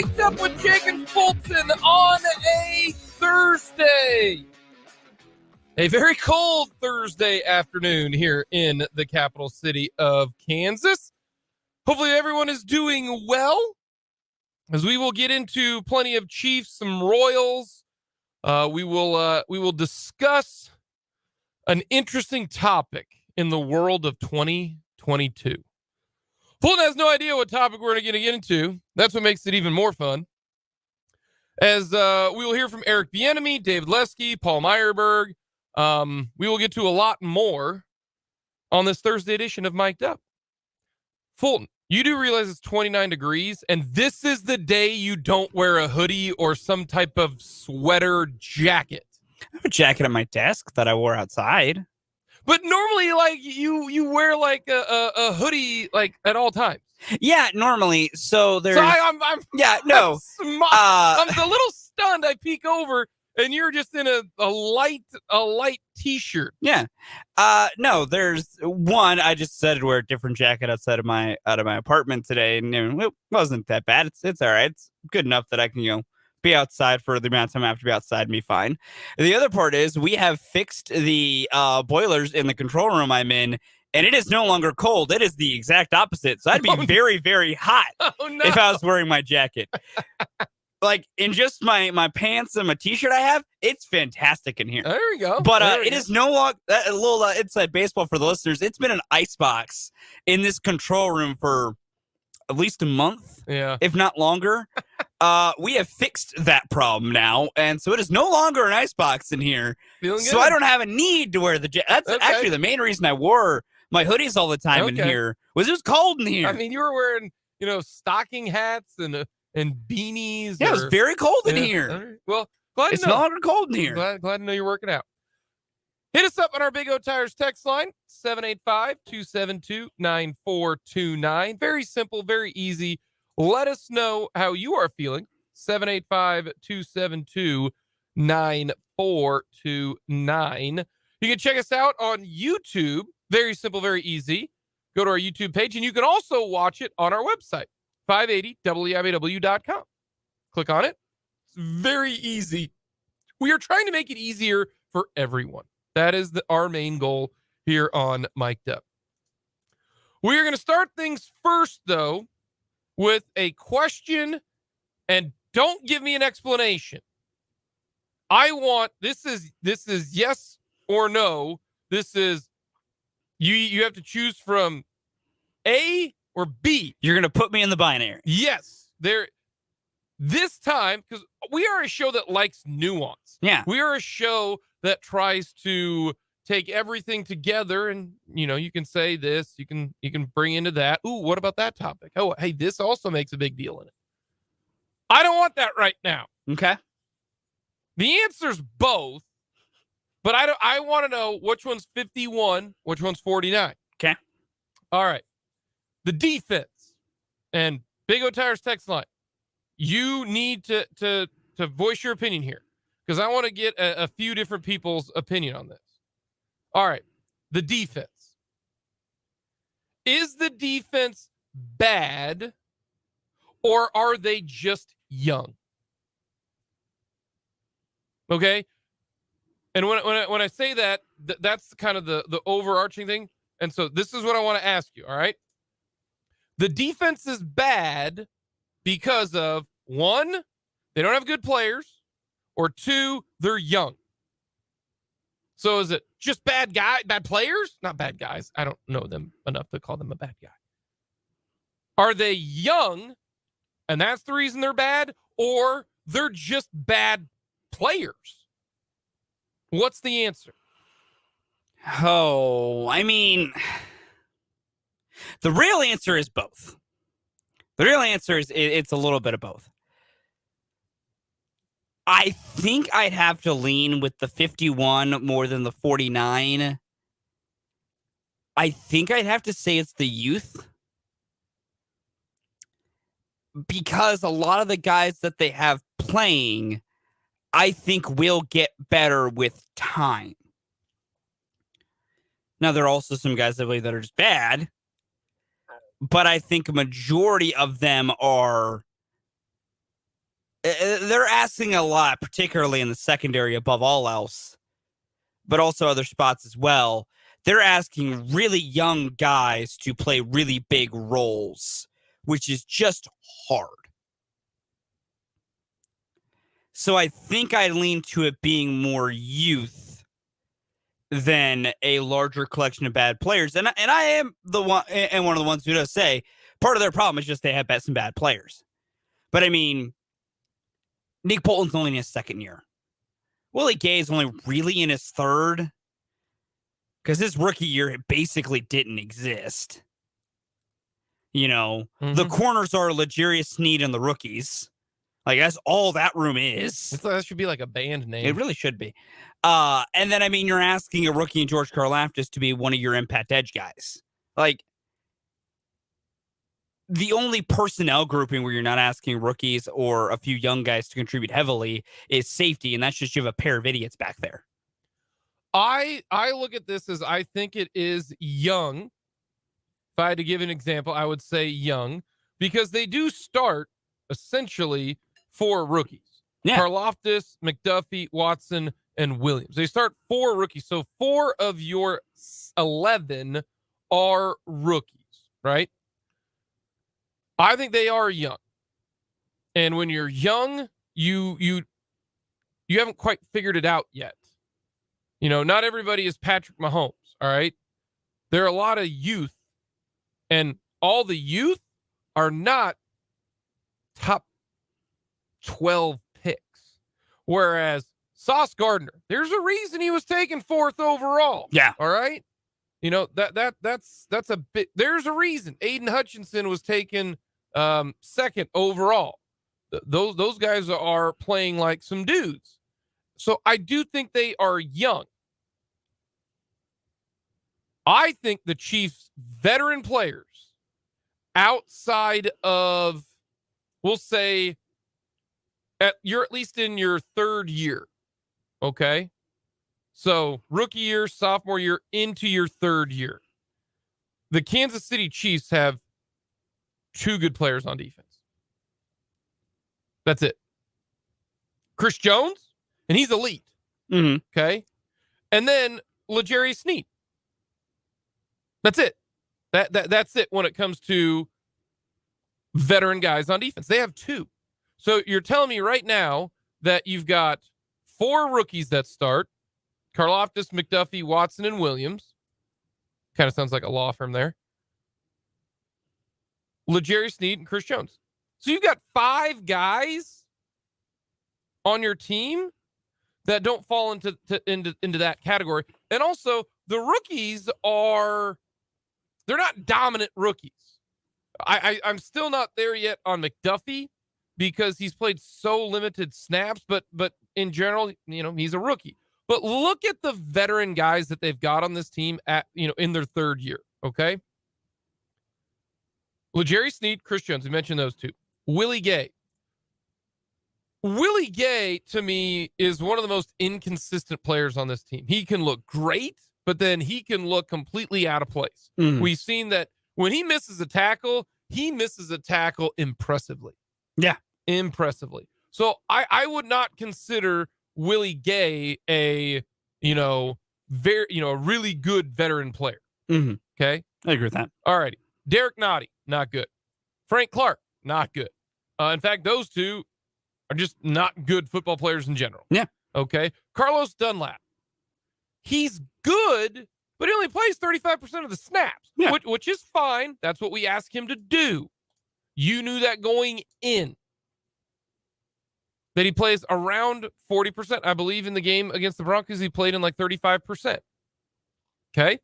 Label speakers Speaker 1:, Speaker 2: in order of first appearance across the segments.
Speaker 1: Mic'd Up with Jake and Fulton on a Thursday. A very cold Thursday afternoon here in the capital city of Kansas. Hopefully everyone is doing well, as we will get into plenty of Chiefs, some Royals. We will discuss an interesting topic in the world of 2022. Fulton has no idea what topic we're going to get into. That's what makes it even more fun. As we will hear from Eric Bieniemy, David Lesky, Paul Myerberg. We will get to a lot more on this Thursday edition of Mic'd Up. Fulton, you do realize it's 29 degrees, and this is the day you don't wear a hoodie or some type of sweater jacket.
Speaker 2: I have a jacket at my desk that I wore outside.
Speaker 1: But normally, like, you wear like a hoodie like at all times.
Speaker 2: Yeah, normally. So there's.
Speaker 1: So I'm
Speaker 2: yeah, no.
Speaker 1: I'm a little stunned. I peek over, and you're just in a light t-shirt.
Speaker 2: Yeah. No, there's one. I just decided to wear a different jacket out of my apartment today, and it wasn't that bad. It's all right. It's good enough that I can be outside for the amount of time I have to be outside and be fine. The other part is we have fixed the boilers in the control room I'm in, and it is no longer cold. It is the exact opposite. So I'd be very, very hot if I was wearing my jacket. Like, in just my pants and my t-shirt I have, it's fantastic in here.
Speaker 1: There we go.
Speaker 2: But it is no longer a little inside baseball for the listeners. It's been an icebox in this control room for at least a month, if not longer. We have fixed that problem now, and so it is no longer an icebox in here. So I don't have a need to wear the jacket. That's actually the main reason I wore my hoodies all the time in here. Was it was cold in here.
Speaker 1: I mean, you were wearing stocking hats and beanies.
Speaker 2: Yeah, it was very cold in here.
Speaker 1: Well, glad
Speaker 2: it's no longer cold in here.
Speaker 1: Glad to know you're working out. Hit us up on our Big O Tires text line, 785-272-9429. Very simple, very easy. Let us know how you are feeling, 785-272-9429. You can check us out on YouTube. Very simple, very easy. Go to our YouTube page, and you can also watch it on our website, 580wibw.com. Click on it. It's very easy. We are trying to make it easier for everyone. That is our main goal here on Mic'd Up. We are going to start things first, though, with a question, and don't give me an explanation. I want this is yes or no. This is you have to choose from A or B.
Speaker 2: You're going to put me in the binary.
Speaker 1: Yes. This time, because we are a show that likes nuance.
Speaker 2: Yeah.
Speaker 1: We are a show that tries to take everything together, and you can say this, you can bring into that. Ooh, what about that topic? Oh, hey, this also makes a big deal in it. I don't want that right now.
Speaker 2: Okay.
Speaker 1: The answer's both, but I want to know which one's 51, which one's 49.
Speaker 2: Okay.
Speaker 1: All right. The defense and Big O Tires text line. You need to voice your opinion here, because I want to get a few different people's opinion on this. All right. The defense. Is the defense bad, or are they just young? Okay. And when I say that, that's kind of the overarching thing. And so this is what I want to ask you. All right. The defense is bad because of, one, they don't have good players, or two, they're young. So is it just bad players? Not bad guys. I don't know them enough to call them a bad guy. Are they young, and that's the reason they're bad, or they're just bad players? What's the answer?
Speaker 2: Oh, I mean, the real answer is both. The real answer is it's a little bit of both. I think I'd have to lean with the 51 more than the 49. I think I'd have to say it's the youth, because a lot of the guys that they have playing, I think will get better with time. Now, there are also some guys I believe that are just bad, but I think a majority of them are they're asking a lot, particularly in the secondary above all else, but also other spots as well. They're asking really young guys to play really big roles, which is just hard. So I think I lean to it being more youth than a larger collection of bad players. And I am the one, and one of the ones who does say part of their problem is just they have some bad players. But I mean, Nick Bolton's only in his second year. Willie Gay is only really in his third, because his rookie year it basically didn't exist. You know, the corners are L'Jarius Sneed and the rookies. Like, that's all that room is.
Speaker 1: That should be like a band name.
Speaker 2: It really should be. And then, I mean, you're asking a rookie in George Karlaftis to be one of your impact edge guys. Like, the only personnel grouping where you're not asking rookies or a few young guys to contribute heavily is safety, and that's just you have a pair of idiots back there.
Speaker 1: I look at this as I think it is young. If I had to give an example, I would say young, because they do start essentially 4 rookies.
Speaker 2: Yeah.
Speaker 1: Karlaftis, McDuffie, Watson, and Williams. They start 4 rookies. So 4 of your 11 are rookies, right? I think they are young. And when you're young, you haven't quite figured it out yet. You know, not everybody is Patrick Mahomes, all right? There are a lot of youth, and all the youth are not top 12 picks. Whereas Sauce Gardner, there's a reason he was taken 4th overall.
Speaker 2: Yeah.
Speaker 1: All right? You know, that's a bit, there's a reason. Aiden Hutchinson was taken 2nd overall. Those guys are playing like some dudes. So I do think they are young. I think the Chiefs' veteran players outside of, we'll say, you're at least in your 3rd year, okay? So rookie year, sophomore year, into your 3rd year. The Kansas City Chiefs have 2 good players on defense. That's it. Chris Jones, and he's elite. Okay? And then L'Jarius Sneed. That's it. That's it when it comes to veteran guys on defense. They have 2. So you're telling me right now that you've got 4 rookies that start. Karlaftis, McDuffie, Watson, and Williams. Kind of sounds like a law firm there. L'Jarius Sneed and Chris Jones. So you've got 5 guys on your team that don't fall into that category. And also, the rookies they're not dominant rookies. I'm still not there yet on McDuffie because he's played so limited snaps, but in general, you know, he's a rookie. But look at the veteran guys that they've got on this team in their 3rd year, okay? L'Jarius Sneed, Chris Jones, we mentioned those 2. Willie Gay. Willie Gay, to me, is one of the most inconsistent players on this team. He can look great, but then he can look completely out of place. We've seen that when he misses a tackle, he misses a tackle impressively.
Speaker 2: Yeah.
Speaker 1: Impressively. So I would not consider Willie Gay a really good veteran player. Okay?
Speaker 2: I agree with that.
Speaker 1: All righty. Derek Nottie, not good. Frank Clark, not good. In fact, those 2 are just not good football players in general.
Speaker 2: Yeah.
Speaker 1: Okay. Carlos Dunlap. He's good, but he only plays 35% of the snaps, which is fine. That's what we ask him to do. You knew that going in. That he plays around 40%. I believe in the game against the Broncos, he played in like 35%. Okay.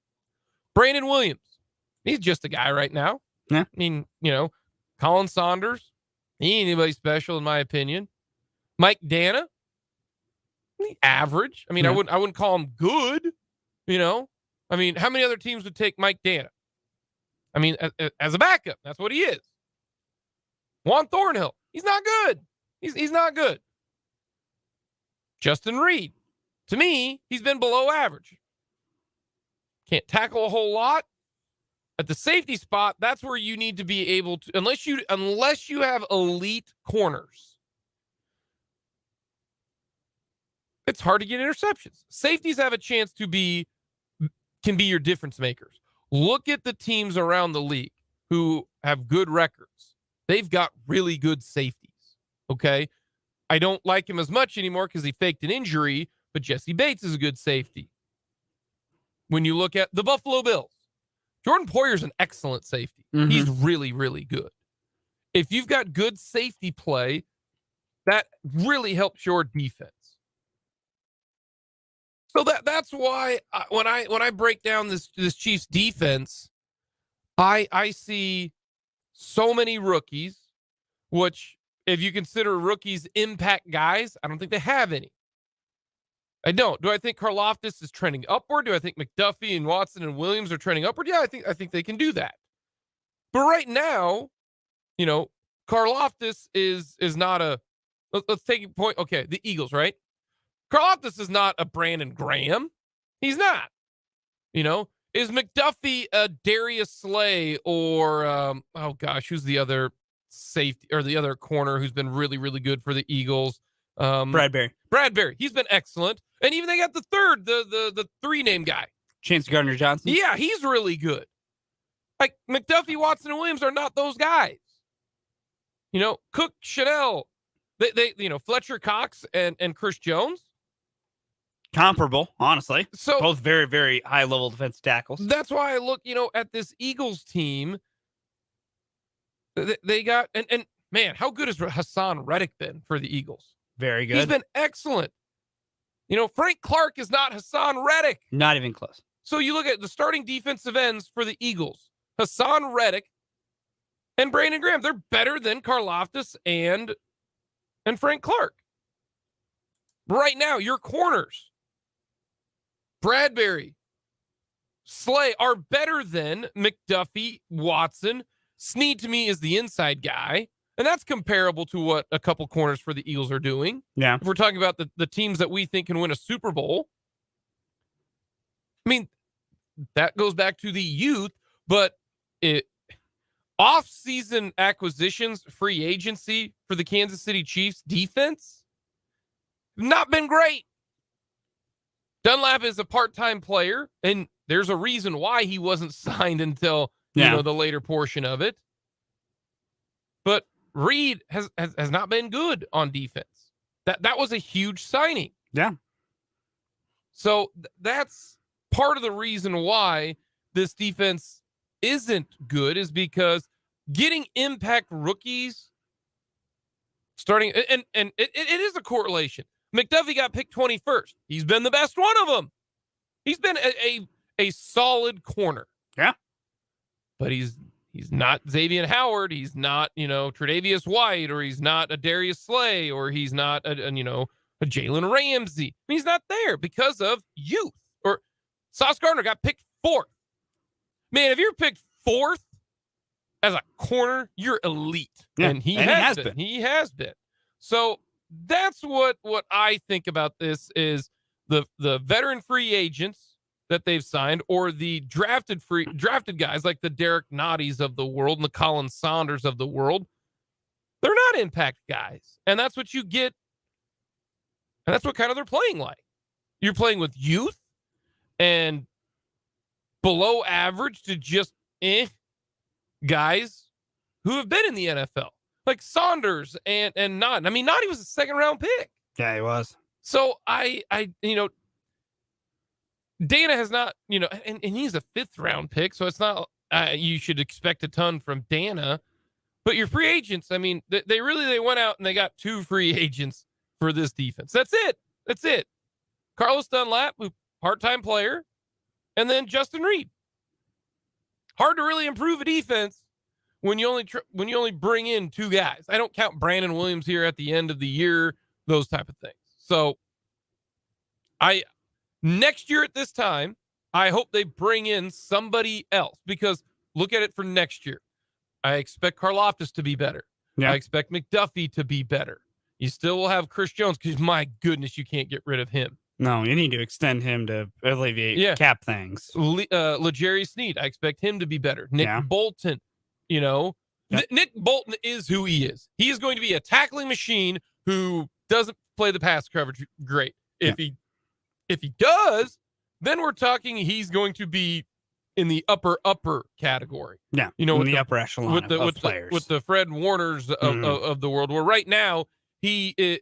Speaker 1: Brandon Williams. He's just a guy right now.
Speaker 2: Yeah.
Speaker 1: I mean, you know, Colin Saunders. He ain't anybody special in my opinion. Mike Dana. Average. I mean, I wouldn't call him good. You know, I mean, how many other teams would take Mike Dana? I mean, as a backup, that's what he is. Juan Thornhill. He's not good. He's not good. Justin Reed. To me, he's been below average. Can't tackle a whole lot. At the safety spot, that's where you need to be able to, unless you have elite corners, it's hard to get interceptions. Safeties have a chance can be your difference makers. Look at the teams around the league who have good records. They've got really good safeties. Okay. I don't like him as much anymore because he faked an injury, but Jesse Bates is a good safety. When you look at the Buffalo Bills, Jordan Poyer's an excellent safety.
Speaker 2: Mm-hmm.
Speaker 1: He's really, really good. If you've got good safety play, that really helps your defense. So that's why when I break down this Chiefs defense, I see so many rookies, which if you consider rookies impact guys, I don't think they have any. I don't. Do I think Karlaftis is trending upward? Do I think McDuffie and Watson and Williams are trending upward? Yeah, I think they can do that. But right now, Karlaftis is not a. Let's take a point. Okay, the Eagles, right? Karlaftis is not a Brandon Graham. He's not. Is McDuffie a Darius Slay or who's the other safety or the other corner who's been really, really good for the Eagles?
Speaker 2: Bradbury.
Speaker 1: He's been excellent. And even they got the third, the three-name guy.
Speaker 2: Chance Gardner-Johnson.
Speaker 1: Yeah, he's really good. Like McDuffie, Watson, and Williams are not those guys. Cook, Chanel, they Fletcher Cox and Chris Jones.
Speaker 2: Comparable, honestly.
Speaker 1: So
Speaker 2: both very, very high-level defensive tackles.
Speaker 1: That's why I look, at this Eagles team. They got and man, how good has Hassan Reddick been for the Eagles?
Speaker 2: Very good.
Speaker 1: He's been excellent. Frank Clark is not Hassan Reddick.
Speaker 2: Not even close.
Speaker 1: So you look at the starting defensive ends for the Eagles: Hassan Reddick and Brandon Graham. They're better than Karlaftis and Frank Clark. Right now, your corners, Bradbury, Slay, are better than McDuffie, Watson. Snead to me is the inside guy. And that's comparable to what a couple corners for the Eagles are doing.
Speaker 2: Yeah.
Speaker 1: If we're talking about the teams that we think can win a Super Bowl. I mean, that goes back to the youth, but off-season acquisitions, free agency for the Kansas City Chiefs defense, not been great. Dunlap is a part-time player, and there's a reason why he wasn't signed until the later portion of it. But Reed has not been good on defense. That was a huge signing.
Speaker 2: Yeah.
Speaker 1: So that's part of the reason why this defense isn't good, is because getting impact rookies starting and it is a correlation. McDuffie got picked 21st. He's been the best one of them. He's been a solid corner.
Speaker 2: Yeah.
Speaker 1: But he's not Xavier Howard. He's not, Tre'Davious White, or he's not a Darius Slay, or he's not a Jalen Ramsey. He's not there because of youth. Or Sauce Gardner got picked 4th. Man, if you're picked 4th as a corner, you're elite.
Speaker 2: Yeah,
Speaker 1: and he has been. He has been. So that's what I think about this is the veteran free agents that they've signed, or the drafted guys like the Derek Notties of the world and the Colin Saunders of the world. They're not impact guys. And that's what you get. And that's what kind of they're playing like. You're playing with youth and below average to just guys who have been in the NFL. Like Saunders and Nott. I mean, Nottie was a 2nd-round pick.
Speaker 2: Yeah, he was.
Speaker 1: So I Dana has not, and he's a 5th-round pick, so it's not you should expect a ton from Dana. But your free agents, I mean, they went out and they got 2 free agents for this defense. That's it. Carlos Dunlap, part-time player, and then Justin Reed. Hard to really improve a defense when you only bring in 2 guys. I don't count Brandon Williams here at the end of the year, those type of things. So next year at this time, I hope they bring in somebody else, because look at it for next year. I expect Karlaftis to be better. Yeah. I expect McDuffie to be better. You still will have Chris Jones, because my goodness, you can't get rid of him.
Speaker 2: No, you need to extend him to alleviate cap things.
Speaker 1: L'Jarius Sneed, I expect him to be better. Nick Bolton, Nick Bolton is who he is. He is going to be a tackling machine who doesn't play the pass coverage great. If he does, then we're talking he's going to be in the upper category.
Speaker 2: Yeah,
Speaker 1: you know,
Speaker 2: in the upper echelon of players.
Speaker 1: With the Fred Warners of the world, where right now he's a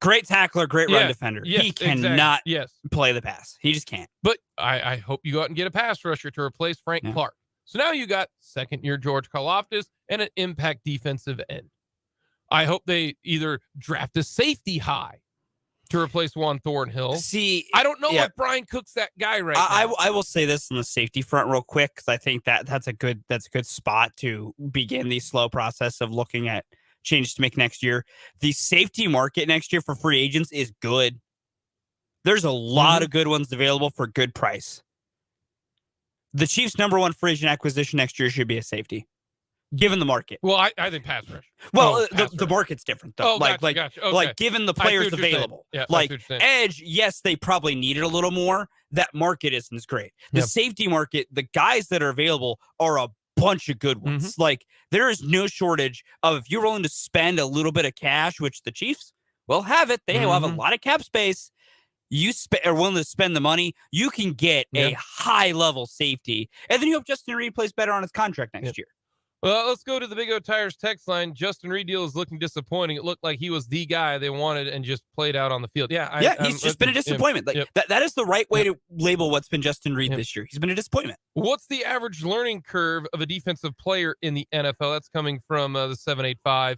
Speaker 2: great tackler, great run defender.
Speaker 1: Yes,
Speaker 2: he cannot
Speaker 1: exactly.
Speaker 2: play the pass. He just can't.
Speaker 1: But I hope you go out and get a pass rusher to replace Frank Clark. So now you got second-year George Karlaftis and an impact defensive end. I hope they either draft a safety high to replace Juan Thornhill.
Speaker 2: See,
Speaker 1: I don't know if Brian Cook's that guy right now.
Speaker 2: I will say this on the safety front real quick, because I think that's a good spot to begin the slow process of looking at changes to make next year. The safety market next year for free agents is good. There's a lot of good ones available for good price. The Chiefs' number one free agent acquisition next year should be a safety, given the market.
Speaker 1: Well, I think pass rush.
Speaker 2: Well, the market's different though.
Speaker 1: Gotcha. Okay.
Speaker 2: Like given the players available.
Speaker 1: Yeah,
Speaker 2: like edge, yes, they probably need it a little more. That market isn't as great. The safety market, the guys that are available are a bunch of good ones. Like there is no shortage of, if you're willing to spend a little bit of cash, which the Chiefs will have it. They will have a lot of cap space. You are willing to spend the money, you can get a high-level safety. And then you hope Justin Reed plays better on his contract next year.
Speaker 1: Well, let's go to the Big O Tires text line. Justin Reed deal is looking disappointing. It looked like he was the guy they wanted and just played out on the field.
Speaker 2: He's just been a disappointment. That is the right way to label what's been Justin Reed this year. He's been a disappointment.
Speaker 1: What's the average learning curve of a defensive player in the NFL? That's coming from the 785.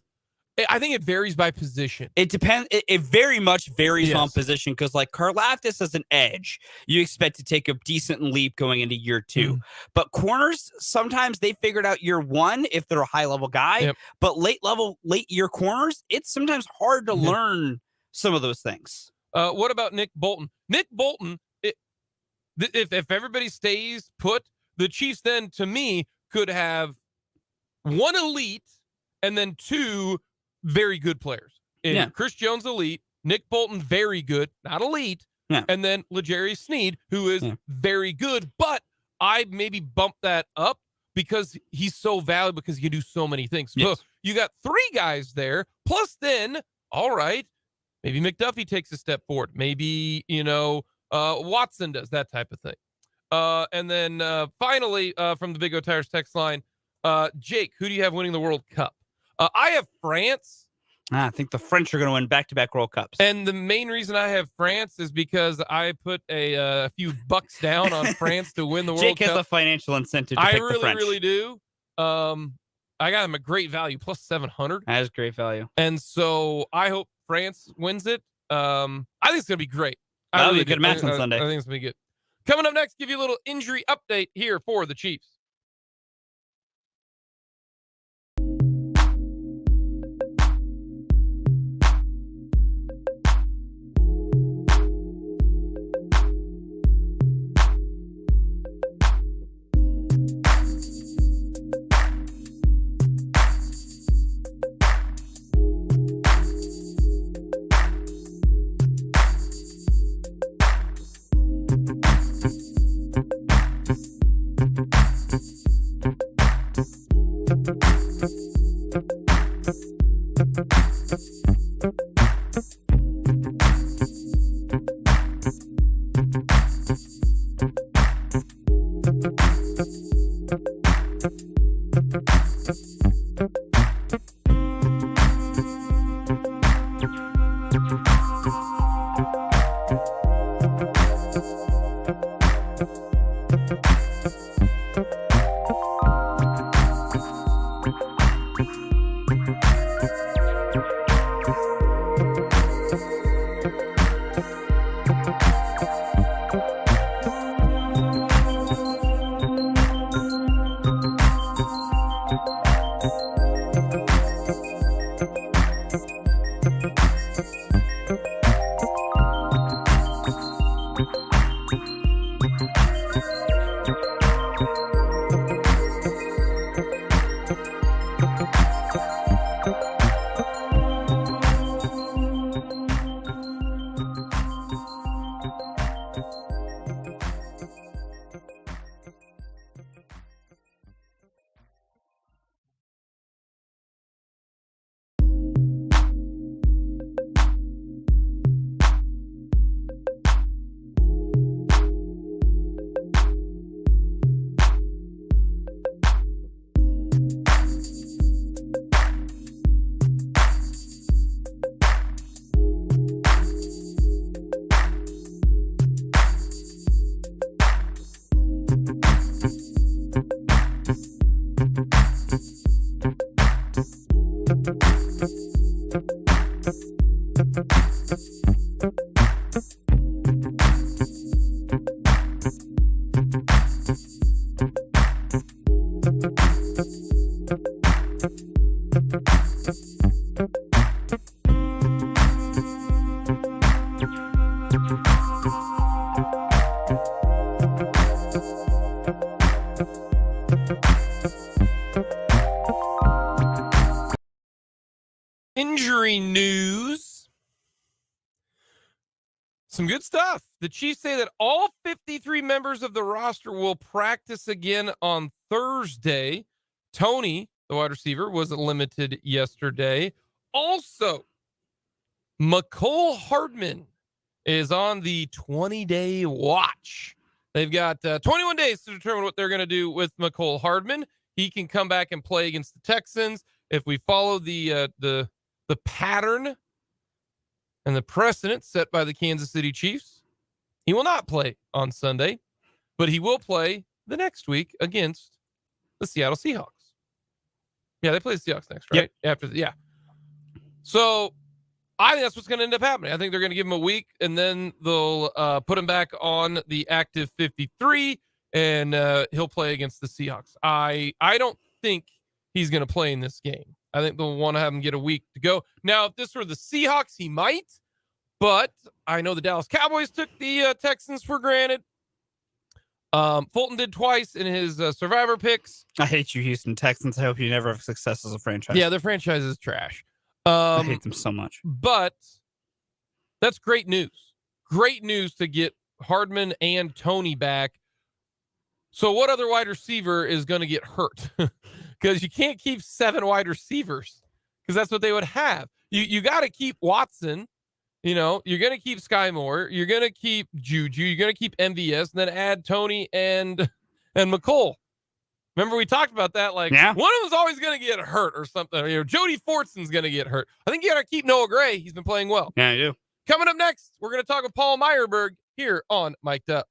Speaker 1: I think it varies by position.
Speaker 2: It depends. It very much varies on position, because like Karlaftis as an edge, you expect to take a decent leap going into year 2. But corners, sometimes they figured out year 1 if they're a high level guy. But late year corners, it's sometimes hard to learn some of those things.
Speaker 1: What about Nick Bolton? Nick Bolton, if everybody stays put, the Chiefs then, to me, could have 1 elite and then 2 very good players. Chris Jones, elite. Nick Bolton, very good, not elite. And then L'Jarius Sneed, who is very good. But I maybe bump that up because he's so valuable, because he can do so many things. So you got 3 guys there. Plus then, all right, maybe McDuffie takes a step forward. Maybe, Watson does, that type of thing. And then finally, from the Big O Tires text line, Jake, who do you have winning the World Cup? I have France.
Speaker 2: I think the French are going to win back-to-back World Cups.
Speaker 1: And the main reason I have France is because I put a few bucks down on France to win the World Cup.
Speaker 2: Jake has a financial incentive to pick the French.
Speaker 1: I really do. I got him a great value, plus 700.
Speaker 2: That is great value.
Speaker 1: And so I hope France wins it. I think it's going to be great.
Speaker 2: That'll be a good match on Sunday.
Speaker 1: I think it's going to be good. Coming up next, give you a little injury update here for the Chiefs. Some good stuff. The Chiefs say that all 53 members of the roster will practice again on Thursday. Tony, the wide receiver, was limited yesterday. Also, McCole Hardman is on the 20-day watch. They've got 21 days to determine what they're going to do with McCole Hardman. He can come back and play against the Texans. If we follow the pattern and the precedent set by the Kansas City Chiefs, he will not play on Sunday, but he will play the next week against the Seattle Seahawks. Yeah, they play the Seahawks next, right?
Speaker 2: Yep.
Speaker 1: So I think that's what's going to end up happening. I think they're going to give him a week, and then they'll put him back on the active 53, and he'll play against the Seahawks. I don't think he's going to play in this game. I think they'll want to have him get a week to go. Now, if this were the Seahawks, he might, but I know the Dallas Cowboys took the Texans for granted. Fulton did twice in his survivor picks.
Speaker 2: I hate you, Houston Texans. I hope you never have success as a franchise.
Speaker 1: Yeah, their franchise is trash.
Speaker 2: I hate them so much.
Speaker 1: But that's great news. Great news to get Hardman and Tony back. So what other wide receiver is going to get hurt? Because you can't keep 7 wide receivers, because that's what they would have. You got to keep Watson. You know, you're going to keep Sky Moore. You're going to keep Juju. You're going to keep MVS, and then add Tony and McCole. Remember we talked about that? Like, one of them's always going to get hurt or something. You know, Jody Fortson's going to get hurt. I think you got to keep Noah Gray. He's been playing well.
Speaker 2: Yeah, you do.
Speaker 1: Coming up next, we're going to talk with Paul Myerberg here on Mic'd Up.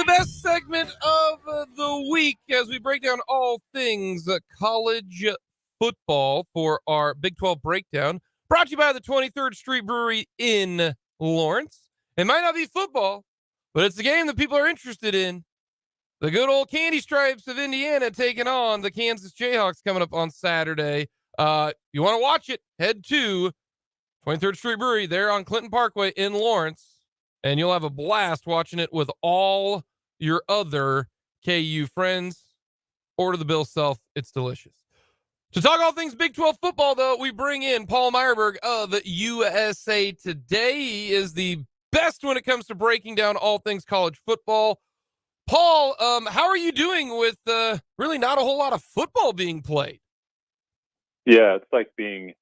Speaker 1: best segment of the week as we break down all things college football for our Big 12 breakdown. Brought to you by the 23rd Street Brewery in Lawrence. It might not be football, but it's the game that people are interested in. The good old Candy Stripes of Indiana taking on the Kansas Jayhawks coming up on Saturday. You want to watch it, head to 23rd Street Brewery there on Clinton Parkway in Lawrence, and you'll have a blast watching it with all your other KU friends. Order the bill self. It's delicious. To talk all things Big 12 football, though, we bring in Paul Myerberg of USA Today. He is the best when it comes to breaking down all things college football. Paul, how are you doing with really not a whole lot of football being played?
Speaker 3: Yeah, it's like being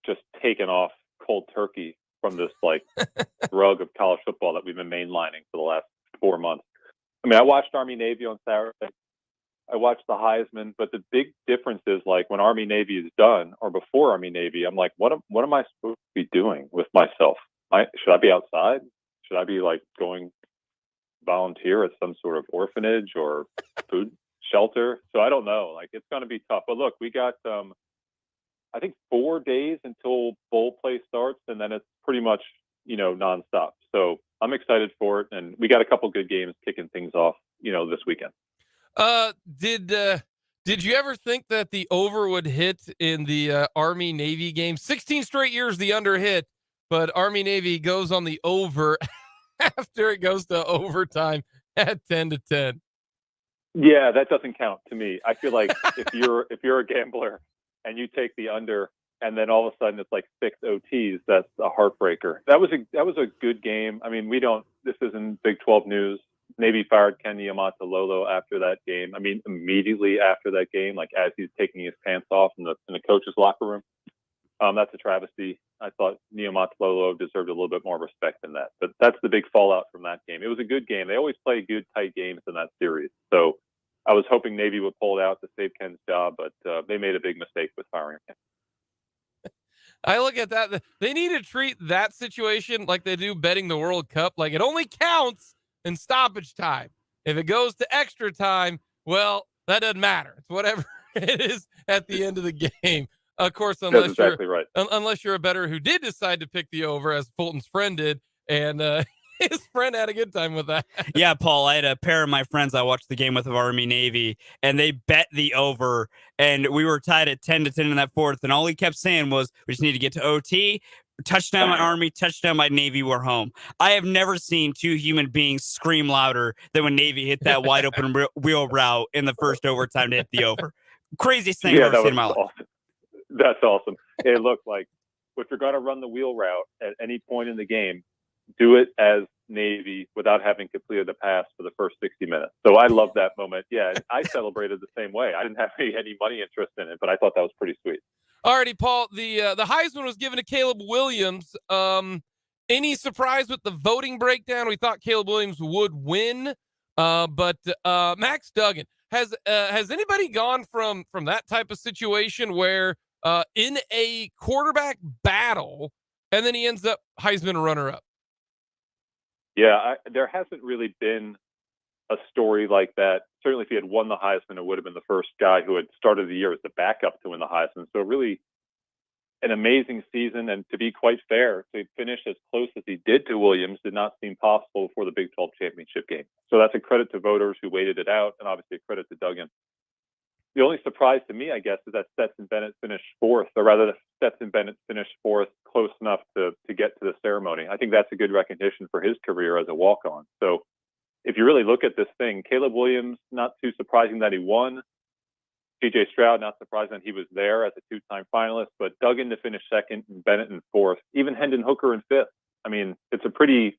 Speaker 3: just taken off cold turkey from this rug of college football that we've been mainlining for the last 4 months. I mean, I watched Army-Navy on Saturday. I watched the Heisman, but the big difference is when Army-Navy is done or before Army-Navy, I'm like, what am I supposed to be doing with myself? Should I be outside? Should I be going volunteer at some sort of orphanage or food shelter? So I don't know. It's going to be tough. But look, we got I think 4 days until bowl play starts, and then it's pretty much nonstop. So I'm excited for it, and we got a couple good games kicking things off this weekend.
Speaker 1: Did you ever think that the over would hit in the Army-Navy game? 16 straight years the under hit, but Army-Navy goes on the over after it goes to overtime at 10-10.
Speaker 3: Yeah, that doesn't count to me. I feel like if you're a gambler and you take the under and then all of a sudden it's 6 OTs, that's a heartbreaker. That was a good game. I mean, this isn't Big 12 news. Navy fired Ken Niumatalolo after that game. I mean, immediately after that game, as he's taking his pants off in the coach's locker room. That's a travesty. I thought Niumatalolo deserved a little bit more respect than that. But that's the big fallout from that game. It was a good game. They always play good, tight games in that series. So I was hoping Navy would pull it out to save Ken's job, but they made a big mistake with firing him.
Speaker 1: I look at that. They need to treat that situation like they do betting the World Cup. It only counts in stoppage time. If it goes to extra time, well, that doesn't matter. It's whatever it is at the end of the game. Of course, unless you're a bettor who did decide to pick the over, as Fulton's friend did, and his friend had a good time with that.
Speaker 2: Yeah, Paul, I had a pair of my friends I watched the game with of Army-Navy, and they bet the over, and we were tied at 10-10 in that fourth, and all he kept saying was, we just need to get to OT. Touchdown by Army, touchdown by Navy, we're home. I have never seen two human beings scream louder than when Navy hit that wide open wheel route in the first overtime to hit the over. Craziest thing I've ever seen in my life.
Speaker 3: Awesome. That's awesome. It looked like if you're going to run the wheel route at any point in the game, do it as Navy without having completed the pass for the first 60 minutes. So I love that moment. Yeah, I celebrated the same way. I didn't have any money interest in it, but I thought that was pretty sweet.
Speaker 1: Alrighty, Paul. The Heisman was given to Caleb Williams. Any surprise with the voting breakdown? We thought Caleb Williams would win, but Max Duggan has anybody gone from that type of situation where in a quarterback battle and then he ends up Heisman runner-up?
Speaker 3: Yeah, there hasn't really been a story like that. Certainly, if he had won the Heisman, it would have been the first guy who had started the year as the backup to win the Heisman. So really an amazing season. And to be quite fair, to finish as close as he did to Williams did not seem possible before the Big 12 championship game. So that's a credit to voters who waited it out, and obviously a credit to Duggan. The only surprise to me, I guess, is that Stetson Bennett finished fourth, or rather Stetson Bennett finished fourth close enough to get to the ceremony. I think that's a good recognition for his career as a walk-on. So if you really look at this thing, Caleb Williams, not too surprising that he won. C.J. Stroud, not surprising that he was there as a two-time finalist, but Duggan to finish second and Bennett in fourth, even Hendon Hooker in fifth. I mean, it's a pretty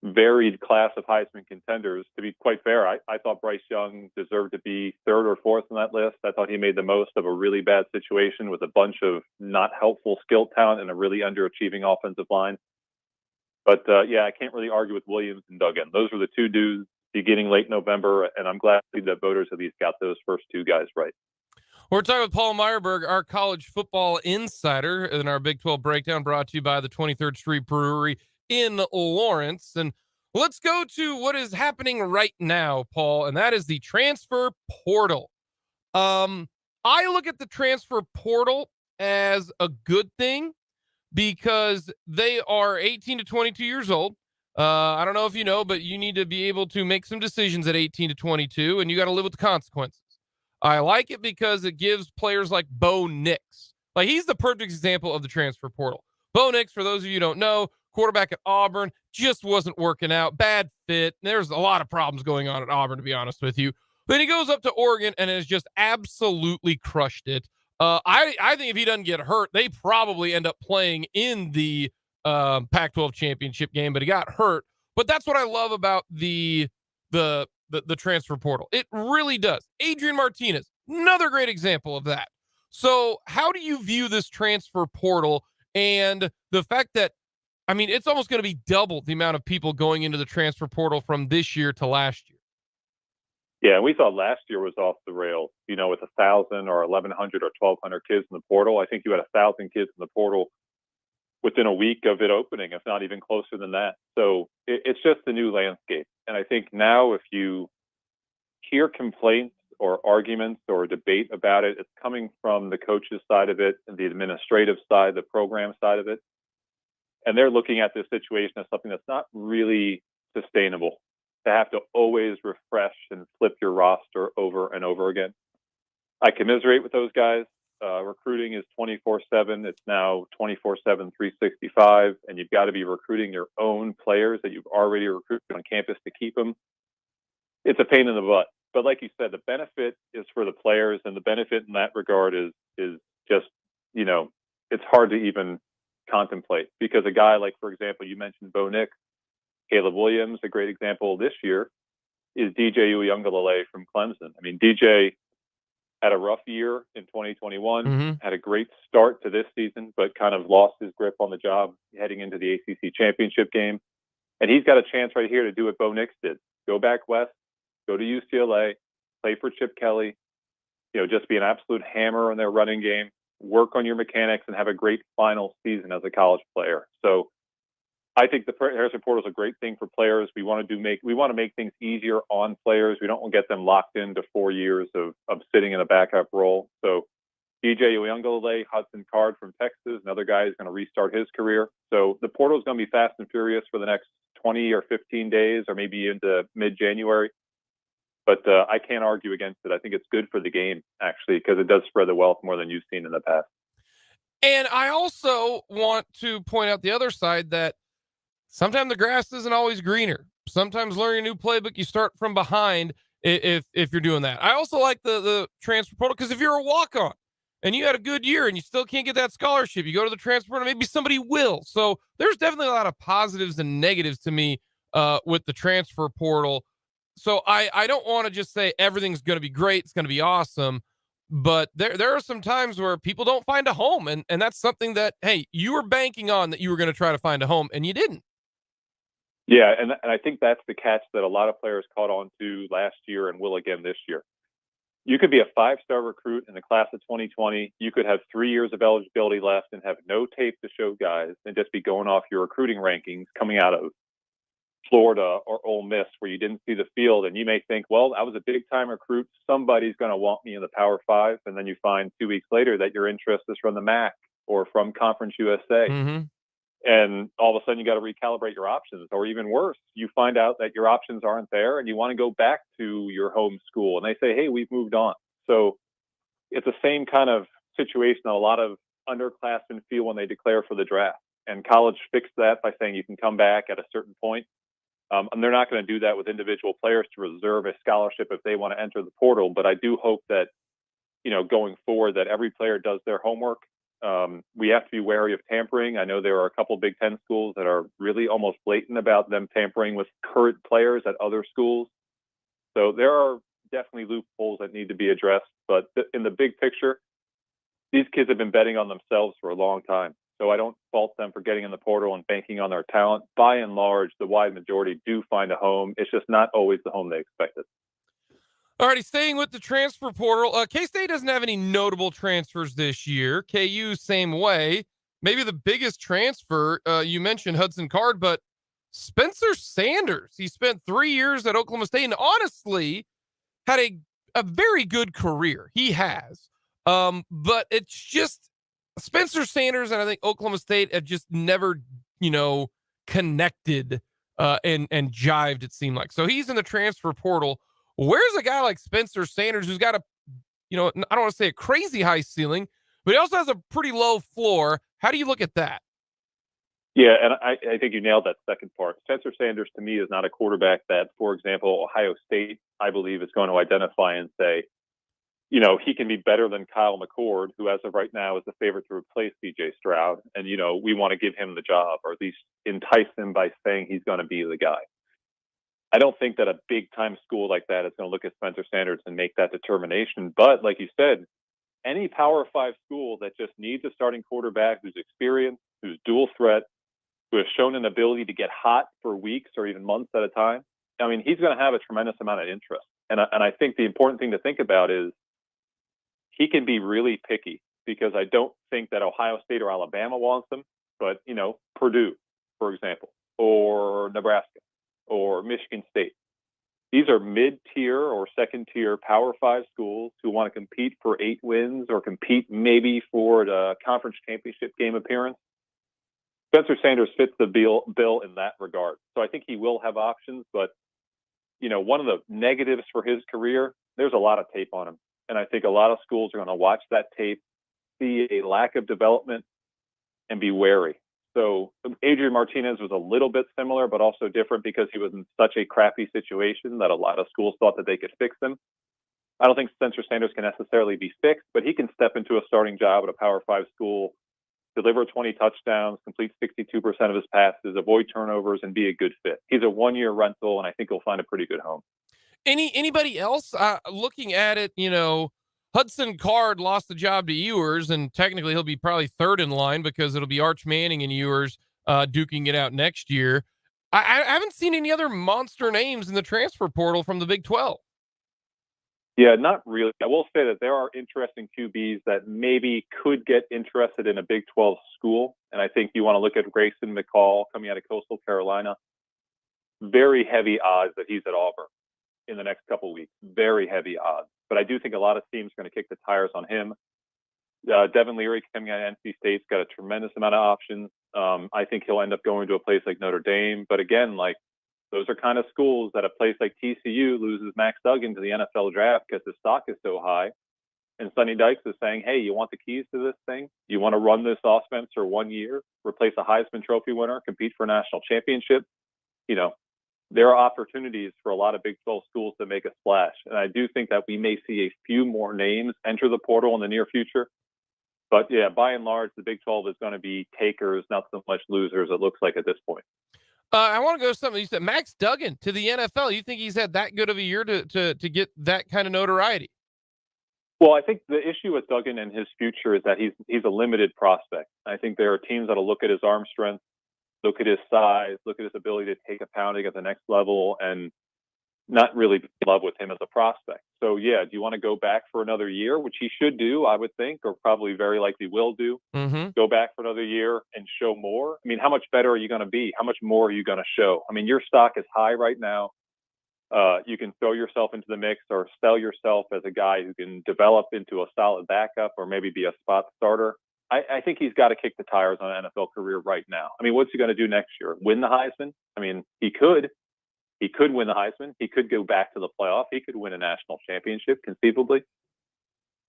Speaker 3: varied class of Heisman contenders. To be quite fair, I thought Bryce Young deserved to be third or fourth on that list. I thought he made the most of a really bad situation with a bunch of not helpful skill talent and a really underachieving offensive line. But yeah, I can't really argue with Williams and Duggan. Those were the two dudes beginning late November, and I'm glad to see that voters at least got those first two guys right.
Speaker 1: We're talking with Paul Myerberg, our college football insider, in our Big 12 breakdown brought to you by the 23rd Street Brewery in Lawrence. And Let's go to what is happening right now, Paul, and that is the transfer portal. I look at the transfer portal as a good thing because they are 18 to 22 years old. I don't know if you know, but you need to be able to make some decisions at 18 to 22, and you got to live with the consequences. I like it because it gives players like Bo Nix. Like, he's the perfect example of the transfer portal. Bo Nix, for those of you who don't know, quarterback at Auburn, just wasn't working out. Bad fit. There's a lot of problems going on at Auburn, to be honest with you. Then he goes up to Oregon and has just absolutely crushed it. I think if he doesn't get hurt, they probably end up playing in the Pac-12 championship game, but he got hurt. But that's what I love about the transfer portal. It really does. Adrian Martinez, another great example of that. So how do you view this transfer portal and the fact that, I mean, it's almost going to be double the amount of people going into the transfer portal from this year to last year?
Speaker 3: Yeah, we thought last year was off the rails, you know, with 1,000 or 1,100 or 1,200 kids in the portal. I think you had 1,000 kids in the portal within a week of it opening, if not even closer than that. So it's just a new landscape. And I think now if you hear complaints or arguments or debate about it, it's coming from the coaches side of it and the administrative side, the program side of it. And they're looking at this situation as something that's not really sustainable, to have to always refresh and flip your roster over and over again. I commiserate with those guys. Recruiting is 24/7. It's now 24/7, 365, and you've got to be recruiting your own players that you've already recruited on campus to keep them. It's a pain in the butt. But like you said, the benefit is for the players, and the benefit in that regard is just, you know, it's hard to even contemplate, because a guy like, for example, you mentioned Bo Nix, Caleb Williams, a great example this year is DJ Uiagalelei from Clemson. I mean, DJ had a rough year in 2021, had a great start to this season, but kind of lost his grip on the job heading into the ACC championship game. And he's got a chance right here to do what Bo Nix did. Go back west, go to UCLA, play for Chip Kelly, you know, just be an absolute hammer on their running game, work on your mechanics, and have a great final season as a college player. So I think the transfer portal is a great thing for players. We want to make things easier on players. We don't want to get them locked into 4 years of sitting in a backup role. So DJ Uiagalelei, Hudson Card from Texas, another guy who's going to restart his career. So the portal is going to be fast and furious for the next 20 or 15 days, or maybe into mid-January. But I can't argue against it. I think it's good for the game, actually, because it does spread the wealth more than you've seen in the past.
Speaker 1: And I also want to point out the other side that sometimes the grass isn't always greener. Sometimes learning a new playbook, you start from behind if you're doing that. I also like the transfer portal, because if you're a walk-on and you had a good year and you still can't get that scholarship, you go to the transfer portal, maybe somebody will. So there's definitely a lot of positives and negatives to me with the transfer portal. So I don't want to just say everything's going to be great, it's going to be awesome. But there are some times where people don't find a home. And that's something that, hey, you were banking on that you were going to try to find a home, and you didn't.
Speaker 3: Yeah, and I think that's the catch that a lot of players caught on to last year and will again this year. You could be a 5-star recruit in the class of 2020. You could have 3 years of eligibility left and have no tape to show guys, and just be going off your recruiting rankings coming out of Florida or Ole Miss, where you didn't see the field. And you may think, well, I was a big-time recruit. Somebody's going to want me in the Power 5. And then you find 2 weeks later that your interest is from the MAC or from Conference USA. And all of a sudden you got to recalibrate your options, or even worse, you find out that your options aren't there and you want to go back to your home school, and they say, hey, we've moved on. So it's the same kind of situation that a lot of underclassmen feel when they declare for the draft. And college fixed that by saying you can come back at a certain point. And they're not going to do that with individual players to reserve a scholarship if they want to enter the portal. But I do hope that, you know, going forward, that every player does their homework. We have to be wary of tampering. I know there are a couple Big Ten schools that are really almost blatant about them tampering with current players at other schools. So there are definitely loopholes that need to be addressed. But in the big picture, these kids have been betting on themselves for a long time. So I don't fault them for getting in the portal and banking on their talent. By and large, the wide majority do find a home. It's just not always the home they expected.
Speaker 1: Alrighty, staying with the transfer portal. K-State doesn't have any notable transfers this year. KU, same way. Maybe the biggest transfer, you mentioned Hudson Card, but Spencer Sanders. He spent 3 years at Oklahoma State and honestly had a very good career. He has. But it's just Spencer Sanders and I think Oklahoma State have just never, connected and jived, it seemed like. So he's in the transfer portal. Where's a guy like Spencer Sanders who's got I don't want to say a crazy high ceiling, but he also has a pretty low floor. How do you look at that?
Speaker 3: Yeah, and I think you nailed that second part. Spencer Sanders, to me, is not a quarterback that, for example, Ohio State, I believe, is going to identify and say, he can be better than Kyle McCord, who as of right now is the favorite to replace C.J. Stroud. And, we want to give him the job, or at least entice him by saying he's going to be the guy. I don't think that a big-time school like that is going to look at Spencer Sanders and make that determination. But like you said, any Power 5 school that just needs a starting quarterback who's experienced, who's dual threat, who has shown an ability to get hot for weeks or even months at a time, I mean, he's going to have a tremendous amount of interest. And I think the important thing to think about is he can be really picky, because I don't think that Ohio State or Alabama wants him, but, Purdue, for example, or Nebraska or Michigan State. These are mid-tier or second-tier Power 5 schools who want to compete for 8 wins or compete maybe for the conference championship game appearance. Spencer Sanders fits the bill in that regard. So I think he will have options, but, one of the negatives for his career, there's a lot of tape on him. And I think a lot of schools are going to watch that tape, see a lack of development, and be wary. So Adrian Martinez was a little bit similar, but also different because he was in such a crappy situation that a lot of schools thought that they could fix him. I don't think Spencer Sanders can necessarily be fixed, but he can step into a starting job at a Power 5 school, deliver 20 touchdowns, complete 62% of his passes, avoid turnovers, and be a good fit. He's a 1-year rental, and I think he'll find a pretty good home.
Speaker 1: Anybody else looking at it, Hudson Card lost the job to Ewers, and technically he'll be probably third in line because it'll be Arch Manning and Ewers duking it out next year. I haven't seen any other monster names in the transfer portal from the Big 12.
Speaker 3: Yeah, not really. I will say that there are interesting QBs that maybe could get interested in a Big 12 school. And I think you want to look at Grayson McCall coming out of Coastal Carolina. Very heavy odds that he's at Auburn in the next couple of weeks. Very heavy odds. But I do think a lot of teams are going to kick the tires on him. Devin Leary coming out of NC State's got a tremendous amount of options. I think he'll end up going to a place like Notre Dame. But again, those are kind of schools that a place like TCU loses Max Duggan to the NFL draft because the stock is so high. And Sonny Dykes is saying, hey, you want the keys to this thing? You want to run this offense for 1 year, replace a Heisman Trophy winner, compete for a national championship? There are opportunities for a lot of Big 12 schools to make a splash. And I do think that we may see a few more names enter the portal in the near future. But yeah, by and large, the Big 12 is going to be takers, not so much losers, it looks like at this point.
Speaker 1: I want to go to something you said, Max Duggan to the NFL. You think he's had that good of a year to get that kind of notoriety?
Speaker 3: Well, I think the issue with Duggan and his future is that he's a limited prospect. I think there are teams that'll look at his arm strength, look at his size, look at his ability to take a pounding at the next level, and not really be in love with him as a prospect. So, yeah, do you want to go back for another year, which he should do, I would think, or probably very likely will do?
Speaker 1: Mm-hmm.
Speaker 3: Go back for another year and show more? I mean, how much better are you going to be? How much more are you going to show? I mean, your stock is high right now. You can throw yourself into the mix or sell yourself as a guy who can develop into a solid backup or maybe be a spot starter. I think he's got to kick the tires on an NFL career right now. I mean, what's he going to do next year? Win the Heisman? I mean, he could. He could win the Heisman. He could go back to the playoff. He could win a national championship, conceivably.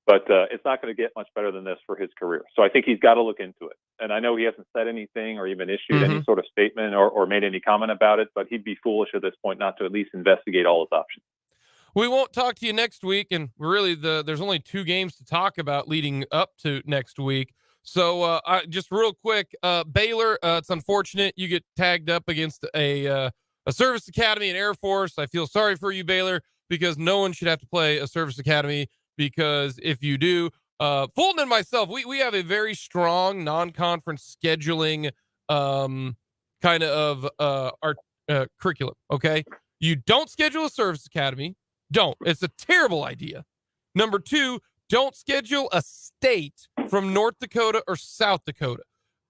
Speaker 3: But it's not going to get much better than this for his career. So I think he's got to look into it. And I know he hasn't said anything or even issued any sort of statement or made any comment about it, but he'd be foolish at this point not to at least investigate all his options.
Speaker 1: We won't talk to you next week, and really there's only 2 games to talk about leading up to next week. So just real quick, Baylor, it's unfortunate you get tagged up against a service academy and Air Force. I feel sorry for you, Baylor, because no one should have to play a service academy, because if you do, Fulton and myself, we have a very strong non-conference scheduling kind of our curriculum, okay? You don't schedule a service academy. Don't. It's a terrible idea. Number 2, don't schedule a state from North Dakota or South Dakota.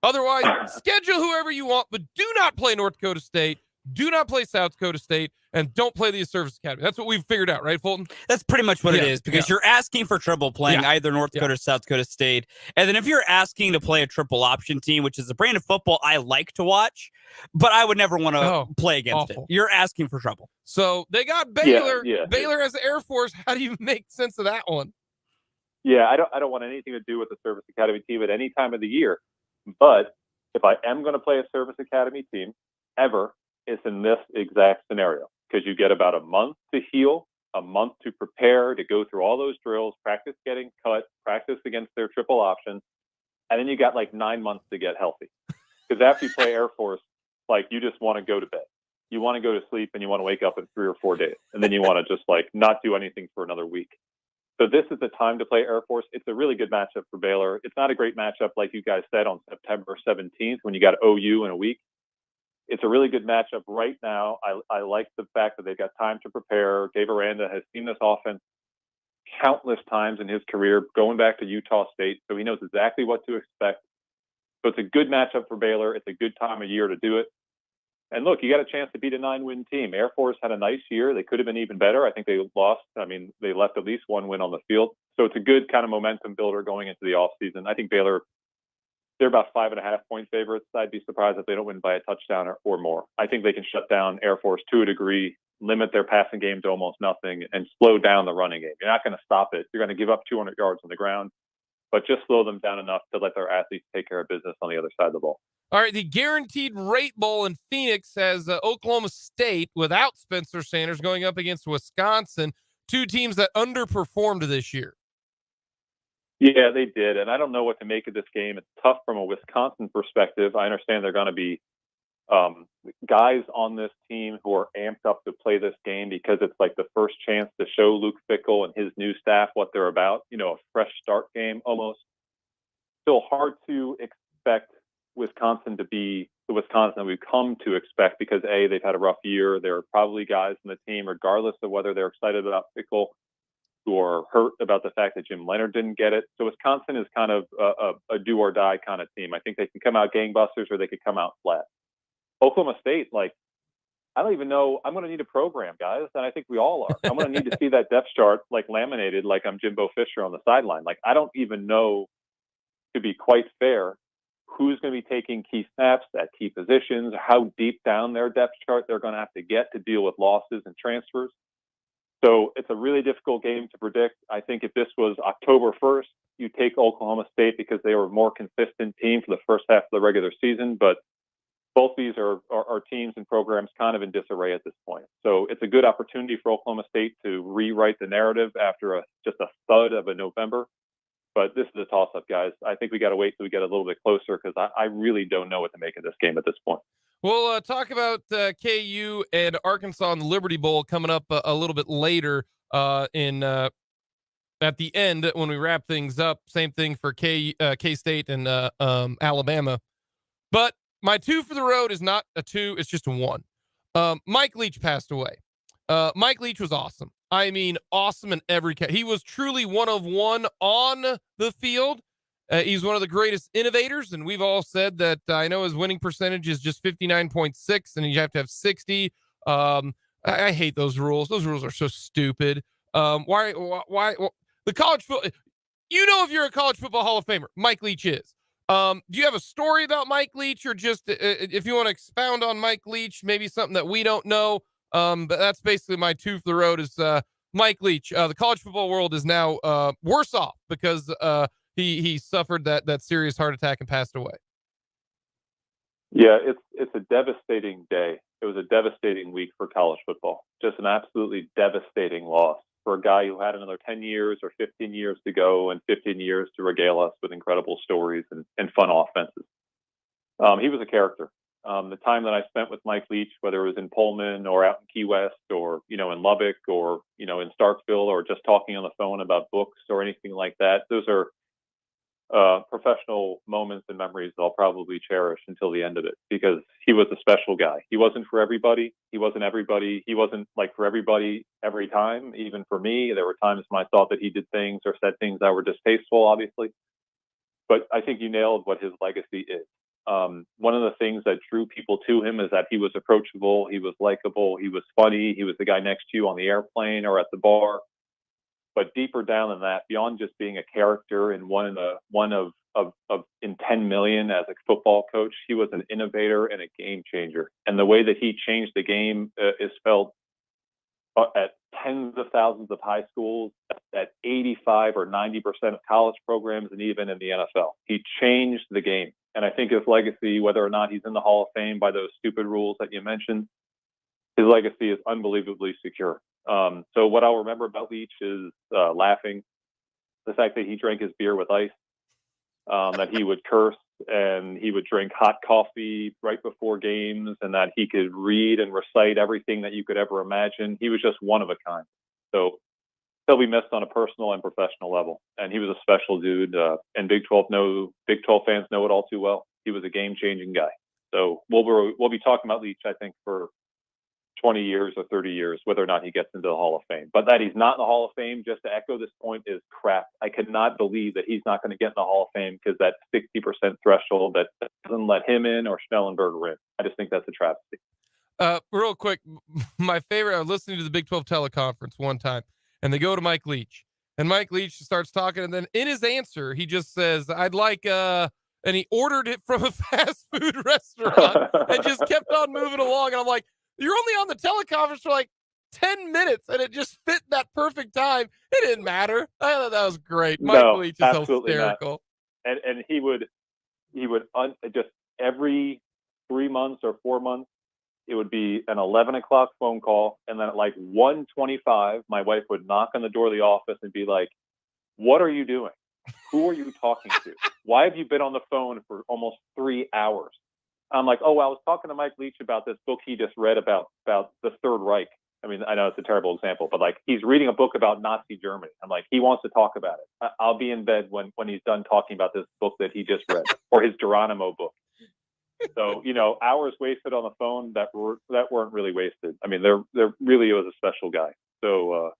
Speaker 1: Otherwise, schedule whoever you want, but do not play North Dakota State. Do not play South Dakota State, and don't play the Service Academy. That's what we've figured out, right, Fulton?
Speaker 2: That's pretty much what it is, because you're asking for trouble playing either North Dakota or South Dakota State. And then if you're asking to play a triple option team, which is a brand of football I like to watch, but I would never want to play against it. You're asking for trouble.
Speaker 1: So they got Baylor.
Speaker 3: Yeah.
Speaker 1: Baylor has the Air Force. How do you make sense of that one?
Speaker 3: Yeah, I don't want anything to do with the Service Academy team at any time of the year. But if I am going to play a Service Academy team ever, it's in this exact scenario, because you get about a month to heal, a month to prepare, to go through all those drills, practice getting cut, practice against their triple option, and then you got like 9 months to get healthy. Because after you play Air Force, like, you just want to go to bed. You want to go to sleep, and you want to wake up in 3 or 4 days, and then you want to just like not do anything for another week. So this is the time to play Air Force. It's a really good matchup for Baylor. It's not a great matchup, like you guys said, on September 17th when you got OU in a week. It's a really good matchup right now. I like the fact that they've got time to prepare. Dave Aranda has seen this offense countless times in his career, going back to Utah State, so he knows exactly what to expect. So it's a good matchup for Baylor. It's a good time of year to do it. And look, you got a chance to beat a 9-win team. Air Force had a nice year. They could have been even better. I think they lost. I mean, they left at least one win on the field. So it's a good kind of momentum builder going into the offseason. I think Baylor, they're about 5.5-point favorites. I'd be surprised if they don't win by a touchdown or more. I think they can shut down Air Force to a degree, limit their passing game to almost nothing, and slow down the running game. You're not going to stop it. You're going to give up 200 yards on the ground, but just slow them down enough to let their athletes take care of business on the other side of the ball.
Speaker 1: All right, the Guaranteed Rate Bowl in Phoenix has Oklahoma State without Spencer Sanders going up against Wisconsin, two teams that underperformed this year.
Speaker 3: Yeah, they did, and I don't know what to make of this game. It's tough from a Wisconsin perspective. I understand they're going to be guys on this team who are amped up to play this game because it's like the first chance to show Luke Fickell and his new staff what they're about, a fresh start game almost. Still hard to expect Wisconsin to be the Wisconsin that we've come to expect because, A, they've had a rough year. There are probably guys in the team, regardless of whether they're excited about Fickell, who are hurt about the fact that Jim Leonard didn't get it. So Wisconsin is kind of a do-or-die kind of team. I think they can come out gangbusters or they could come out flat. Oklahoma State, like, I don't even know. I'm going to need a program, guys, and I think we all are. I'm going to need to see that depth chart, like, laminated like I'm Jimbo Fisher on the sideline. Like, I don't even know, to be quite fair, who's going to be taking key snaps at key positions, how deep down their depth chart they're going to have to get to deal with losses and transfers. So it's a really difficult game to predict. I think if this was October 1st, you take Oklahoma State because they were a more consistent team for the first half of the regular season. But both these are teams and programs kind of in disarray at this point. So it's a good opportunity for Oklahoma State to rewrite the narrative after just a thud of a November. But this is a toss-up, guys. I think we got to wait till we get a little bit closer because I really don't know what to make of this game at this point.
Speaker 1: We'll talk about KU and Arkansas in the Liberty Bowl coming up a little bit later at the end when we wrap things up. Same thing for K-State and Alabama. But my 2 for the road is not a 2. It's just a 1. Mike Leach passed away. Mike Leach was awesome. I mean, awesome in every case. He was truly one of one on the field. He's one of the greatest innovators, and we've all said that. I know his winning percentage is just 59.6, and you have to have 60. I hate those rules. Those rules are so stupid. Why the college football? If you're a college football Hall of Famer, Mike Leach is. Do you have a story about Mike Leach, or just if you want to expound on Mike Leach, maybe something that we don't know? But that's basically my 2 for the road is Mike Leach. The college football world is now worse off because he suffered that serious heart attack and passed away.
Speaker 3: Yeah, it's a devastating day. It was a devastating week for college football. Just an absolutely devastating loss for a guy who had another 10 years or 15 years to go and 15 years to regale us with incredible stories and fun offenses. He was a character. The time that I spent with Mike Leach, whether it was in Pullman or out in Key West or, in Lubbock or, in Starkville or just talking on the phone about books or anything like that, those are professional moments and memories that I'll probably cherish until the end of it because he was a special guy. He wasn't for everybody. He wasn't everybody. He wasn't like for everybody every time. Even for me, there were times when I thought that he did things or said things that were distasteful, obviously. But I think you nailed what his legacy is. One of the things that drew people to him is that he was approachable, he was likable, he was funny, he was the guy next to you on the airplane or at the bar. But deeper down than that, beyond just being a character and one of in 10 million as a football coach, he was an innovator and a game changer. And the way that he changed the game is felt at tens of thousands of high schools, at 85 or 90% of college programs, and even in the NFL. He changed the game. And I think his legacy, whether or not he's in the Hall of Fame by those stupid rules that you mentioned, his legacy is unbelievably secure. So what I'll remember about Leach is laughing, the fact that he drank his beer with ice, that he would curse and he would drink hot coffee right before games, and that he could read and recite everything that you could ever imagine. He was just one of a kind. So he'll be missed on a personal and professional level. And he was a special dude. And Big 12 fans know it all too well. He was a game-changing guy. So we'll be talking about Leach, I think, for 20 years or 30 years, whether or not he gets into the Hall of Fame. But that he's not in the Hall of Fame, just to echo this point, is crap. I could not believe that he's not going to get in the Hall of Fame because that 60% threshold that doesn't let him in or Schnellenberger in. I just think that's a travesty.
Speaker 1: Real quick, my favorite, I was listening to the Big 12 teleconference one time, and they go to Mike Leach. And Mike Leach starts talking, and then in his answer, he just says, I'd like, and he ordered it from a fast food restaurant and just kept on moving along. And I'm like, you're only on the teleconference for like 10 minutes, and it just fit that perfect time. It didn't matter. I thought that was great. Mike Leach is hysterical.
Speaker 3: Not. And he would just every 3 months or 4 months, it would be an 11 o'clock phone call. And then at like 1:25, my wife would knock on the door of the office and be like, what are you doing? Who are you talking to? Why have you been on the phone for almost 3 hours? I'm like, oh, I was talking to Mike Leach about this book he just read about the Third Reich. I mean, I know it's a terrible example, but like he's reading a book about Nazi Germany. I'm like, he wants to talk about it. I'll be in bed when he's done talking about this book that he just read or his Geronimo book. So, hours wasted on the phone that weren't really wasted. I mean, there really was a special guy. So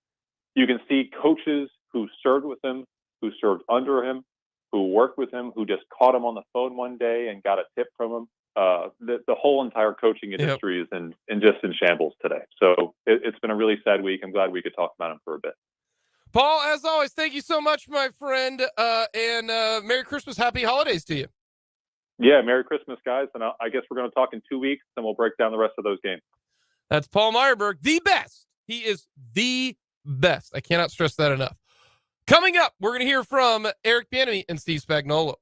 Speaker 3: you can see coaches who served with him, who served under him, who worked with him, who just caught him on the phone one day and got a tip from him. The whole entire coaching industry is in shambles today. So it's been a really sad week. I'm glad we could talk about him for a bit.
Speaker 1: Paul, as always, thank you so much, my friend. And Merry Christmas, Happy Holidays to you.
Speaker 3: Yeah, Merry Christmas, guys. And I guess we're going to talk in 2 weeks, and we'll break down the rest of those games.
Speaker 1: That's Paul Myerberg, the best. He is the best. I cannot stress that enough. Coming up, we're going to hear from Eric Bieniemy and Steve Spagnuolo.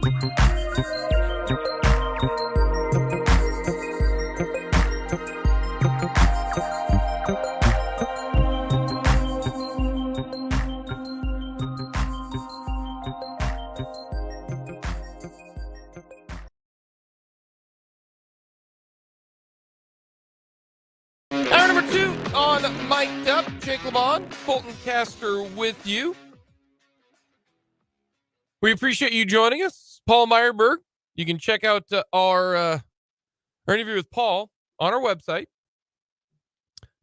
Speaker 1: Hour number 2 on Mic'd Up. Jake Lamont, Fulton Caster with you. We appreciate you joining us. Paul Myerberg. You can check out our interview with Paul on our website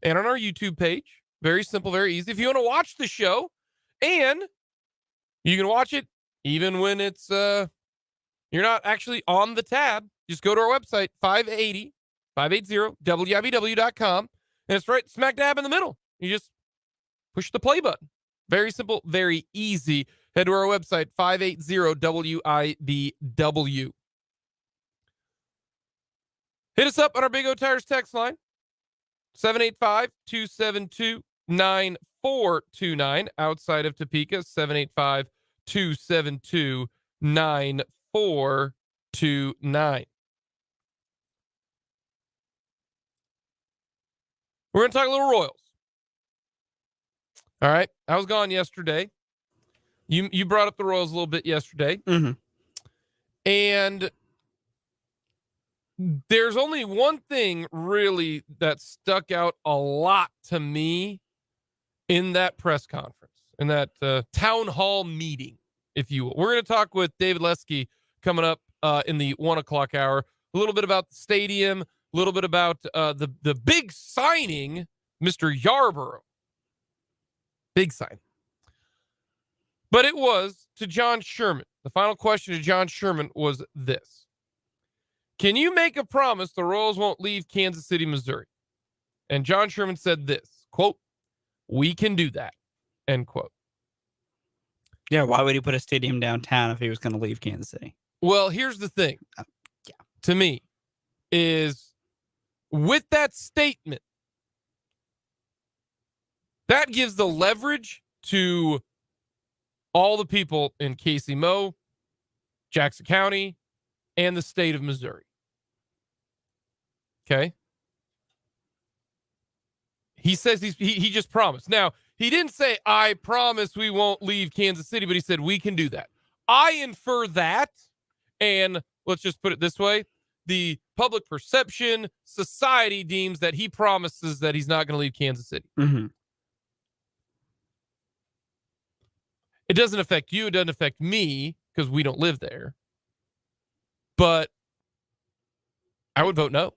Speaker 1: and on our YouTube page. Very simple, very easy. If you want to watch the show, and you can watch it even when it's you're not actually on the tab. Just go to our website, 580wibw.com, and it's right smack dab in the middle. You just push the play button. Very simple, very easy. Head to our website, 580wibw. Hit us up on our Big O Tires text line, 785-272-9429. Outside of Topeka, 785-272-9429. We're going to talk a little Royals. All right. I was gone yesterday. You brought up the Royals a little bit yesterday.
Speaker 2: Mm-hmm.
Speaker 1: And there's only one thing really that stuck out a lot to me in that press conference, in that town hall meeting, if you will. We're going to talk with David Lesky coming up in the 1 o'clock hour. A little bit about the stadium, a little bit about the big signing, Mr. Yarborough. Big signing. But it was to John Sherman. The final question to John Sherman was this. Can you make a promise the Royals won't leave Kansas City, Missouri? And John Sherman said this, quote, "We can do that," end quote.
Speaker 2: Yeah, why would he put a stadium downtown if he was going to leave Kansas City?
Speaker 1: Well, here's the thing. To me, is with that statement, that gives the leverage to all the people in Casey Mo, Jackson County, and the state of Missouri. Okay? He says he just promised. Now, he didn't say, I promise we won't leave Kansas City, but he said, we can do that. I infer that, and let's just put it this way, the public perception society deems that he promises that he's not going to leave Kansas City.
Speaker 2: Mm-hmm.
Speaker 1: It doesn't affect you. It doesn't affect me because we don't live there. But I would vote no.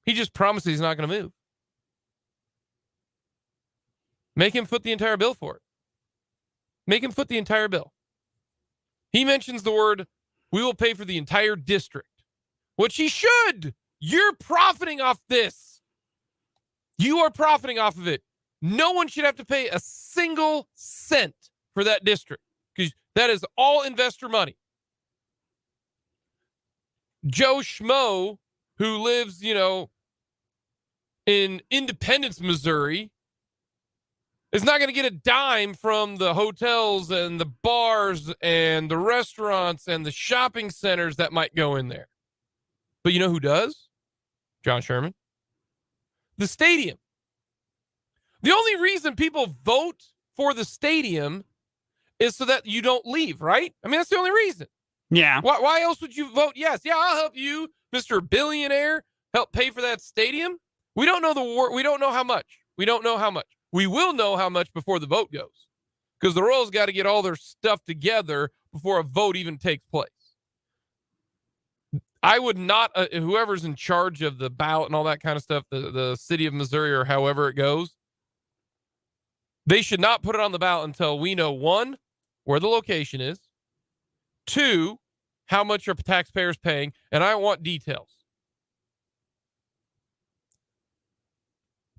Speaker 1: He just promises he's not going to move. Make him foot the entire bill for it. Make him foot the entire bill. He mentions the word, we will pay for the entire district, which he should. You're profiting off this. You are profiting off of it. No one should have to pay a single cent for that district because that is all investor money. Joe Schmo, who lives, in Independence, Missouri, is not going to get a dime from the hotels and the bars and the restaurants and the shopping centers that might go in there. But you know who does? John Sherman. The stadium. The only reason people vote for the stadium is so that you don't leave, right? I mean, that's the only reason.
Speaker 2: Yeah.
Speaker 1: Why else would you vote? Yes. Yeah, I'll help you, Mr. Billionaire, help pay for that stadium. We don't know we don't know how much. We don't know how much. We will know how much before the vote goes because the Royals got to get all their stuff together before a vote even takes place. I would not, whoever's in charge of the ballot and all that kind of stuff, the city of Missouri or however it goes, they should not put it on the ballot until we know, 1, where the location is, 2, how much are taxpayers paying, and I want details.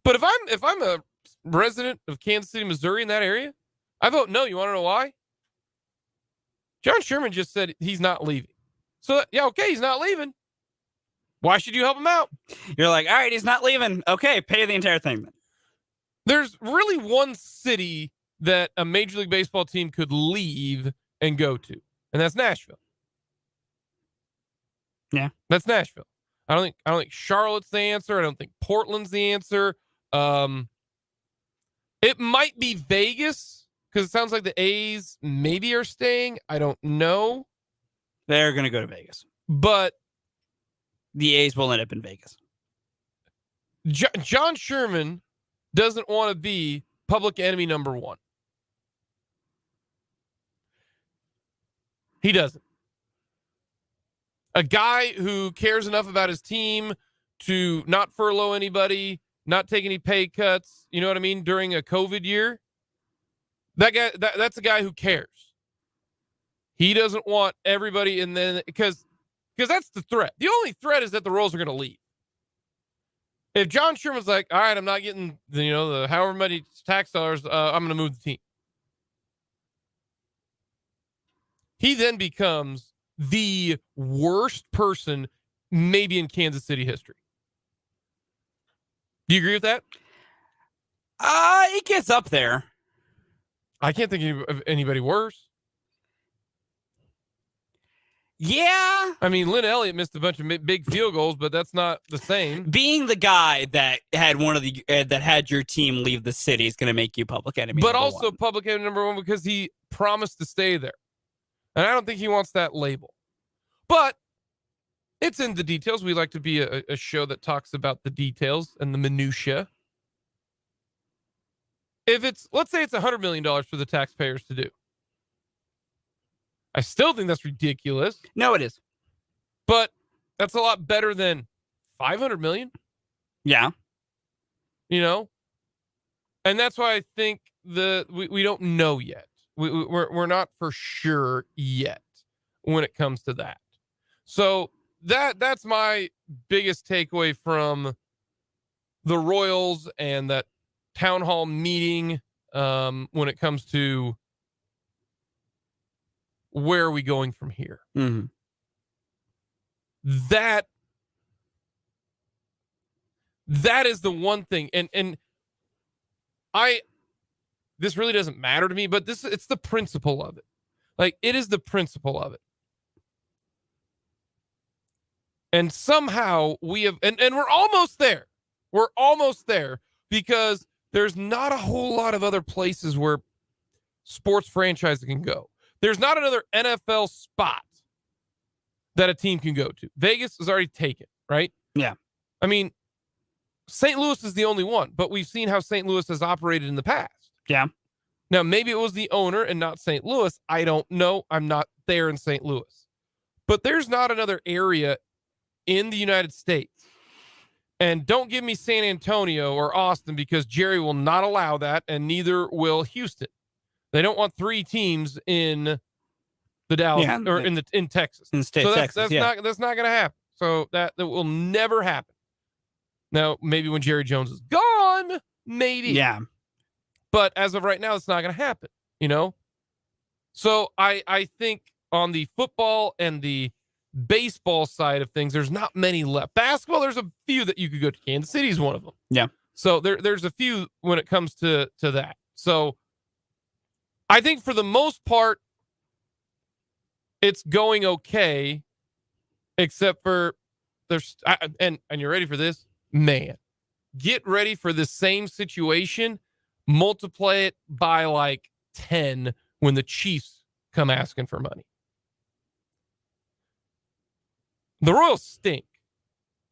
Speaker 1: But if I'm a resident of Kansas City, Missouri in that area, I vote no. You want to know why? John Sherman just said he's not leaving. So, yeah, okay, he's not leaving. Why should you help him out?
Speaker 2: You're like, all right, he's not leaving. Okay, pay the entire thing then.
Speaker 1: There's really one city that a Major League Baseball team could leave and go to. and that's Nashville.
Speaker 2: Yeah.
Speaker 1: That's Nashville. I don't think Charlotte's the answer. I don't think Portland's the answer. It might be Vegas because it sounds like the A's maybe are staying. I don't know.
Speaker 2: They're going to go to Vegas.
Speaker 1: But
Speaker 2: the A's will end up in Vegas.
Speaker 1: John Sherman doesn't want to be public enemy number one. He doesn't. A guy who cares enough about his team to not furlough anybody, not take any pay cuts, you know what I mean, during a COVID year. That guy, that's a guy who cares. He doesn't want everybody, and then because that's the threat. The only threat is that the Royals are going to leave. If John Sherman's like, all right, I'm not getting the however many tax dollars, I'm going to move the team. He then becomes the worst person maybe in Kansas City history. Do you agree with that?
Speaker 2: It gets up there.
Speaker 1: I can't think of anybody worse.
Speaker 2: Yeah.
Speaker 1: I mean, Lynn Elliott missed a bunch of big field goals, but that's not the same.
Speaker 2: Being the guy that had that had your team leave the city is going to make you public enemy.
Speaker 1: But also public enemy number one because he promised to stay there. And I don't think he wants that label. But it's in the details. We like to be a show that talks about the details and the minutia. If let's say it's $100 million for the taxpayers to do. I still think that's ridiculous.
Speaker 2: No, it is.
Speaker 1: But that's a lot better than $500 million.
Speaker 2: Yeah.
Speaker 1: And that's why I think we don't know yet. We're not for sure yet when it comes to that. So that's my biggest takeaway from the Royals and that town hall meeting when it comes to where are we going from here.
Speaker 2: Mm-hmm.
Speaker 1: That is the one thing. And this really doesn't matter to me, but it's the principle of it. Like, it is the principle of it. And somehow we have, and we're almost there. We're almost there because there's not a whole lot of other places where sports franchises can go. There's not another NFL spot that a team can go to. Vegas is already taken, right?
Speaker 2: Yeah.
Speaker 1: I mean, St. Louis is the only one, but we've seen how St. Louis has operated in the past.
Speaker 2: Yeah.
Speaker 1: Now, maybe it was the owner and not St. Louis. I don't know. I'm not there in St. Louis. But there's not another area in the United States. And don't give me San Antonio or Austin because Jerry will not allow that, and neither will Houston. They don't want three teams in the Dallas or in Texas.
Speaker 2: In the state
Speaker 1: so
Speaker 2: of Texas.
Speaker 1: That's not going to happen. So that will never happen. Now, maybe when Jerry Jones is gone, maybe.
Speaker 2: Yeah.
Speaker 1: But as of right now, it's not going to happen, So I think on the football and the baseball side of things, there's not many left. Basketball, there's a few that you could go to. Kansas City is one of them.
Speaker 2: Yeah.
Speaker 1: So there's a few when it comes to that. So I think for the most part, it's going okay, except for and you're ready for this? Man, get ready for the same situation. Multiply it by like 10 when the Chiefs come asking for money. The Royals stink.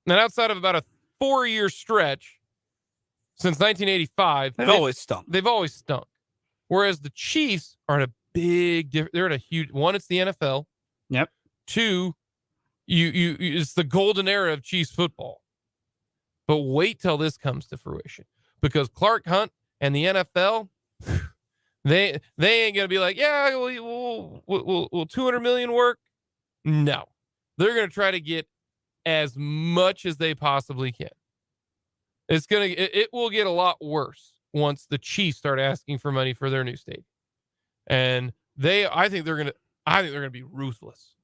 Speaker 1: And outside of about a 4-year stretch since 1985,
Speaker 2: they've always stunk.
Speaker 1: They've always stunk. Whereas the Chiefs are at a big difference. They're at a huge one. It's the NFL.
Speaker 2: Yep.
Speaker 1: 2, it's the golden era of Chiefs football. But wait till this comes to fruition, because Clark Hunt and the NFL, they ain't gonna be like, yeah, will $200 million work? No, they're gonna try to get as much as they possibly can. It will get a lot worse once the Chiefs start asking for money for their new stadium, and I think they're gonna be ruthless.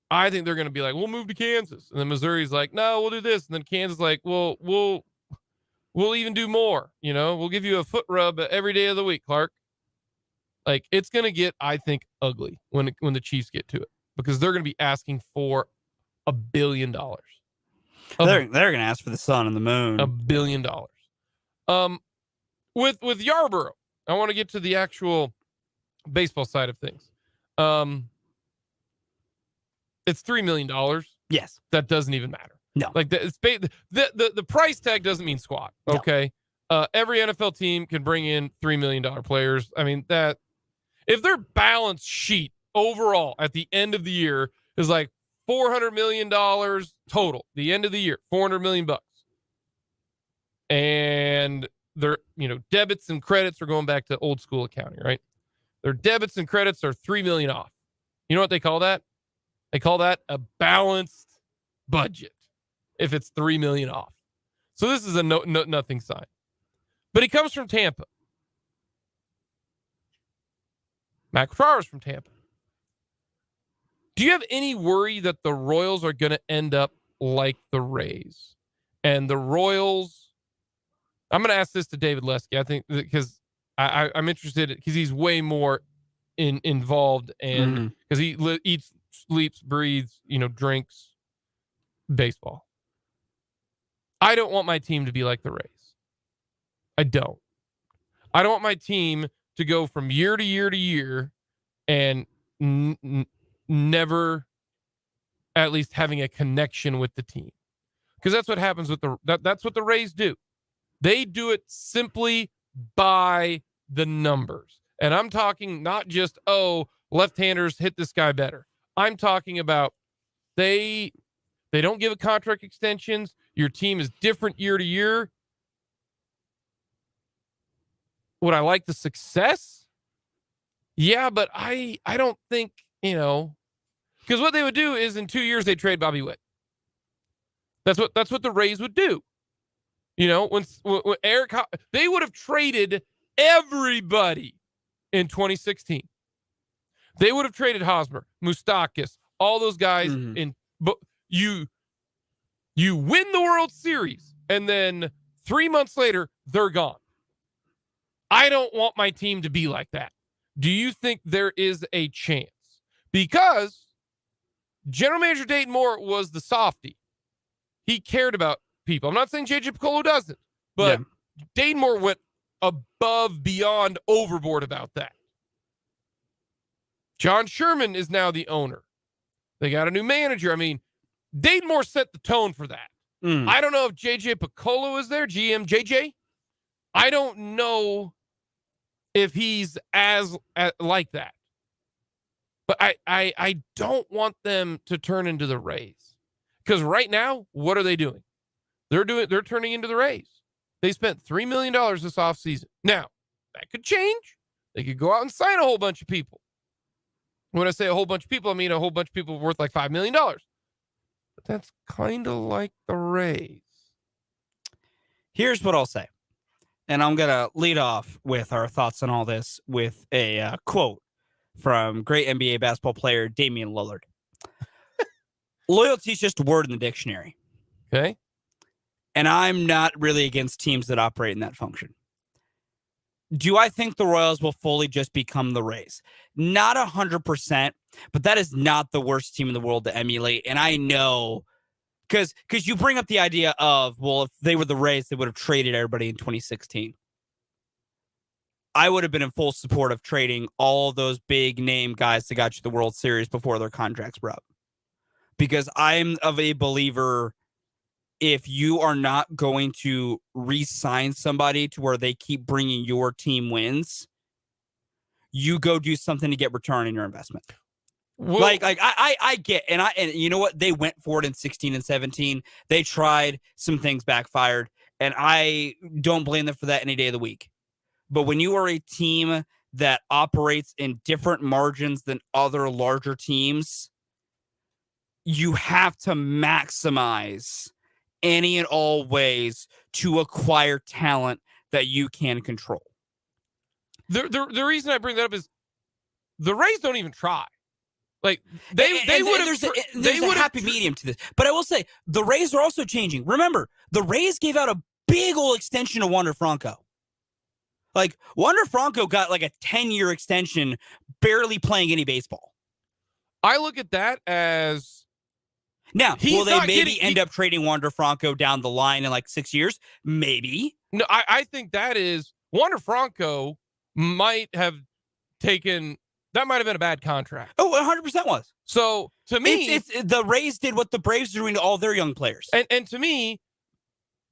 Speaker 1: I think they're going to be like, we'll move to Kansas. And then Missouri's like, no, we'll do this. And then Kansas like, well, we'll even do more. We'll give you a foot rub every day of the week, Clark. Like, it's going to get, I think, ugly when the Chiefs get to it, because they're going to be asking for $1 billion.
Speaker 2: They're going to ask for the sun and the moon.
Speaker 1: $1 billion. With Yarborough, I want to get to the actual baseball side of things. It's $3 million.
Speaker 2: Yes.
Speaker 1: That doesn't even matter.
Speaker 2: No.
Speaker 1: Like, the price tag doesn't mean squat. Okay. No. Every NFL team can bring in $3 million players. I mean, that if their balance sheet overall at the end of the year is like $400 million total, the end of the year, $400 million, and their, debits and credits are going back to old school accounting, right? Their debits and credits are $3 million off. You know what they call that? They call that a balanced budget if it's $3 million off. So this is a nothing sign. But he comes from Tampa. Matt Crowder's from Tampa. Do you have any worry that the Royals are going to end up like the Rays? And the Royals, I'm going to ask this to David Lesky, I think, because I'm interested, because he's way more involved, and because he eats, sleeps, breathes, drinks baseball. I don't want my team to be like the Rays. I don't want my team to go from year to year to year and never at least having a connection with the team. Because that's what happens with that's what the Rays do. They do it simply by the numbers. And I'm talking not just, left-handers hit this guy better. I'm talking about they don't give a contract extensions. Your team is different year to year. Would I like the success? Yeah, but I don't think, because what they would do is in 2 years they trade Bobby Witt. That's what the Rays would do. When Eric, they would have traded everybody in 2016. They would have traded Hosmer, Moustakas, all those guys but you win the World Series, and then 3 months later they're gone. I don't want my team to be like that. Do you think there is a chance? Because General Manager Dayton Moore was the softie. He cared about people. I'm not saying J.J. Piccolo doesn't, but Dayton Moore went above, beyond, overboard about that. John Sherman is now the owner. They got a new manager. I mean, Dayton Moore set the tone for that. I don't know if J.J. Piccolo is there, GM JJ. I don't know if he's as like that. But I don't want them to turn into the Rays. Because right now, what are they doing? They're turning into the Rays. They spent $3 million this offseason. Now, that could change. They could go out and sign a whole bunch of people. When I say a whole bunch of people, I mean a whole bunch of people worth like $5 million. But that's kind of like the Rays.
Speaker 2: Here's what I'll say. And I'm going to lead off with our thoughts on all this with a quote from great NBA basketball player Damian Lillard. Loyalty is just a word in the dictionary.
Speaker 1: Okay.
Speaker 2: And I'm not really against teams that operate in that function. Do I think the Royals will fully just become the Rays? Not 100%, but that is not the worst team in the world to emulate. And I know, because you bring up the idea of, well, if they were the Rays, they would have traded everybody in 2016. I would have been in full support of trading all those big name guys that got you the World Series before their contracts were up. Because I'm of a believer, if you are not going to re-sign somebody to where they keep bringing your team wins, you go do something to get return on your investment. Well, I get, and you know what? They went for it in 16 and 17. They tried, some things backfired, and I don't blame them for that any day of the week. But when you are a team that operates in different margins than other larger teams, you have to maximize any and all ways to acquire talent that you can control.
Speaker 1: The reason I bring that up is the Rays don't even try. Like they would have.
Speaker 2: There's a happy medium to this, but I will say the Rays are also changing. Remember, the Rays gave out a big old extension to Wander Franco. Like, Wander Franco got like a 10-year extension, barely playing any baseball.
Speaker 1: I look at that as
Speaker 2: now,
Speaker 1: he's
Speaker 2: will they
Speaker 1: not
Speaker 2: maybe
Speaker 1: getting-
Speaker 2: end up trading Wander Franco down the line in like 6 years? Maybe.
Speaker 1: no. I think that is Wander Franco might have taken that might have been a bad contract.
Speaker 2: Oh, 100% was.
Speaker 1: So to me,
Speaker 2: it's the Rays did what the Braves are doing to all their young players.
Speaker 1: And to me,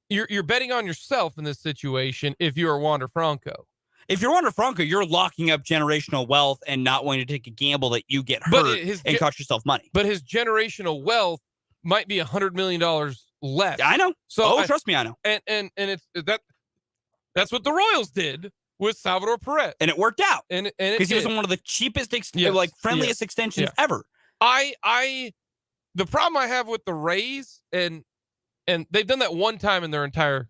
Speaker 1: you're betting on yourself in this situation if you're Wander Franco.
Speaker 2: If you're Wander Franco, you're locking up generational wealth and not wanting to take a gamble that you get hurt and cost yourself money.
Speaker 1: But his generational wealth might be $100 million less.
Speaker 2: I know.
Speaker 1: So
Speaker 2: trust me, I know.
Speaker 1: And it's that's what the Royals did with Salvador Perez,
Speaker 2: and it worked out.
Speaker 1: And
Speaker 2: because he was on one of the cheapest, friendliest extensions ever.
Speaker 1: The problem I have with the Rays, and they've done that one time in their entire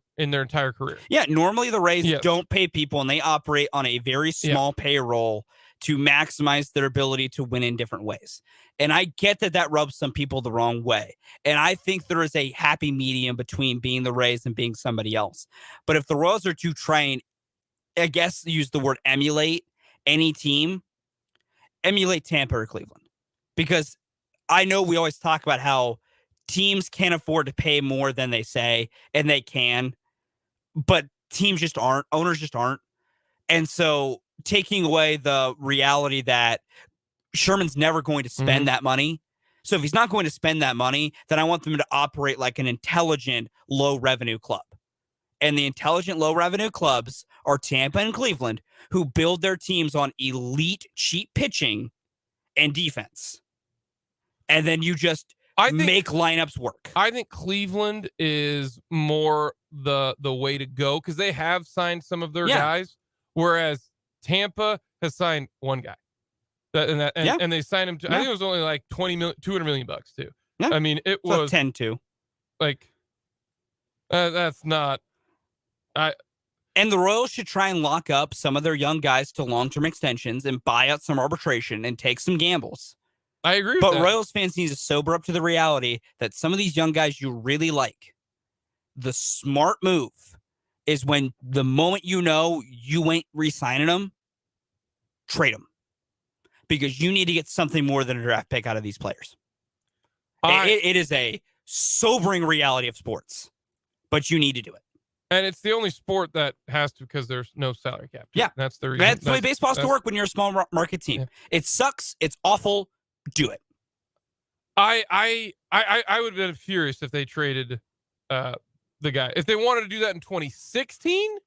Speaker 1: career.
Speaker 2: Yeah, normally the Rays don't pay people, and they operate on a very small payroll to maximize their ability to win in different ways. And I get that rubs some people the wrong way. And I think there is a happy medium between being the Rays and being somebody else. But if the Royals are to try and, I guess, use the word emulate any team, emulate Tampa or Cleveland. Because I know we always talk about how teams can't afford to pay more than they say, and they can, but teams just aren't. Owners just aren't. And so taking away the reality that Sherman's never going to spend that money. So if he's not going to spend that money, then I want them to operate like an intelligent, low-revenue club. And the intelligent, low-revenue clubs are Tampa and Cleveland, who build their teams on elite, cheap pitching and defense. And then you just make lineups work.
Speaker 1: I think Cleveland is more the way to go because they have signed some of their guys, whereas Tampa has signed one guy. And they signed him to, I think it was only like $200 million too.
Speaker 2: Yeah.
Speaker 1: I mean, it was
Speaker 2: 10-2.
Speaker 1: Like, that's not.
Speaker 2: And the Royals should try and lock up some of their young guys to long-term extensions and buy out some arbitration and take some gambles.
Speaker 1: I agree with
Speaker 2: that.
Speaker 1: But
Speaker 2: Royals fans need to sober up to the reality that some of these young guys you really like, the smart move is when the moment you know you ain't re-signing them, trade them. Because you need to get something more than a draft pick out of these players. It is a sobering reality of sports, but you need to do it.
Speaker 1: And it's the only sport that has to because there's no salary cap.
Speaker 2: Yeah.
Speaker 1: That's the reason.
Speaker 2: That's the way baseball has to work when you're a small market team.
Speaker 1: Yeah.
Speaker 2: It sucks. It's awful. Do it.
Speaker 1: I would have been furious if they traded the guy. If they wanted to do that in 2016,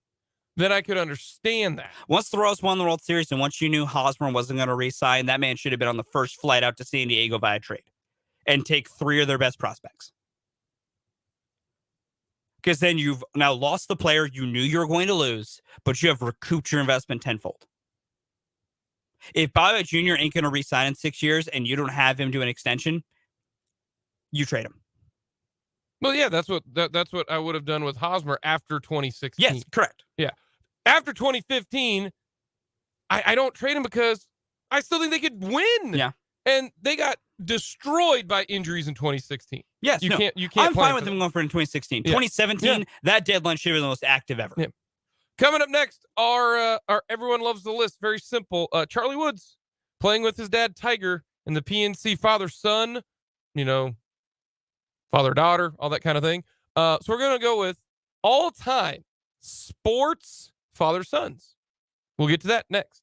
Speaker 1: then I could understand that.
Speaker 2: Once the Royals won the World Series and once you knew Hosmer wasn't going to re-sign, that man should have been on the first flight out to San Diego via trade and take 3 of their best prospects. Because then you've now lost the player you knew you were going to lose, but you have recouped your investment tenfold. If Bobby Jr. ain't going to re-sign in 6 years and you don't have him do an extension, you trade him.
Speaker 1: Well, yeah, that's what I would have done with Hosmer after 2016.
Speaker 2: Yes, correct.
Speaker 1: Yeah. After 2015, I don't trade him because I still think they could win.
Speaker 2: Yeah.
Speaker 1: And they got destroyed by injuries in 2016.
Speaker 2: Yes,
Speaker 1: you can't.
Speaker 2: I'm fine with them going for it in 2016.
Speaker 1: Yeah.
Speaker 2: 2017, that deadline should have been the most active ever.
Speaker 1: Yeah. Coming up next, our Everyone Loves the List. Very simple. Charlie Woods playing with his dad, Tiger, in the PNC father-son, father-daughter, all that kind of thing. So we're going to go with all-time sports father-sons. We'll get to that next.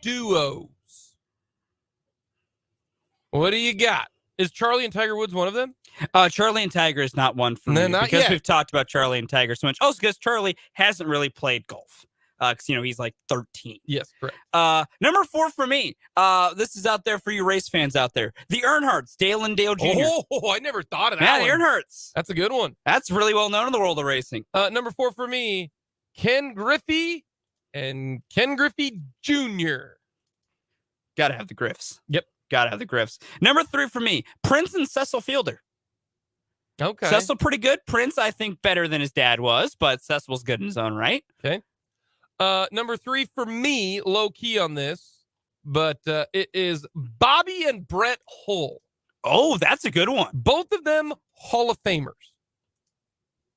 Speaker 1: duos. What do you got? Is Charlie and Tiger Woods one of them?
Speaker 2: Charlie and Tiger is not one for
Speaker 1: No,
Speaker 2: me
Speaker 1: not
Speaker 2: because
Speaker 1: yet.
Speaker 2: we've talked about Charlie and Tiger so much. Also, because Charlie hasn't really played golf. Because he's like 13.
Speaker 1: Yes, correct.
Speaker 2: Number 4 for me. This is out there for you race fans out there. The Earnhardts, Dale and Dale Jr.
Speaker 1: Oh, I never thought of that.
Speaker 2: Yeah, the
Speaker 1: one.
Speaker 2: Earnharts.
Speaker 1: That's a good one.
Speaker 2: That's really well known in the world of racing.
Speaker 1: Number 4 for me, Ken Griffey and Ken Griffey Jr.
Speaker 2: Gotta have the Griffs.
Speaker 1: Yep.
Speaker 2: Gotta have the Griffs. Number 3 for me, Prince and Cecil Fielder.
Speaker 1: Okay.
Speaker 2: Cecil pretty good. Prince, I think, better than his dad was, but Cecil's good in his own right.
Speaker 1: Okay. Number 3 for me, low key on this, but it is Bobby and Brett Hull.
Speaker 2: Oh, that's a good one.
Speaker 1: Both of them Hall of Famers.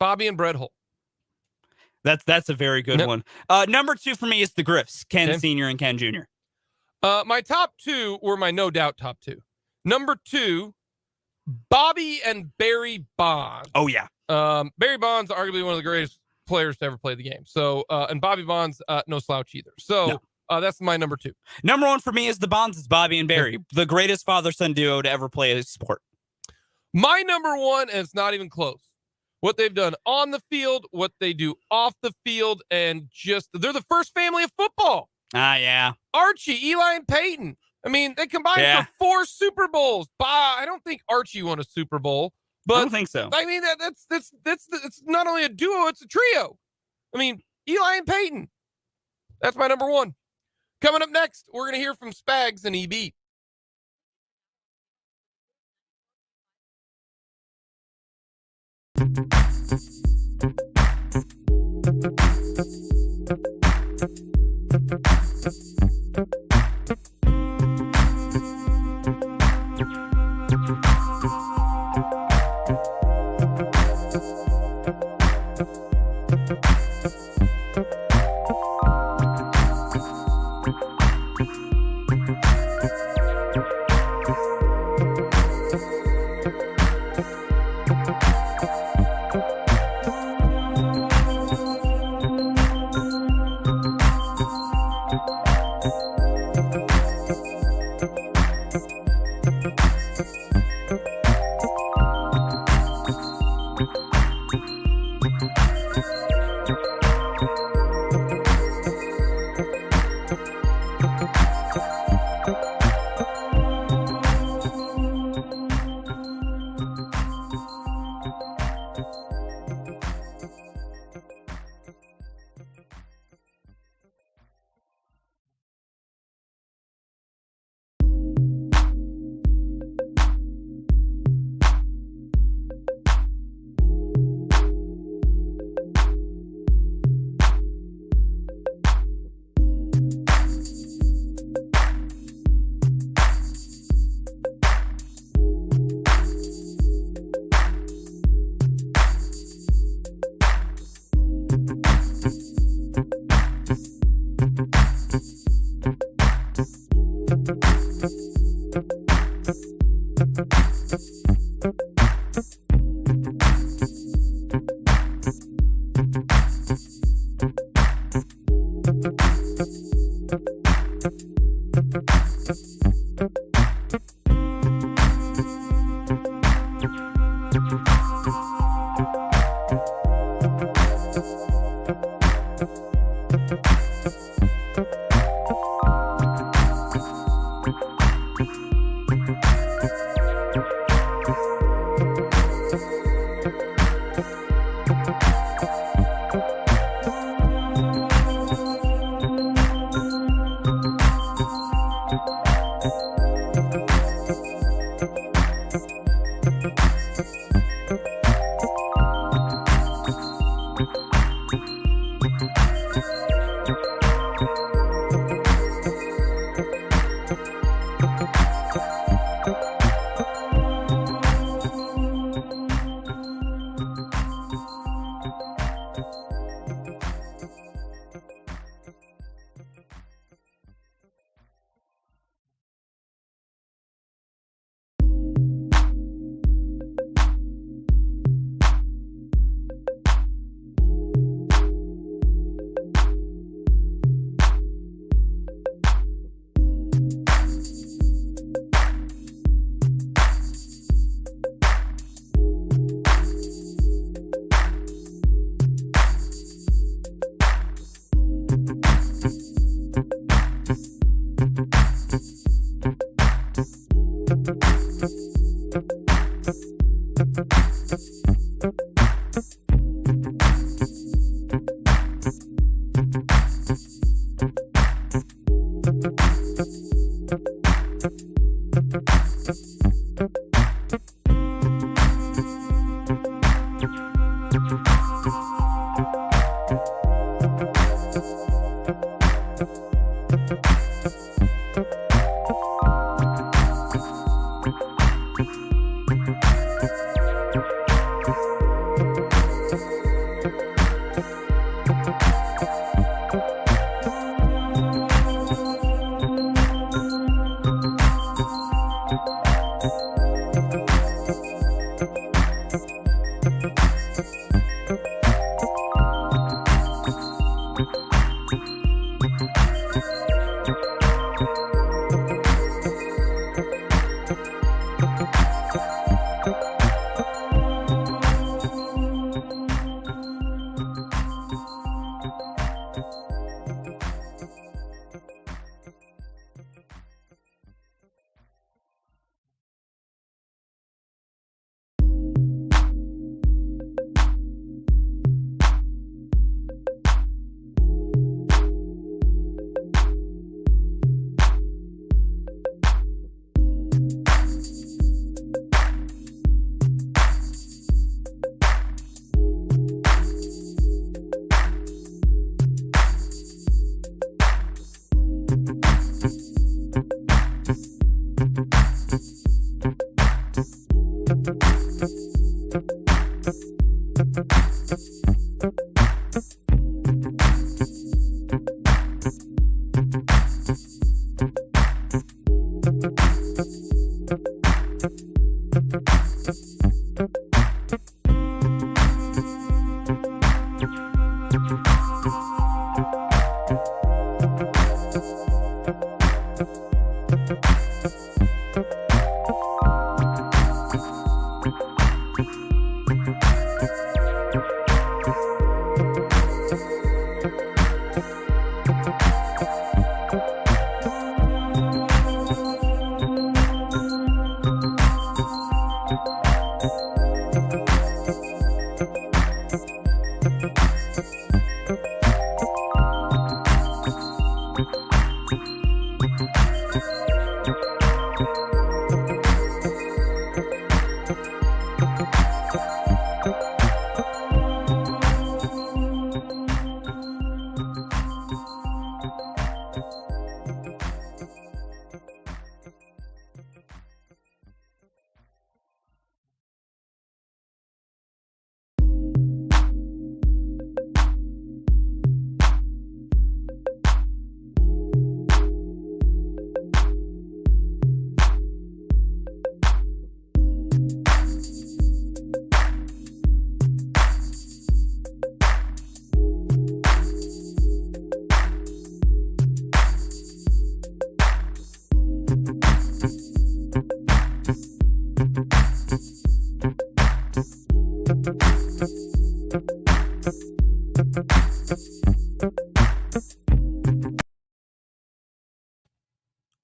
Speaker 1: Bobby and Brett Hull.
Speaker 2: That's a very good one. Number 2 for me is the Griffs, Ken Sr. and Ken Jr.
Speaker 1: My top 2 were my no doubt top 2. Number 2, Bobby and Barry Bonds.
Speaker 2: Oh, yeah.
Speaker 1: Barry Bonds, arguably one of the greatest players to ever play the game. So, and Bobby Bonds, no slouch either. So, that's my number 2.
Speaker 2: Number 1 for me is the Bonds. It's Bobby and Barry, the greatest father-son duo to ever play a sport.
Speaker 1: My number 1, and it's not even close. What they've done on the field, what they do off the field, and just they're the first family of football.
Speaker 2: Yeah.
Speaker 1: Archie, Eli, and Peyton. I mean, they combined for 4 Super Bowls. I don't think Archie won a Super Bowl, but
Speaker 2: I don't think so.
Speaker 1: I mean, that's it's not only a duo, it's a trio. I mean, Eli and Peyton. That's my number 1. Coming up next, we're going to hear from Spags and EB.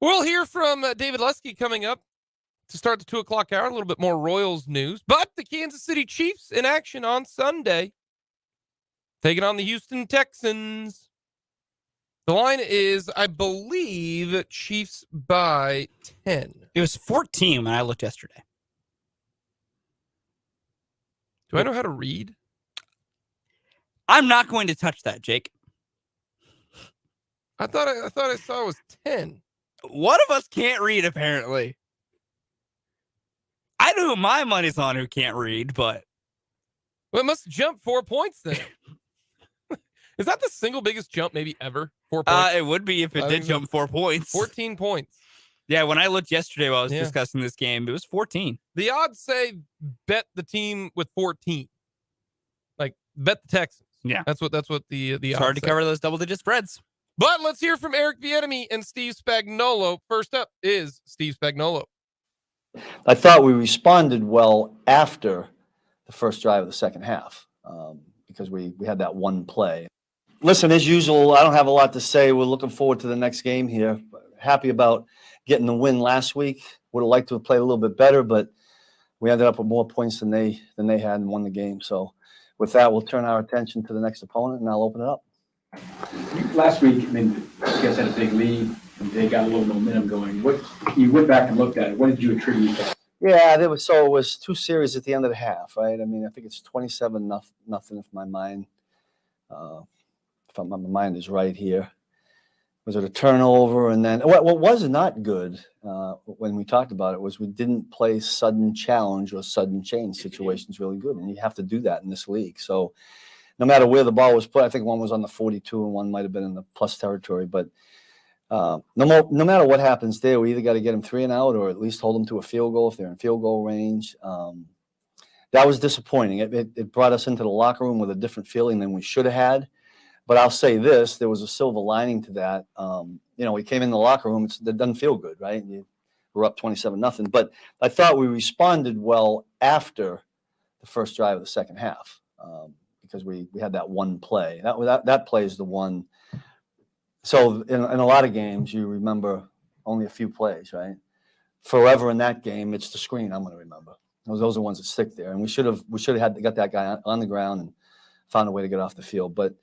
Speaker 1: We'll hear from David Lusky coming up to start the 2 o'clock hour. A little bit more Royals news. But the Kansas City Chiefs in action on Sunday, taking on the Houston Texans. The line is, I believe, Chiefs by 10.
Speaker 2: It was 14 when I looked yesterday.
Speaker 1: Do I know how to read?
Speaker 2: I'm not going to touch that, Jake.
Speaker 1: I thought I saw it was 10.
Speaker 2: One of us can't read, apparently. I know who my money's on who can't read, but...
Speaker 1: Well, it must jump 4 points then. Is that the single biggest jump maybe ever? 4 points?
Speaker 2: It would be if it did jump 4 points.
Speaker 1: 14 points.
Speaker 2: Yeah, when I looked yesterday while I was discussing this game, it was 14.
Speaker 1: The odds say bet the team with 14. Like, bet the Texans.
Speaker 2: Yeah.
Speaker 1: That's what the
Speaker 2: It's
Speaker 1: odds
Speaker 2: hard to
Speaker 1: say.
Speaker 2: cover those double-digit spreads.
Speaker 1: But let's hear from Eric Bieniemy and Steve Spagnuolo. First up is Steve Spagnuolo.
Speaker 4: I thought we responded well after the first drive of the second half because we had that one play. Listen, as usual, I don't have a lot to say. We're looking forward to the next game here. Happy about getting the win last week. Would have liked to have played a little bit better, but we ended up with more points than they had and won the game. So with that, we'll turn our attention to the next opponent, and I'll open it up.
Speaker 5: Last week, I mean, you guys had a big lead. and they got a little momentum going. What you went back and looked at it. What did you attribute that?
Speaker 4: Yeah, it was 2 series at the end of the half, right? I mean, I think it's 27 nothing if my mind my mind is right here. Was it a turnover? And then what was not good when we talked about it was we didn't play sudden challenge or sudden change situations really good, and you have to do that in this league. So no matter where the ball was put, I think one was on the 42 and one might have been in the plus territory, but no matter what happens there, we either got to get them 3 and out or at least hold them to a field goal if they're in field goal range. That was disappointing. It brought us into the locker room with a different feeling than we should have had. But I'll say this, there was a silver lining to that. We came in the locker room, it doesn't feel good, right? We're up 27-0. But I thought we responded well after the first drive of the second half because we had that one play. That play is the one. So in a lot of games, you remember only a few plays, right? Forever in that game, it's the screen I'm going to remember. Those are the ones that stick there. And we should have got that guy on the ground and found a way to get off the field. But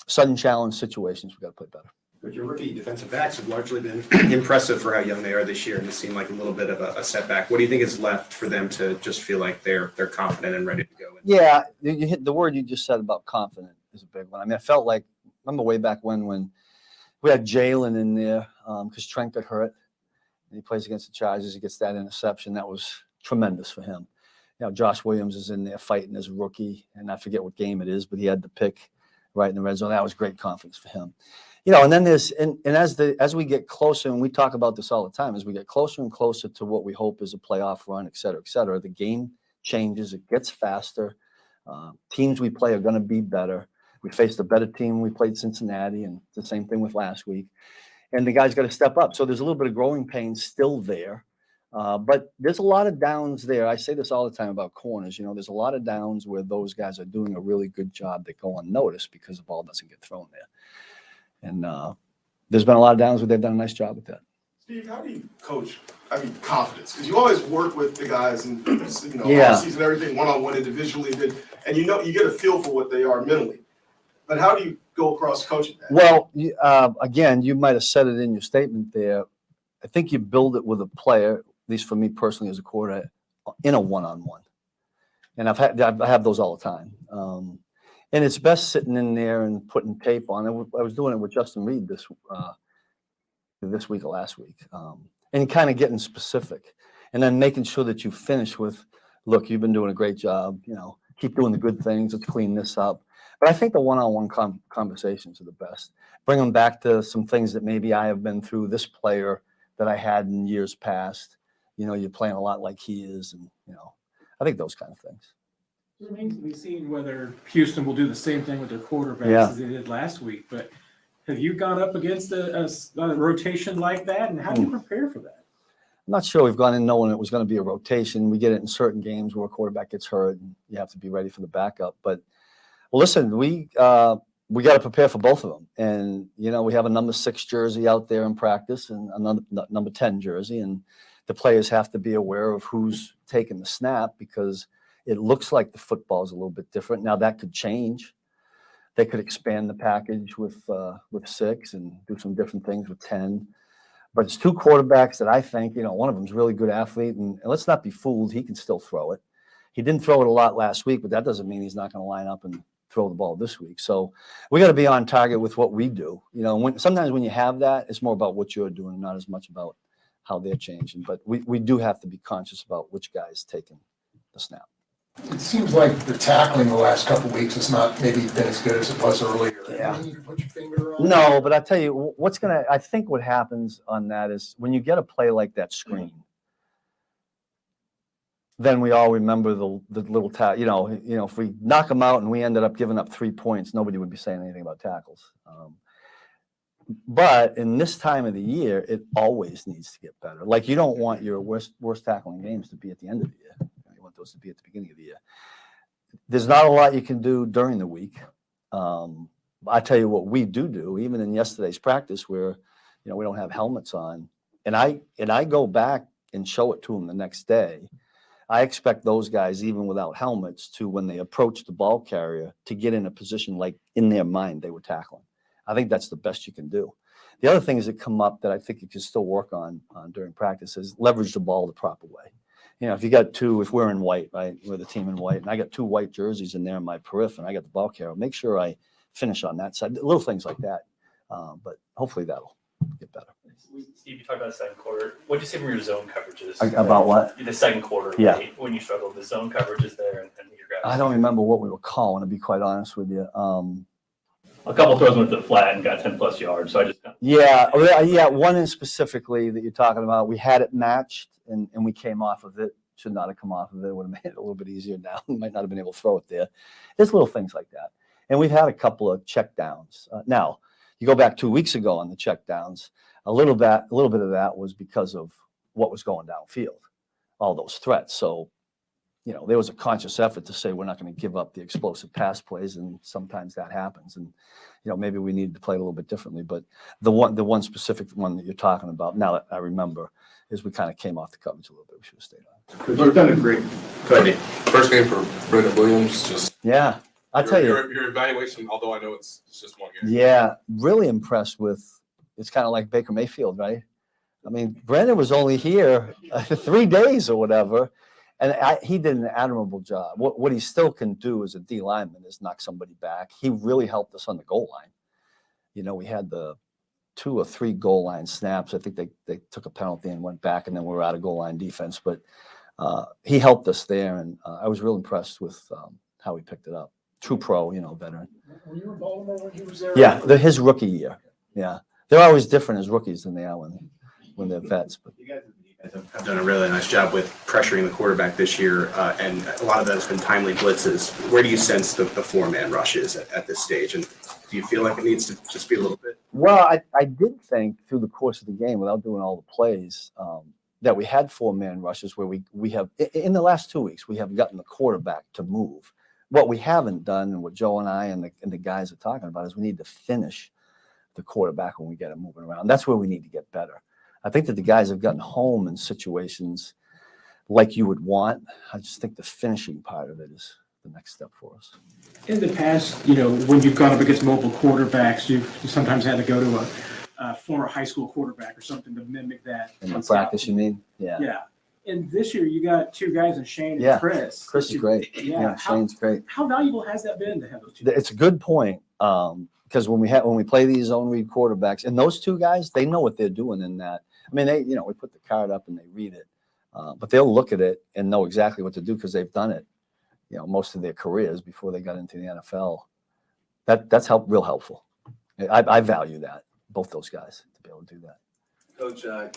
Speaker 4: sudden challenge situations, we got to play better.
Speaker 6: But your rookie defensive backs have largely been impressive for how young they are this year, and this seemed like a little bit of a setback. What do you think is left for them to just feel like they're confident and ready to go?
Speaker 4: Yeah, you hit the word you just said about confident is a big one. I mean, I felt like, remember way back when we had Jalen in there because Trent got hurt, and he plays against the Chargers. He gets that interception. That was tremendous for him. Josh Williams is in there fighting as a rookie, and I forget what game it is, but he had the pick right in the red zone. That was great confidence for him. And then there's and as we get closer, and we talk about this all the time, as we get closer and closer to what we hope is a playoff run, et cetera, the game changes. It gets faster. Teams we play are going to be better. We faced a better team. We played Cincinnati, and the same thing with last week. And the guys got to step up. So there's a little bit of growing pain still there. But there's a lot of downs there. I say this all the time about corners. There's a lot of downs where those guys are doing a really good job that go unnoticed because the ball doesn't get thrown there. And there's been a lot of downs where they've done a nice job with that.
Speaker 7: Steve, how do you coach, confidence? Because you always work with the guys and,
Speaker 4: Yeah.
Speaker 7: all season, everything, one-on-one, individually, and you get a feel for what they are mentally. But how do you go across coaching that?
Speaker 4: Well, again, you might have said it in your statement there. I think you build it with a player, at least for me personally as a quarterback, in a one-on-one. And I have those all the time. And it's best sitting in there and putting tape on it. I was doing it with Justin Reed this week or last week. And kind of getting specific. And then making sure that you finish with, look, you've been doing a great job. Keep doing the good things. Let's clean this up. But I think the one-on-one conversations are the best. Bring them back to some things that maybe I have been through, this player that I had in years past. You're playing a lot like he is. And, I think those kind of things.
Speaker 5: It remains to be seen whether Houston will do the same thing with their quarterbacks
Speaker 4: Yeah.
Speaker 5: as they did last week. But have you gone up against a rotation like that, and how do you prepare for that?
Speaker 4: I'm not sure we've gone in knowing it was going to be a rotation. We get it in certain games where a quarterback gets hurt and you have to be ready for the backup. But, well, listen, we got to prepare for both of them. And, we have a number 6 jersey out there in practice and another number 10 jersey. And the players have to be aware of who's taking the snap because it looks like the football is a little bit different. Now, that could change. They could expand the package with 6 and do some different things with 10. But it's 2 quarterbacks that I think, one of them's a really good athlete. And let's not be fooled. He can still throw it. He didn't throw it a lot last week, but that doesn't mean he's not going to line up and throw the ball this week. So we got to be on target with what we do. Sometimes when you have that, it's more about what you're doing, not as much about how they're changing. But we do have to be conscious about which guy's taking the snap.
Speaker 8: It seems like the tackling the last couple of weeks has not maybe been as good as it was earlier.
Speaker 4: Yeah.
Speaker 8: Anything you can put your finger on?
Speaker 4: No, but I tell you, I think what happens on that is when you get a play like that screen, then we all remember the little if we knock them out and we ended up giving up 3 points, nobody would be saying anything about tackles. But in this time of the year, it always needs to get better. Like you don't want your worst tackling games to be at the end of the year. You want those to be at the beginning of the year. There's not a lot you can do during the week. I tell you what we do, even in yesterday's practice where, we don't have helmets on, and I go back and show it to them the next day. I expect those guys, even without helmets, to when they approach the ball carrier, to get in a position like in their mind they were tackling. I think that's the best you can do. The other things that come up that I think you can still work on during practice is leverage the ball the proper way. If you got if we're in white, right, we're the team in white, and I got 2 white jerseys in there in my periph, and I got the ball carrier, make sure I finish on that side. Little things like that. But hopefully that'll get better.
Speaker 9: Steve, you talked about the second quarter. What did you say from your zone coverages?
Speaker 4: About what?
Speaker 9: The second quarter,
Speaker 4: Yeah.
Speaker 9: right? When you struggled, the zone coverages there and your guys.
Speaker 4: I don't remember what we were calling, to be quite honest with you.
Speaker 9: A couple throws went to the flat and got 10+ yards. So I just
Speaker 4: Yeah, one in specifically that you're talking about. We had it matched, and we came off of it. Should not have come off of it. Would have made it a little bit easier now. We might not have been able to throw it there. There's little things like that. And we've had a couple of check downs. Now, you go back 2 weeks ago on the check downs, a little bit of that was because of what was going downfield, all those threats. So, there was a conscious effort to say we're not going to give up the explosive pass plays, and sometimes that happens. And, maybe we needed to play a little bit differently. But the one specific one that you're talking about, now that I remember, is we kind of came off the coverage a little bit. We should have stayed on.
Speaker 6: You've done a great. Go ahead.
Speaker 10: First game for Brendan Williams. Just
Speaker 4: I tell you,
Speaker 10: your evaluation. Although I know it's just one game.
Speaker 4: Yeah, really impressed with. It's kind of like Baker Mayfield, right? I mean, Brendan was only here 3 days or whatever, and he did an admirable job. What he still can do as a D lineman is knock somebody back. He really helped us on the goal line. We had the 2 or 3 goal line snaps. I think they took a penalty and went back, and then we were out of goal line defense. But he helped us there, and I was real impressed with how he picked it up. True pro, veteran.
Speaker 5: Were you in Baltimore when he was there?
Speaker 4: Yeah, his rookie year. Yeah, they're always different as rookies than they are when they're vets. But
Speaker 6: You guys have done a really nice job with pressuring the quarterback this year, and a lot of that has been timely blitzes. Where do you sense the 4-man rushes at this stage, and do you feel like it needs to just be a little bit?
Speaker 4: Well, I did think through the course of the game, without doing all the plays, that we had 4-man rushes where we have in the last 2 weeks we have gotten the quarterback to move. What we haven't done, and what Joe and I and the guys are talking about, is we need to finish the quarterback when we get him moving around. That's where we need to get better. I think that the guys have gotten home in situations like you would want. I just think the finishing part of it is the next step for us.
Speaker 5: In the past, when you've gone up against mobile quarterbacks, you sometimes had to go to a former high school quarterback or something to mimic that.
Speaker 4: In the practice, you mean? Yeah.
Speaker 5: Yeah. And this year you got 2 guys in Shane and Chris.
Speaker 4: Chris is great. Yeah, Shane's great.
Speaker 5: How valuable has that been to have those 2 guys?
Speaker 4: It's a good point. Because when we play these zone read quarterbacks, and those 2 guys, they know what they're doing in that. I mean, we put the card up and they read it, but they'll look at it and know exactly what to do because they've done it, most of their careers before they got into the NFL. That's real helpful. I value that, both those guys, to be able to do that.
Speaker 11: Coach, a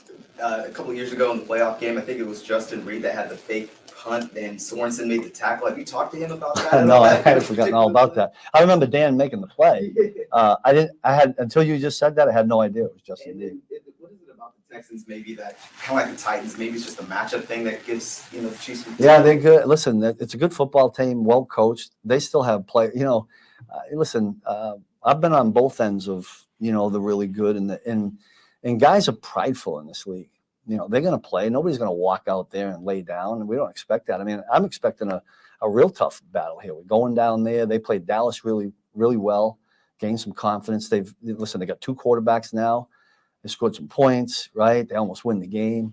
Speaker 11: couple of years ago in the playoff game, I think it was Justin Reed that had the fake punt and Swanson made the tackle. Have you talked to him about that?
Speaker 4: No, I had forgotten all about that. I remember Dan making the play. Until you just said that, I had no idea it was Justin Reed.
Speaker 11: What is it about the Texans maybe that, kind of like the Titans, maybe it's just a matchup thing that gives, the Chiefs?
Speaker 4: Yeah, they're good. Listen, it's a good football team, well coached. They still have play. Listen, I've been on both ends of, the really good and guys are prideful in this league. They're going to play. Nobody's going to walk out there and lay down, and we don't expect that. I mean, I'm expecting a real tough battle here. We're going down there. They played Dallas really, really well, gained some confidence. They got 2 quarterbacks now. They scored some points, right? They almost win the game.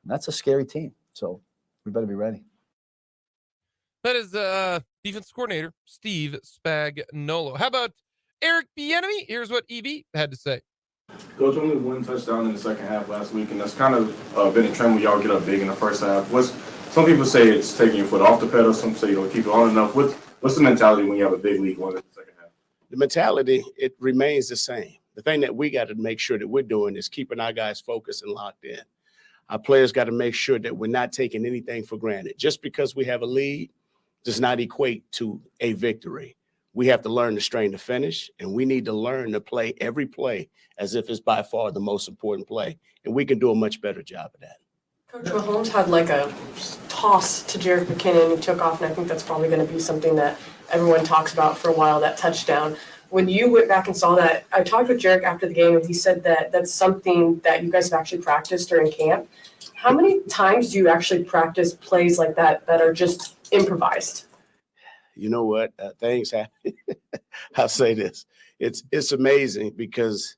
Speaker 4: And that's a scary team. So we better be ready.
Speaker 1: That is defense coordinator Steve Spagnuolo. How about Eric Bieniemy? Here's what EB had to say.
Speaker 10: Coach, only 1 touchdown in the second half last week, and that's kind of been a trend where y'all get up big in the first half. Some people say it's taking your foot off the pedal. Some say keep it on enough. What's the mentality when you have a big lead going in the second half?
Speaker 12: The mentality, it remains the same. The thing that we got to make sure that we're doing is keeping our guys focused and locked in. Our players got to make sure that we're not taking anything for granted. Just because we have a lead does not equate to a victory. We have to learn to strain to finish, and we need to learn to play every play as if it's by far the most important play. And we can do a much better job of that.
Speaker 13: Coach Mahomes had like a toss to Jerick McKinnon. He took off, and I think that's probably going to be something that everyone talks about for a while, that touchdown. When you went back and saw that, I talked with Jerick after the game, and he said that that's something that you guys have actually practiced during camp. How many times do you actually practice plays like that are just improvised?
Speaker 12: You know what? Things happen. I'll say this. It's amazing because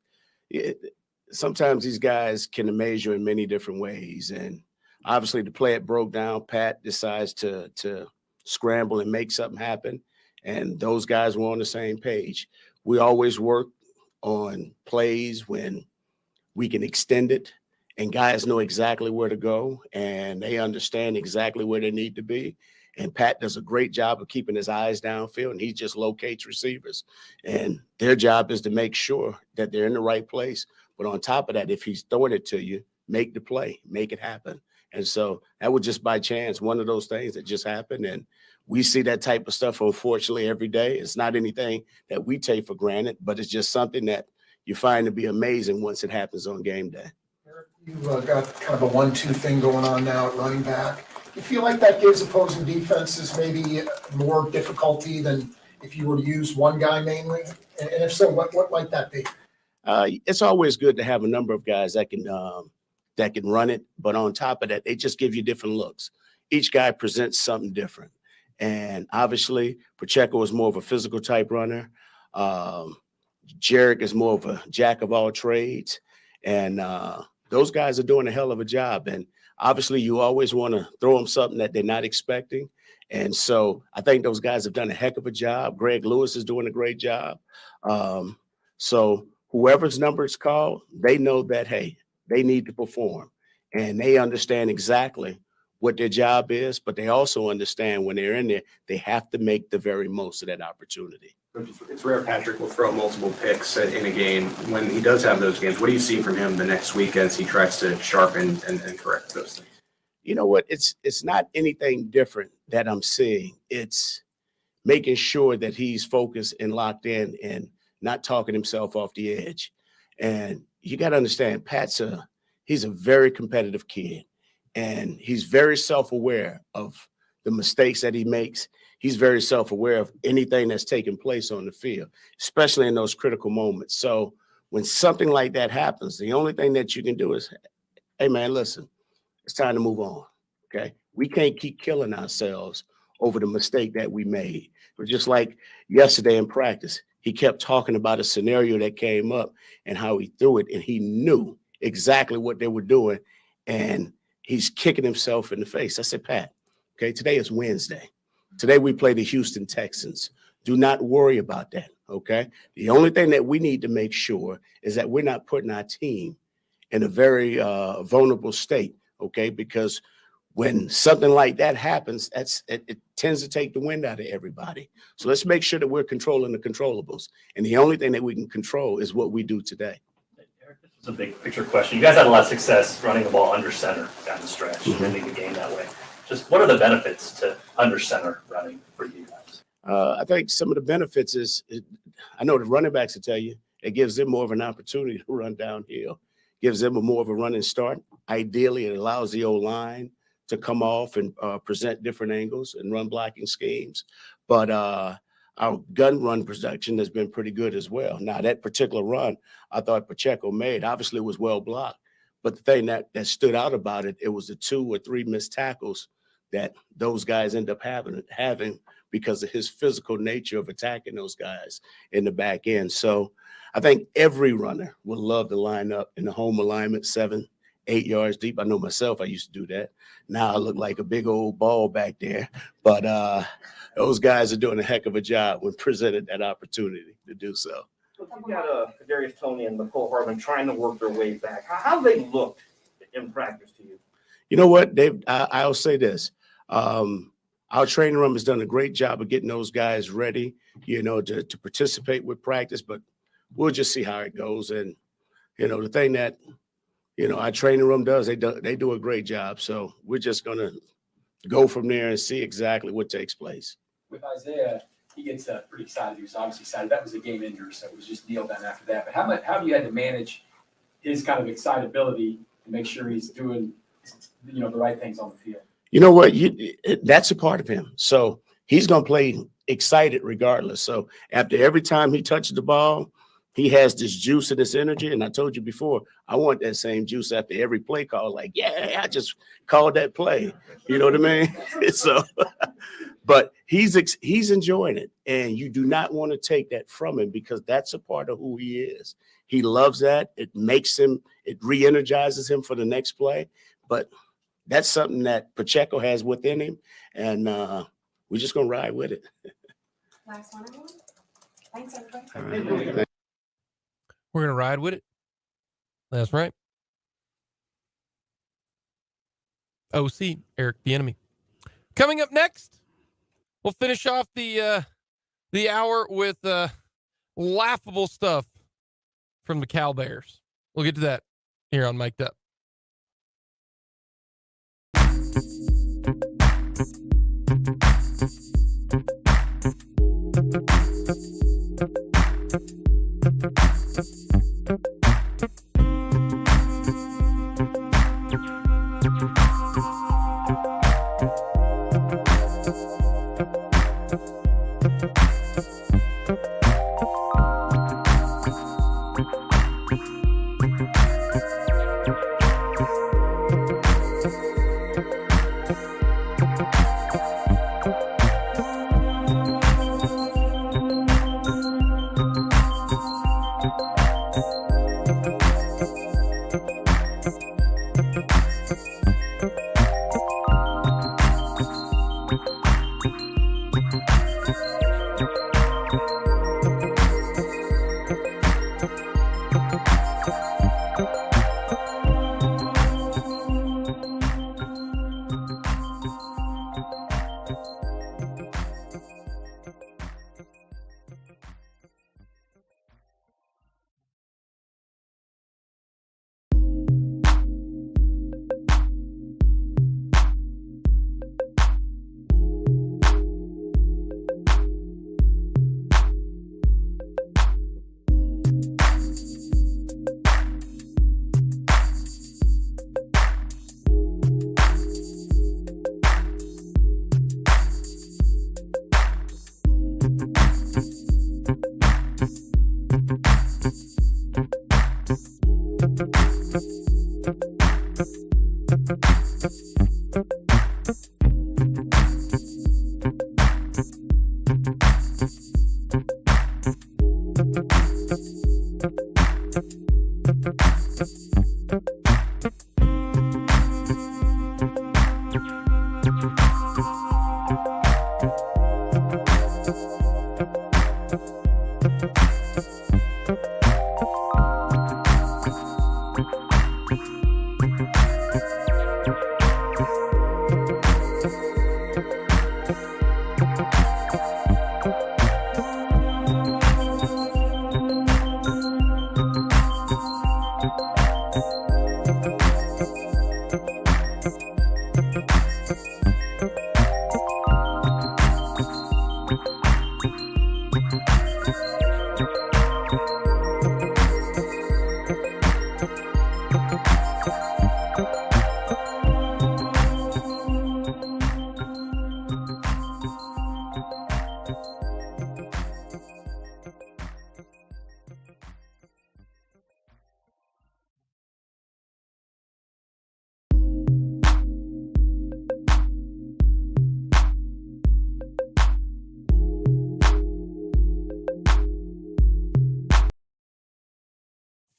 Speaker 12: sometimes these guys can amaze you in many different ways. And obviously the play it broke down, Pat decides to scramble and make something happen. And those guys were on the same page. We always work on plays when we can extend it and guys know exactly where to go and they understand exactly where they need to be. And Pat does a great job of keeping his eyes downfield, and he just locates receivers. And their job is to make sure that they're in the right place. But on top of that, if he's throwing it to you, make the play, make it happen. And so that was just by chance, one of those things that just happened. And we see that type of stuff, unfortunately, every day. It's not anything that we take for granted, but it's just something that you find to be amazing once it happens on game day.
Speaker 8: You've got kind of a 1-2 thing going on now at running back. You feel like that gives opposing defenses maybe more difficulty than if you were to use one guy mainly? And if so, what might that be?
Speaker 12: It's always good to have a number of guys that can run it, but on top of that, they just give you different looks. Each guy presents something different. And obviously, Pacheco is more of a physical type runner. Jarek is more of a jack of all trades. And those guys are doing a hell of a job. And obviously, you always want to throw them something that they're not expecting. And so I think those guys have done a heck of a job. Greg Lewis is doing a great job. So whoever's number is called, they know that, hey, they need to perform. And they understand exactly what their job is, but they also understand when they're in there, they have to make the very most of that opportunity.
Speaker 6: It's rare Patrick will throw multiple picks in a game. When he does have those games, what do you see from him the next week as he tries to sharpen and correct those things?
Speaker 12: You know what? It's not anything different that I'm seeing. It's making sure that he's focused and locked in and not talking himself off the edge. And you got to understand, he's a very competitive kid, and he's very self-aware of the mistakes that he makes. He's very self-aware of anything that's taking place on the field, especially in those critical moments. So when something like that happens, the only thing that you can do is, hey, man, listen, it's time to move on, okay? We can't keep killing ourselves over the mistake that we made. But just like yesterday in practice, he kept talking about a scenario that came up and how he threw it, and he knew exactly what they were doing, and he's kicking himself in the face. I said, Pat, okay, today is Wednesday. Today we play the Houston Texans. Do not worry about that, okay? The only thing that we need to make sure is that we're not putting our team in a very vulnerable state, okay? Because when something like that happens, it tends to take the wind out of everybody. So let's make sure that we're controlling the controllables. And the only thing that we can control is what we do today.
Speaker 9: Eric, this is a big picture question. You guys had a lot of success running the ball under center down the stretch, ending the game that way. Just what are the benefits to under center running for you guys?
Speaker 12: I think some of the benefits I know the running backs will tell you, it gives them more of an opportunity to run downhill, gives them more of a running start. Ideally, it allows the O-line to come off and present different angles and run blocking schemes. But our gun run production has been pretty good as well. Now, that particular run I thought Pacheco made, obviously it was well blocked. But the thing that stood out about it, it was the 2 or 3 missed tackles that those guys end up having because of his physical nature of attacking those guys in the back end. So I think every runner would love to line up in the home alignment 7, 8 yards deep. I know myself, I used to do that. Now I look like a big old ball back there. But those guys are doing a heck of a job when presented that opportunity to do so.
Speaker 14: You've got Kadarius Toney and Nicole Hardman trying to work their way back. How have they looked in practice to you?
Speaker 12: You know what, Dave? I'll say this. Our training room has done a great job of getting those guys ready, to participate with practice, but we'll just see how it goes. And, the thing that, our training room does, they do a great job. So we're just going to go from there and see exactly what takes place.
Speaker 15: With Isaiah, he gets pretty excited. He was obviously excited. That was a game ender, so it was just kneel down after that. But how have you had to manage his kind of excitability to make sure he's doing, the right things on the field?
Speaker 12: You know what? That's a part of him. So he's going to play excited regardless. So after every time he touches the ball, he has this juice and this energy. And I told you before, I want that same juice after every play call. Like, yeah, I just called that play. You know what I mean? So, but he's enjoying it. And you do not want to take that from him because that's a part of who he is. He loves that. It re-energizes him for the next play. But that's something that Pacheco has within him, and we're just going to ride with it.
Speaker 16: Last one, everyone. Thanks, everybody.
Speaker 12: All right.
Speaker 1: We're going to ride with it. That's right. OC, Eric Bieniemy. Coming up next, we'll finish off the hour with laughable stuff from the Cal Bears. We'll get to that here on Mic'd Up.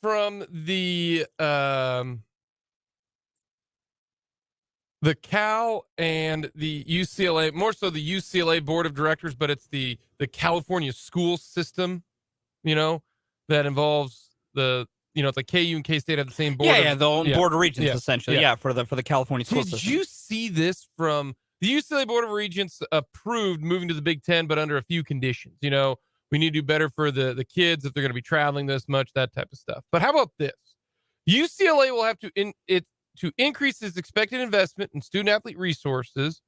Speaker 1: From the Cal and the UCLA, more so the UCLA board of directors, but it's the California school system, that involves it's like KU and K-State have the same board.
Speaker 2: The board of regents, essentially. Yeah, for the California school system.
Speaker 1: Did you see this from the UCLA board of regents approved moving to the Big Ten, but under a few conditions? We need to do better for the kids if they're going to be traveling this much, that type of stuff. But how about this? UCLA will have to increase its expected investment in student-athlete resources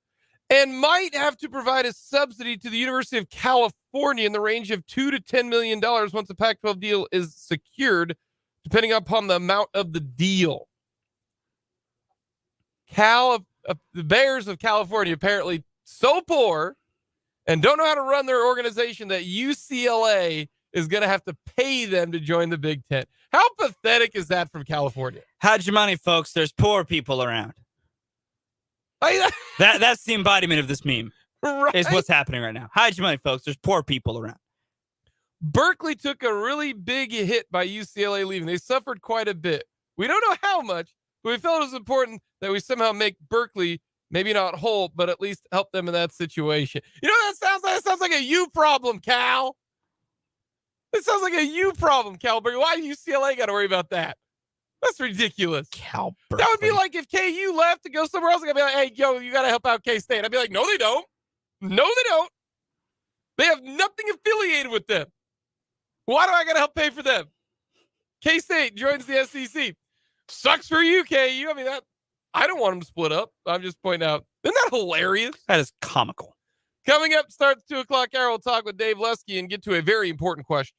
Speaker 1: and might have to provide a subsidy to the University of California in the range of $2 to $10 million once the Pac-12 deal is secured, depending upon the amount of the deal. The Bears of California apparently so poor and don't know how to run their organization that UCLA is going to have to pay them to join the Big Ten. How pathetic is that from California?
Speaker 2: Hide your money, folks. There's poor people around. That's the embodiment of this meme.
Speaker 1: Right?
Speaker 2: Is what's happening right now. Hide your money, folks. There's poor people around.
Speaker 1: Berkeley took a really big hit by UCLA leaving. They suffered quite a bit. We don't know how much, but we felt it was important that we somehow make Berkeley maybe not whole, but at least help them in that situation. You know what that sounds like? That sounds like a you problem, Cal. It sounds like a you problem, Cal Berkeley. Why UCLA got to worry about that? That's ridiculous.
Speaker 2: Cal
Speaker 1: Berkeley. That would be like if KU left to go somewhere else. I'd be like, hey, yo, you got to help out K-State. I'd be like, no, they don't. No, they don't. They have nothing affiliated with them. Why do I got to help pay for them? K-State joins the SEC. Sucks for you, KU. I mean, I don't want them to split up. I'm just pointing out. Isn't that hilarious?
Speaker 2: That is comical.
Speaker 1: Coming up, start the 2 o'clock hour. We'll talk with Dave Lusky and get to a very important question.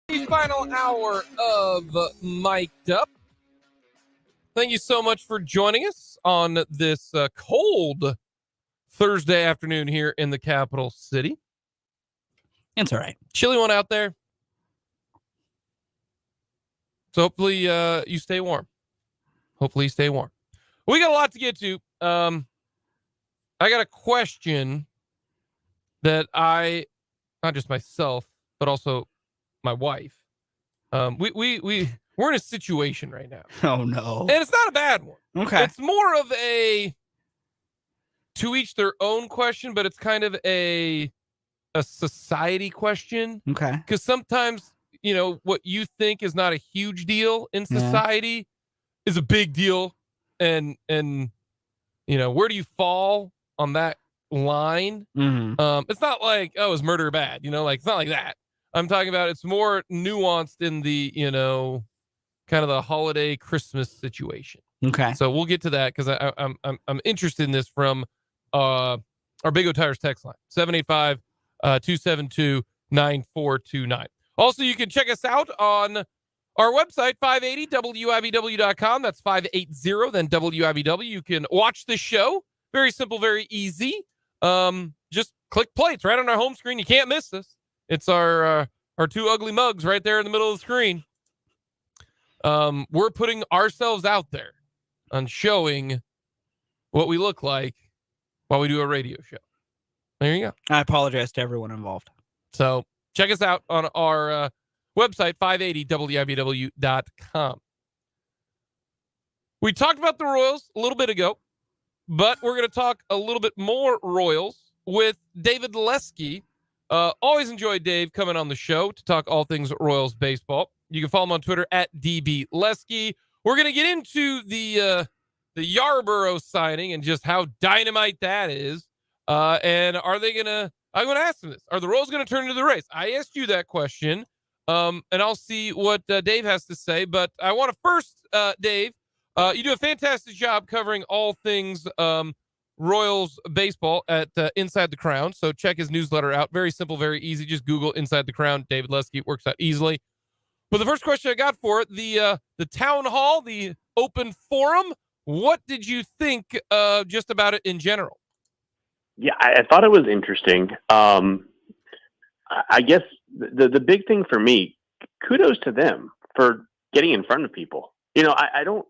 Speaker 1: The final hour of Mic'd Up. Thank you so much for joining us on this cold Thursday afternoon here in the capital city.
Speaker 2: It's all right.
Speaker 1: Chilly one out there. So hopefully you stay warm. Hopefully you stay warm. We got a lot to get to. I got a question that not just myself, but also my wife. We're in a situation right now.
Speaker 2: Oh no.
Speaker 1: And it's not a bad one.
Speaker 2: Okay.
Speaker 1: It's more of a to each their own question, but it's kind of a society question.
Speaker 2: Okay.
Speaker 1: Because sometimes, what you think is not a huge deal in society is a big deal. And where do you fall on that line?
Speaker 2: Mm-hmm.
Speaker 1: It's not like, oh, is murder bad? It's not like that. I'm talking about it's more nuanced in the, kind of the holiday Christmas situation.
Speaker 2: Okay.
Speaker 1: So we'll get to that because I'm interested in this from our Big O Tires text line 785-272-9429. Also, you can check us out on our website 580wibw.com. That's 580 then WIBW. You can watch the show. Very simple, very easy. Just click play. It's right on our home screen. You can't miss this. It's our two ugly mugs right there in the middle of the screen. We're putting ourselves out there on showing what we look like while we do a radio show. There you go.
Speaker 2: I apologize to everyone involved.
Speaker 1: So check us out on our website, 580wibw.com. We talked about the Royals a little bit ago, but we're going to talk a little bit more Royals with David Lesky. Always enjoy Dave coming on the show to talk all things Royals baseball. You can follow him on Twitter at DBLesky. We're going to get into the Yarborough signing and just how dynamite that is. And are they going to, I'm going to ask them this. Are the Royals going to turn into the race? I asked you that question. And I'll see what Dave has to say. But I want to first, Dave, you do a fantastic job covering all things Royals baseball at Inside the Crown. So check his newsletter out. Very simple, very easy. Just Google Inside the Crown. David Lesky works out easily. But the first question I got for it, the town hall, the open forum, what did you think just about it in general?
Speaker 17: Yeah, I thought it was interesting. I guess the big thing for me, kudos to them for getting in front of people. I don't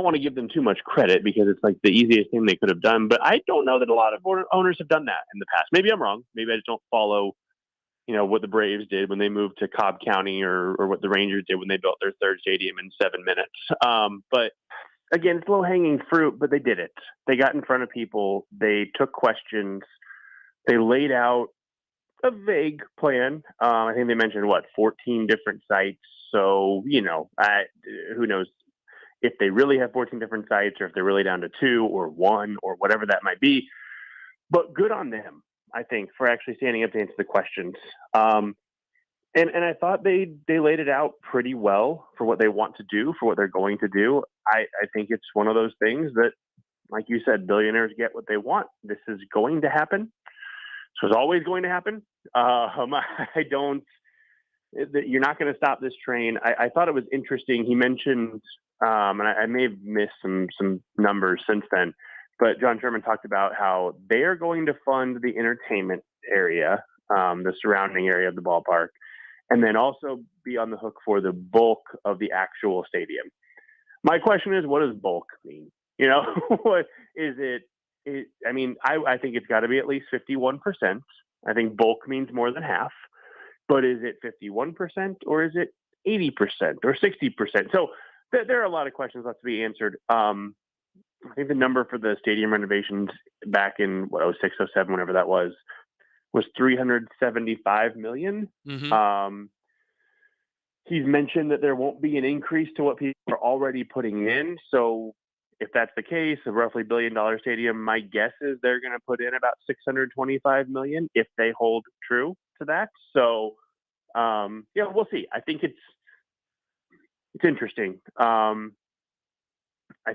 Speaker 17: want to give them too much credit because it's like the easiest thing they could have done, but I don't know that a lot of owners have done that in the past. Maybe I'm wrong. Maybe I just don't follow, what the Braves did when they moved to Cobb County or what the Rangers did when they built their third stadium in 7 minutes. But again, it's low hanging fruit, but they did it. They got in front of people. They took questions. They laid out a vague plan. I think they mentioned 14 different sites. So, who knows if they really have 14 different sites or if they're really down to 2 or 1 or whatever that might be. But good on them, I think, for actually standing up to answer the questions. And I thought they laid it out pretty well for what they want to do, for what they're going to do. I think it's one of those things that, like you said, billionaires get what they want. This is going to happen. So it's always going to happen. You're not going to stop this train. I thought it was interesting. He mentioned, and I may have missed some numbers since then, but John Sherman talked about how they are going to fund the entertainment area, the surrounding area of the ballpark, and then also be on the hook for the bulk of the actual stadium. My question is, what does bulk mean? What is it? I think it's got to be at least 51%. I think bulk means more than half. But is it 51% or is it 80% or 60%? So there are a lot of questions left to be answered. I think the number for the stadium renovations back in 06, 07, whenever that was $375 million.
Speaker 1: Mm-hmm.
Speaker 17: He's mentioned that there won't be an increase to what people are already putting in. So if that's the case, a roughly $1 billion stadium, my guess is they're going to put in about $625 million if they hold true to that. So, we'll see. I think it's interesting. I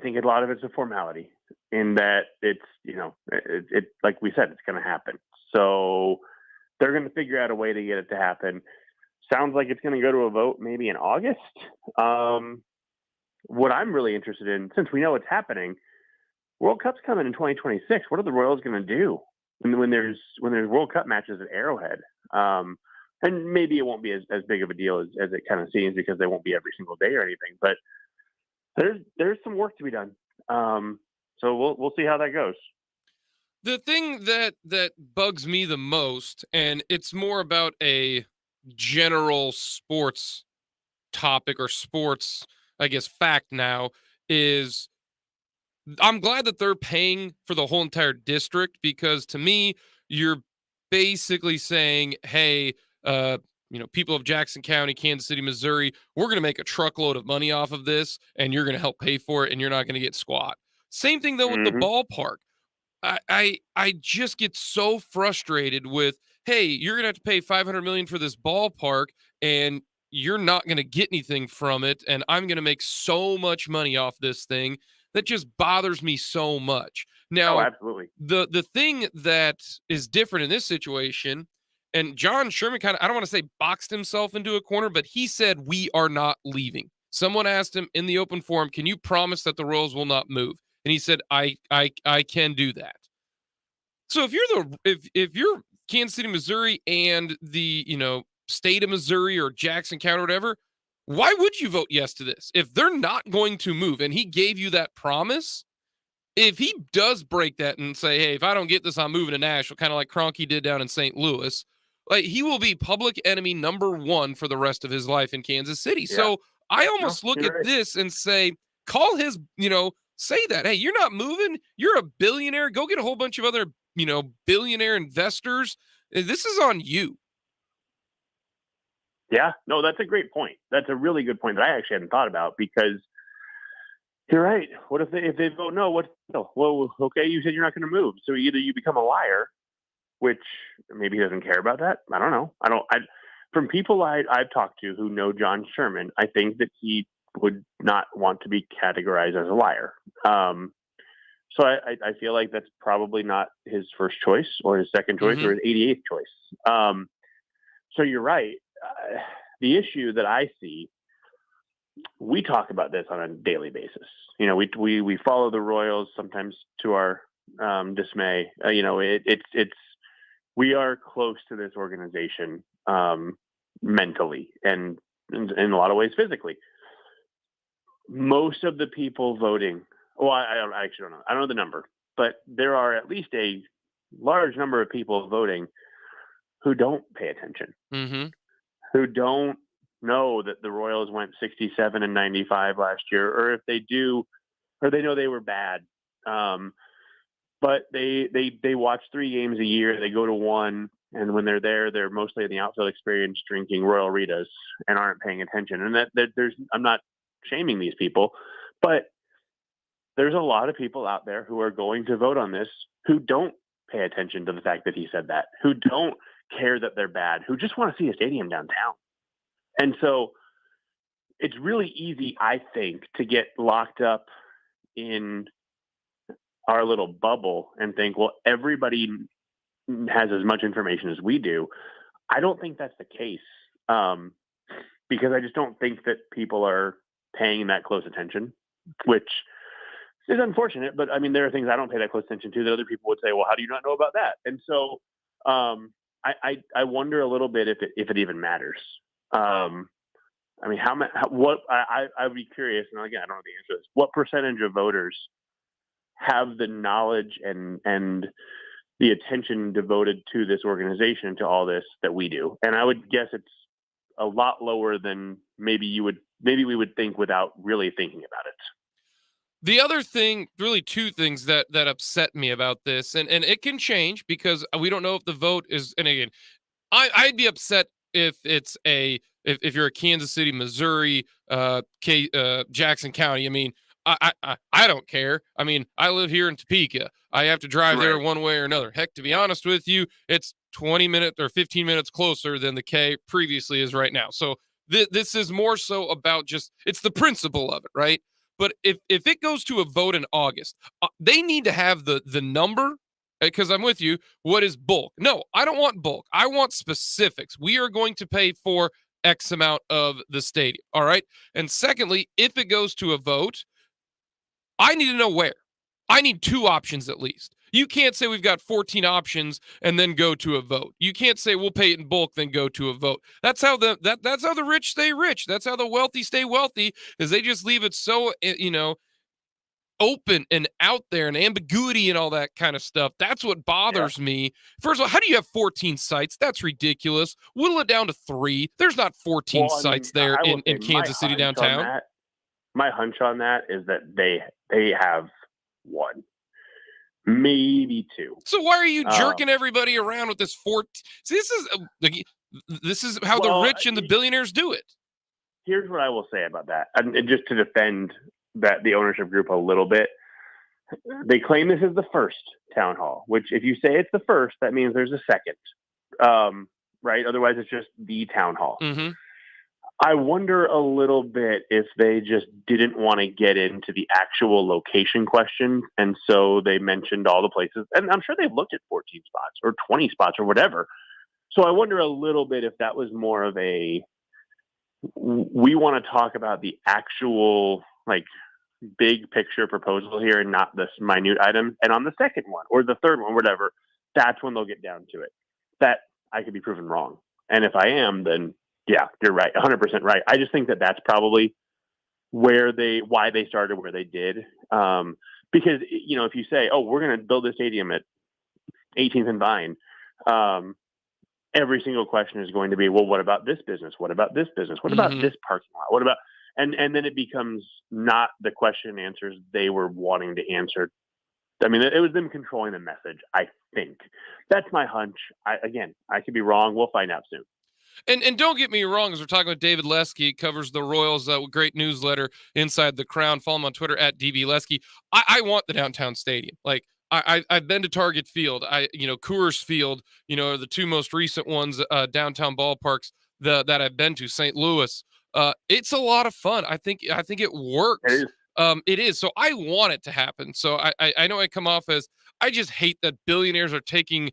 Speaker 17: think a lot of it's a formality in that it's, it like we said, it's going to happen. So they're going to figure out a way to get it to happen. Sounds like it's going to go to a vote maybe in August. What I'm really interested in, since we know it's happening, World Cup's coming in 2026. What are the Royals going to do when there's World Cup matches at Arrowhead? And maybe it won't be as big of a deal as it kind of seems because they won't be every single day or anything. But there's some work to be done. So we'll see how that goes.
Speaker 1: The thing that bugs me the most, and it's more about a general sports topic or sports, I guess, fact now, is I'm glad that they're paying for the whole entire district, because to me, you're basically saying, hey, people of Jackson County, Kansas City, Missouri, we're going to make a truckload of money off of this, and you're going to help pay for it, and you're not going to get squat. Same thing, though, with the ballpark. I just get so frustrated with, hey, you're going to have to pay $500 million for this ballpark, and you're not going to get anything from it, and I'm going to make so much money off this thing. That just bothers me so much. Now,
Speaker 17: absolutely.
Speaker 1: The thing that is different in this situation, and John Sherman kind of, I don't want to say boxed himself into a corner, but he said, we are not leaving. Someone asked him in the open forum, can you promise that the Royals will not move? And he said, I can do that. So if you're Kansas City, Missouri, and the, state of Missouri or Jackson County or whatever, why would you vote yes to this? If they're not going to move and he gave you that promise, if he does break that and say, hey, if I don't get this, I'm moving to Nashville, kind of like Kroenke did down in St. Louis, like, he will be public enemy number 1 for the rest of his life in Kansas City. Yeah. So I almost look at this and say, call his, say that, hey, you're not moving. You're a billionaire. Go get a whole bunch of other, billionaire investors. This is on you.
Speaker 17: Yeah, no, that's a great point. That's a really good point that I actually hadn't thought about, because you're right. What if they vote no? Well, okay, you said you're not going to move. So either you become a liar, which maybe he doesn't care about that. I don't know. From people I've talked to who know John Sherman, I think that he would not want to be categorized as a liar. So I feel like that's probably not his first choice or his second choice or his 88th choice. So you're right. The issue that I see, we talk about this on a daily basis. You know, we follow the Royals sometimes to our dismay. You know, it's we are close to this organization mentally and in a lot of ways physically. Most of the people voting, well, I actually don't know. I don't know the number, but there are at least a large number of people voting who don't pay attention, who don't know that the Royals went 67 and 95 last year, or if they do, or they know they were bad. But they watch 3 games a year. They go to one, and when they're there, they're mostly in the outfield experience drinking Royal Ritas and aren't paying attention. And I'm not shaming these people, but there's a lot of people out there who are going to vote on this who don't pay attention to the fact that he said that, who don't care that they're bad, who just want to see a stadium downtown. And so it's really easy, I think, to get locked up in our little bubble and think, well, everybody has as much information as we do. I don't think that's the case, because I just don't think that people are paying that close attention, which is unfortunate. But I mean, there are things I don't pay that close attention to that other people would say, well, how do you not know about that? And so I wonder a little bit if it even matters. I mean, I'd be curious, and again, I don't know the answer to this. What percentage of voters have the knowledge and the attention devoted to this organization, to all this, that we do? And I would guess it's a lot lower than maybe we would think without really thinking about it.
Speaker 1: The other thing, really 2 things that upset me about this, and it can change because we don't know if the vote is, and again, I'd be upset if it's if you're a Kansas City, Missouri, Jackson County. I mean, I don't care. I mean, I live here in Topeka. I have to drive there one way or another. Heck, to be honest with you, it's 20 minutes or 15 minutes closer than the K previously is right now. So this is more so about it's the principle of it, right? But if it goes to a vote in August, they need to have the number, because I'm with you. What is bulk? No, I don't want bulk. I want specifics. We are going to pay for X amount of the stadium. All right. And secondly, if it goes to a vote, I need to know where. I need 2 options at least. You can't say we've got 14 options and then go to a vote. You can't say we'll pay it in bulk, then go to a vote. That's how that's how the rich stay rich. That's how the wealthy stay wealthy, is they just leave it so, open and out there, and ambiguity and all that kind of stuff. That's what bothers me. First of all, how do you have 14 sites? That's ridiculous. Whittle it down to 3. There's not 14 sites there in Kansas City downtown.
Speaker 17: My hunch on that is that they have 1, maybe 2.
Speaker 1: So why are you jerking everybody around with this 14? See, this is how the rich and the billionaires do it.
Speaker 17: Here's what I will say about that, and just to defend the ownership group a little bit. They claim this is the first town hall, which, if you say it's the first, that means there's a second, right? Otherwise, it's just the town hall. I wonder a little bit if they just didn't want to get into the actual location question, and so they mentioned all the places. And I'm sure they've looked at 14 spots or 20 spots or whatever. So I wonder a little bit if that was more of we want to talk about the actual, like, big picture proposal here and not this minute item. And on the second one or the third one, whatever, that's when they'll get down to it. That I could be proven wrong. And if I am, then yeah, you're right. 100% right. I just think that that's probably why they started where they did. Because, if you say, oh, we're going to build a stadium at 18th and Vine, every single question is going to be, well, what about this business? What about this business? What about this parking lot? What about, and then it becomes not the question and answers they were wanting to answer. I mean, it was them controlling the message, I think. That's my hunch. I could be wrong. We'll find out soon.
Speaker 1: And don't get me wrong, as we're talking with David Lesky, covers the Royals, great newsletter, Inside the Crown. Follow him on Twitter at DB Lesky. I want the downtown stadium. Like, I've been to Target Field, Coors Field, are the 2 most recent ones, downtown ballparks that I've been to. St. Louis. It's a lot of fun. I think it works. It is. So I want it to happen. So I know I come off as, I just hate that billionaires are taking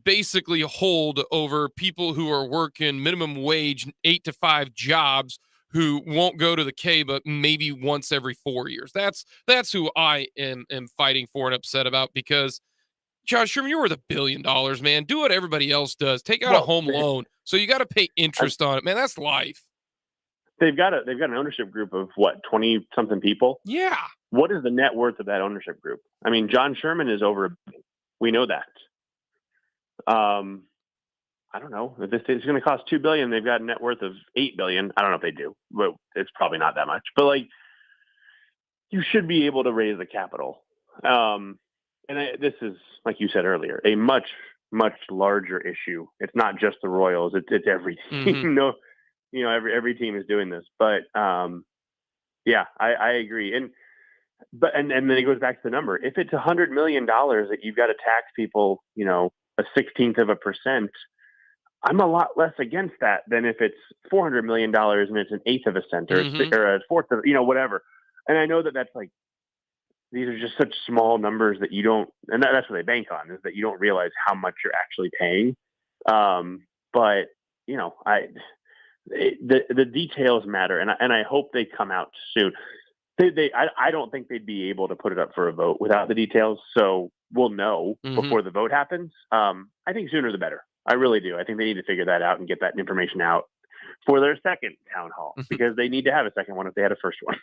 Speaker 1: basically hold over people who are working minimum wage 8 to 5 jobs, who won't go to the K but maybe once every 4 years. That's who I am fighting for and upset about, because Josh Sherman, you're worth $1 billion, man. Do what everybody else does. Take out a home loan. So you got to pay interest on it, man. That's life.
Speaker 17: They've got an ownership group of what, 20 something people?
Speaker 1: Yeah.
Speaker 17: What is the net worth of that ownership group? I mean, John Sherman is over. We know that. I don't know if this is going to cost $2 billion. They've got a net worth of $8 billion. I don't know if they do, but it's probably not that much. But like, you should be able to raise the capital. This is, like you said earlier, a much, much larger issue. It's not just the Royals. It's every team. No, every team is doing this. But yeah, I agree. And then it goes back to the number. If it's $100 million that you've got to tax people, a 0.16%, I'm a lot less against that than if it's $400 million and it's 1/8 of a cent or a fourth of, whatever. And I know that's like, these are just such small numbers that you don't, and that's what they bank on, is that you don't realize how much you're actually paying. But the details matter, and I hope they come out soon. I don't think they'd be able to put it up for a vote without the details. So we'll know before the vote happens. I think sooner the better. I really do. I think they need to figure that out and get that information out for their second town hall, because they need to have a second one if they had a first one.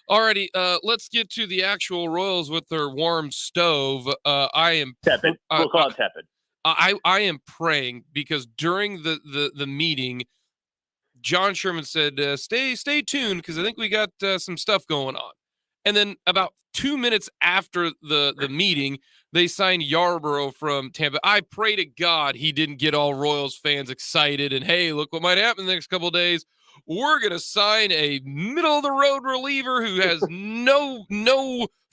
Speaker 1: Alrighty, let's get to the actual Royals with their warm stove. I am
Speaker 17: tepid. We'll call it tepid.
Speaker 1: I am praying, because during the meeting, John Sherman said, stay tuned, because I think we got some stuff going on. And then about 2 minutes after the meeting, they signed Yarborough from Tampa. I pray to God he didn't get all Royals fans excited and, hey, look what might happen the next couple of days. We're going to sign a middle-of-the-road reliever who has no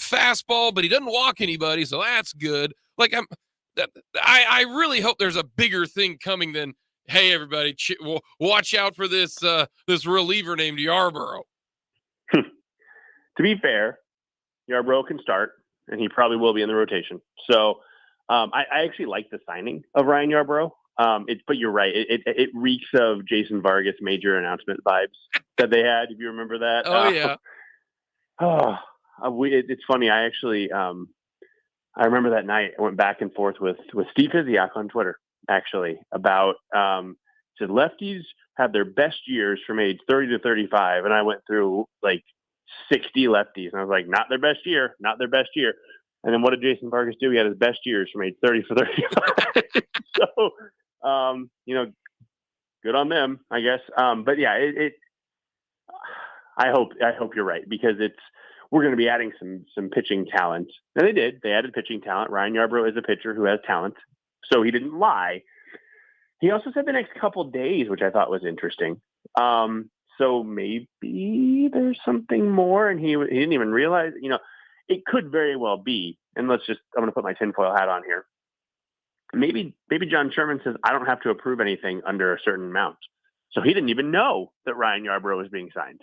Speaker 1: fastball, but he doesn't walk anybody, so that's good. Like, I really hope there's a bigger thing coming than, hey, everybody, watch out for this reliever named Yarborough.
Speaker 17: To be fair, Yarborough can start, and he probably will be in the rotation. So I actually like the signing of Ryan Yarborough. But you're right. It reeks of Jason Vargas major announcement vibes that they had, if you remember that.
Speaker 1: Oh, yeah.
Speaker 17: It's funny. I actually, I remember that night I went back and forth with Steve Fiziak on Twitter, actually, about said lefties have their best years from age 30 to 35. And I went through like 60 lefties, and I was like, not their best year. And then what did Jason Vargas do? He had his best years from age 30 to 35. So, good on them, I guess. But yeah, I hope you're right, because we're going to be adding some pitching talent. And they did. They added pitching talent. Ryan Yarborough is a pitcher who has talent, so he didn't lie. He also said the next couple days, which I thought was interesting. So maybe there's something more, and he didn't even realize. It could very well be. And I'm going to put my tinfoil hat on here. Maybe John Sherman says, I don't have to approve anything under a certain amount. So he didn't even know that Ryan Yarborough was being signed.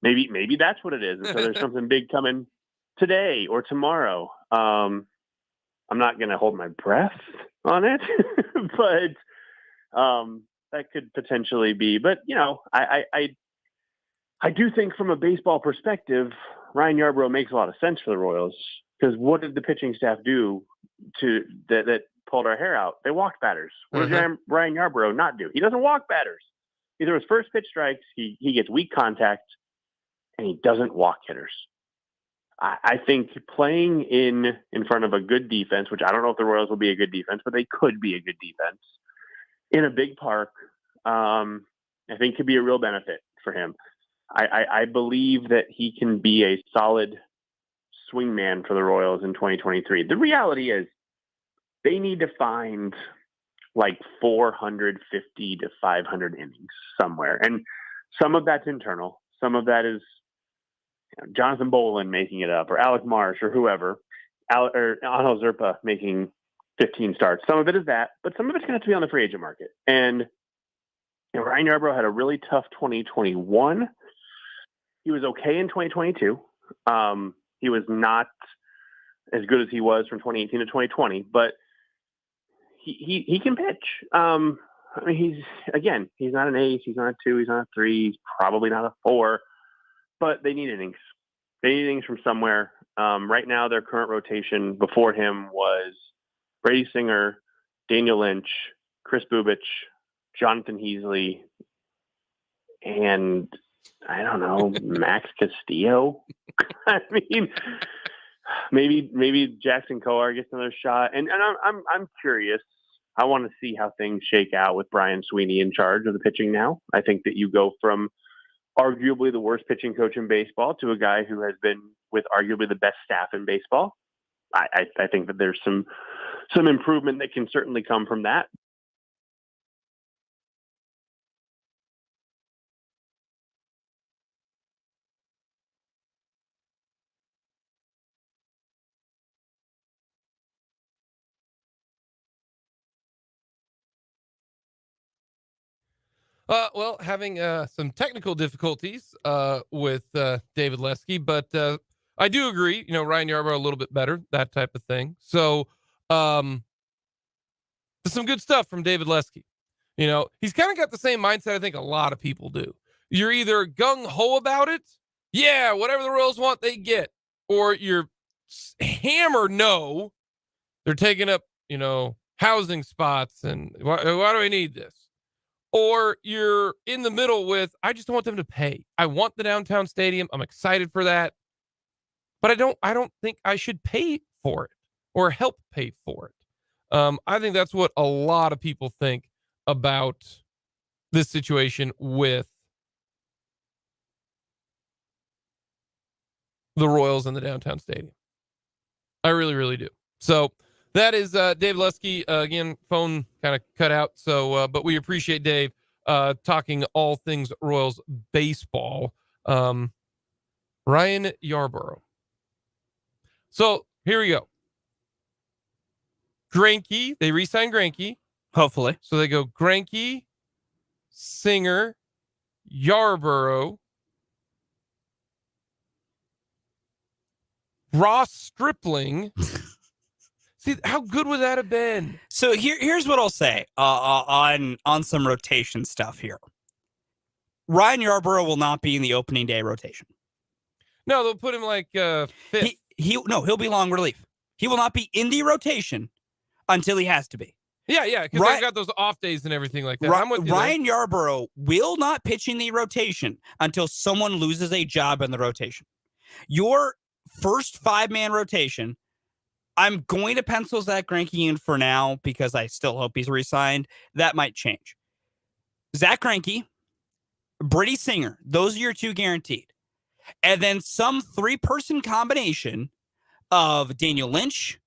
Speaker 17: Maybe that's what it is. And so there's something big coming today or tomorrow. I'm not going to hold my breath on it, but that could potentially be. But, I do think from a baseball perspective, Ryan Yarborough makes a lot of sense for the Royals, because what did the pitching staff do that pulled our hair out? They walked batters. What does Ryan Yarborough not do? He doesn't walk batters. He throws first pitch strikes. He gets weak contact, and he doesn't walk hitters. I think playing in front of a good defense, which I don't know if the Royals will be a good defense, but they could be a good defense in a big park, I think could be a real benefit for him. I believe that he can be a solid swingman for the Royals in 2023. The reality is they need to find like 450 to 500 innings somewhere. And some of that's internal. Some of that is Jonathan Bolin making it up, or Alec Marsh, or whoever, or Angel Zerpa making 15 starts. Some of it is that, but some of it's going to have to be on the free agent market. And Ryan Yarborough had a really tough 2021. he was okay in 2022. He was not as good as he was from 2018 to 2020, but he can pitch. I mean, he's not an ace. He's not a 2. He's not a 3. He's probably not a 4. But they need innings. They need innings from somewhere. Right now, their current rotation before him was Brady Singer, Daniel Lynch, Chris Bubich, Jonathan Heasley, and I don't know, Max Castillo. I mean, maybe Jackson Coar gets another shot. And I'm curious. I want to see how things shake out with Brian Sweeney in charge of the pitching now. I think that you go from arguably the worst pitching coach in baseball to a guy who has been with arguably the best staff in baseball. I think that there's some improvement that can certainly come from that.
Speaker 1: Well, having some technical difficulties with David Lesky, but I do agree. Ryan Yarbrough a little bit better, that type of thing. So, some good stuff from David Lesky. He's kind of got the same mindset I think a lot of people do. You're either gung ho about it, yeah, whatever the Royals want, they get, or you're hammer no, they're taking up housing spots, and why do I need this? Or you're in the middle with, I just don't want them to pay. I want the downtown stadium. I'm excited for that. But I don't think I should pay for it or help pay for it. I think that's what a lot of people think about this situation with the Royals and the downtown stadium. I really, really do. So that is Dave Lusky. Again, phone kind of cut out. So, but we appreciate Dave talking all things Royals baseball. Ryan Yarbrough. So here we go. Greinke, they re-signed Greinke.
Speaker 2: Hopefully.
Speaker 1: So they go Greinke, Singer, Yarbrough, Ross Stripling. See, how good would that have been?
Speaker 2: So here's what I'll say on some rotation stuff here. Ryan Yarbrough will not be in the opening day rotation.
Speaker 1: No, they'll put him like fifth.
Speaker 2: He'll be long relief. He will not be in the rotation until he has to be.
Speaker 1: Yeah, because they've got those off days and everything like that.
Speaker 2: Ryan Yarbrough will not pitch in the rotation until someone loses a job in the rotation. Your first 5-man rotation, I'm going to pencil Zach Greinke in for now because I still hope he's re-signed. That might change. Zach Greinke, Brady Singer, those are your 2 guaranteed. And then some 3-person combination of Daniel Lynch,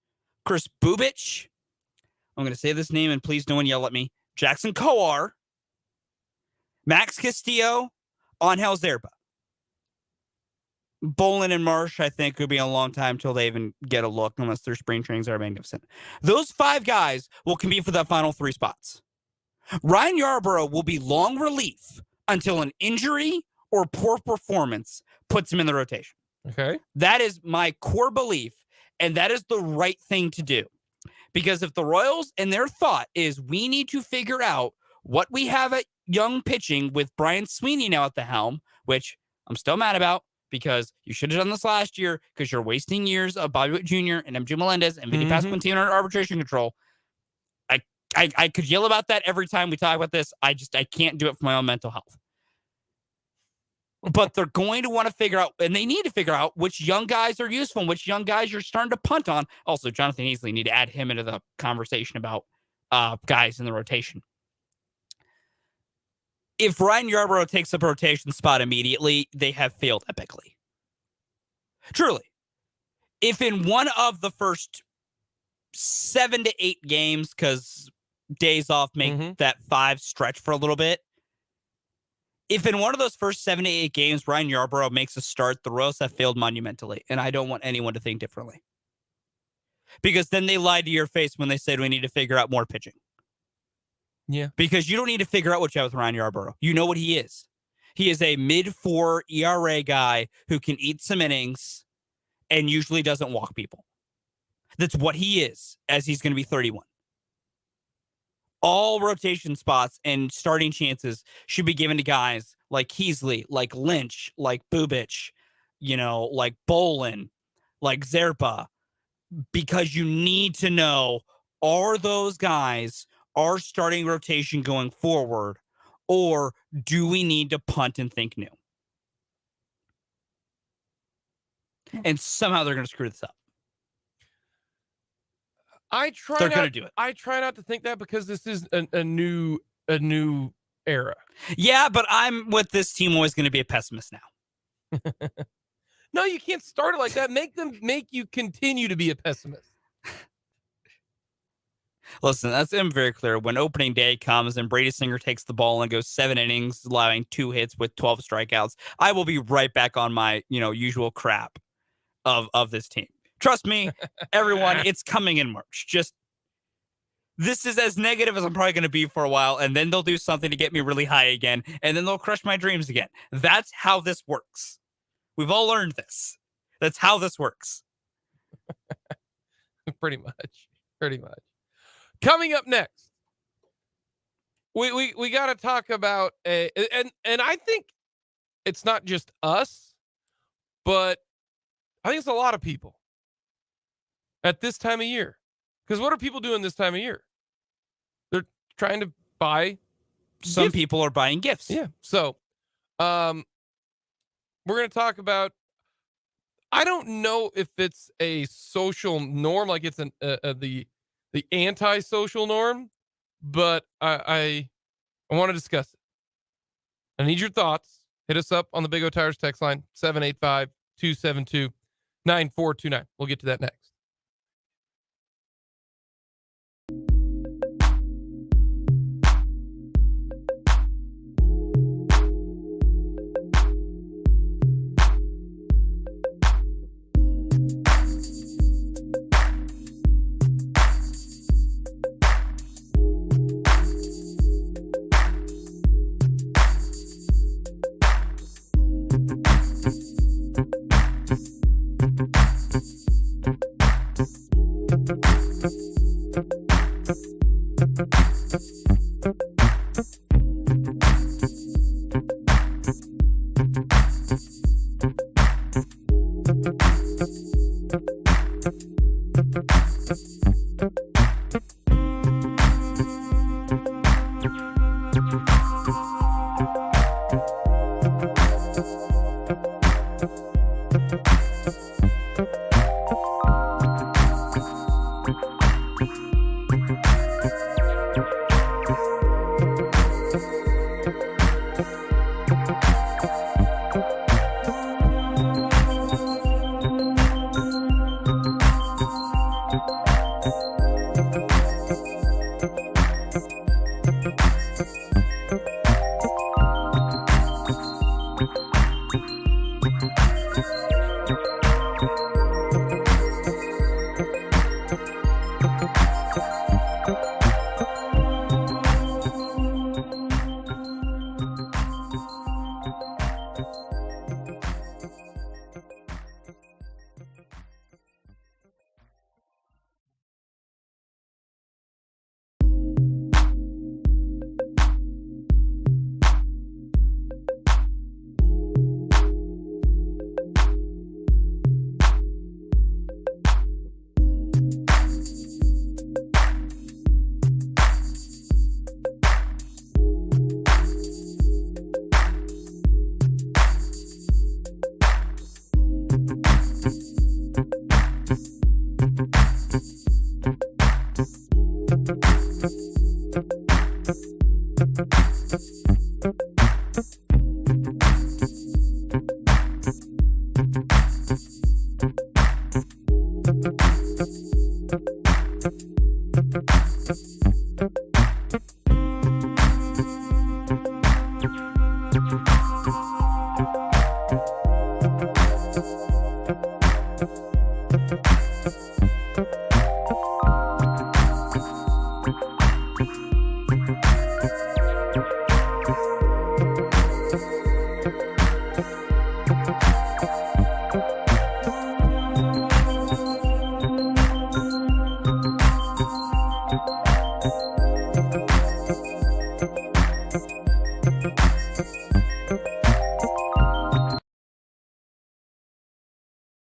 Speaker 2: Chris Bubich, I'm going to say this name and please no one yell at me, Jackson Coar, Max Castillo, Angel Zerba. Bolin and Marsh, I think, could be a long time till they even get a look, unless their spring trainings are magnificent. Those 5 guys will compete for the final 3 spots. Ryan Yarbrough will be long relief until an injury or poor performance puts him in the rotation.
Speaker 1: Okay.
Speaker 2: That is my core belief, and that is the right thing to do. Because if the Royals and their thought is we need to figure out what we have at young pitching with Brian Sweeney now at the helm, which I'm still mad about, because you should have done this last year because you're wasting years of Bobby Witt Jr. and MJ Melendez and Vinny Pasquantino under arbitration control. I could yell about that every time we talk about this. I can't do it for my own mental health. But they're going to want to figure out, and they need to figure out which young guys are useful and which young guys you're starting to punt on. Also, Jonathan Heasley, need to add him into the conversation about guys in the rotation. If Ryan Yarbrough takes up a rotation spot immediately, they have failed epically. Truly. If in one of the first 7 to 8 games, because days off make that 5 stretch for a little bit, if in one of those first 7 to 8 games, Ryan Yarbrough makes a start, the Royals have failed monumentally, and I don't want anyone to think differently. Because then they lied to your face when they said we need to figure out more pitching.
Speaker 1: Yeah.
Speaker 2: Because you don't need to figure out what you have with Ryan Yarbrough. You know what he is. He is a mid-4 ERA guy who can eat some innings and usually doesn't walk people. That's what he is, as he's going to be 31. All rotation spots and starting chances should be given to guys like Heasley, like Lynch, like Bubic, like Bolin, like Zerpa, because you need to know, are those guys our starting rotation going forward, or do we need to punt and think new? And somehow they're going to screw this up. They're going to do it.
Speaker 1: I try not to think that because this is a new era.
Speaker 2: Yeah, but I'm with this team always going to be a pessimist now.
Speaker 1: No, you can't start it like that. Make you continue to be a pessimist.
Speaker 2: Listen, I'm very clear. When opening day comes and Brady Singer takes the ball and goes 7 innings, allowing 2 hits with 12 strikeouts, I will be right back on my, usual crap of this team. Trust me, everyone, it's coming in March. This is as negative as I'm probably going to be for a while, and then they'll do something to get me really high again, and then they'll crush my dreams again. That's how this works. We've all learned this. That's how this works.
Speaker 1: Pretty much. Coming up next, we got to talk about and I think it's not just us, but I think it's a lot of people at this time of year. Because what are people doing this time of year? They're trying to buy.
Speaker 2: Some people are buying gifts.
Speaker 1: Yeah. So, we're going to talk about. I don't know if it's a social norm, like it's the anti-social norm, but I want to discuss it. I need your thoughts. Hit us up on the Big O Tires text line 785-272-9429. We'll get to that next.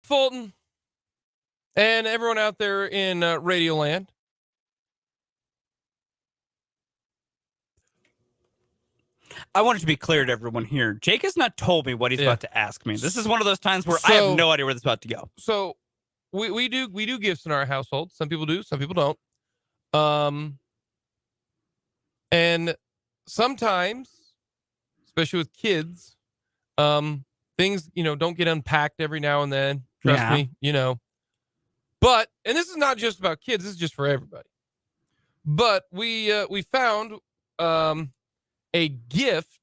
Speaker 1: Fulton and everyone out there in Radio Land.
Speaker 2: I want it to be clear to everyone here. Jake has not told me what he's about to ask me. This is one of those times where I have no idea where this is about to go.
Speaker 1: So we do gifts in our household. Some people do, some people don't. And sometimes, especially with kids, things, don't get unpacked every now and then. Trust me, But, and this is not just about kids, this is just for everybody. But we found a gift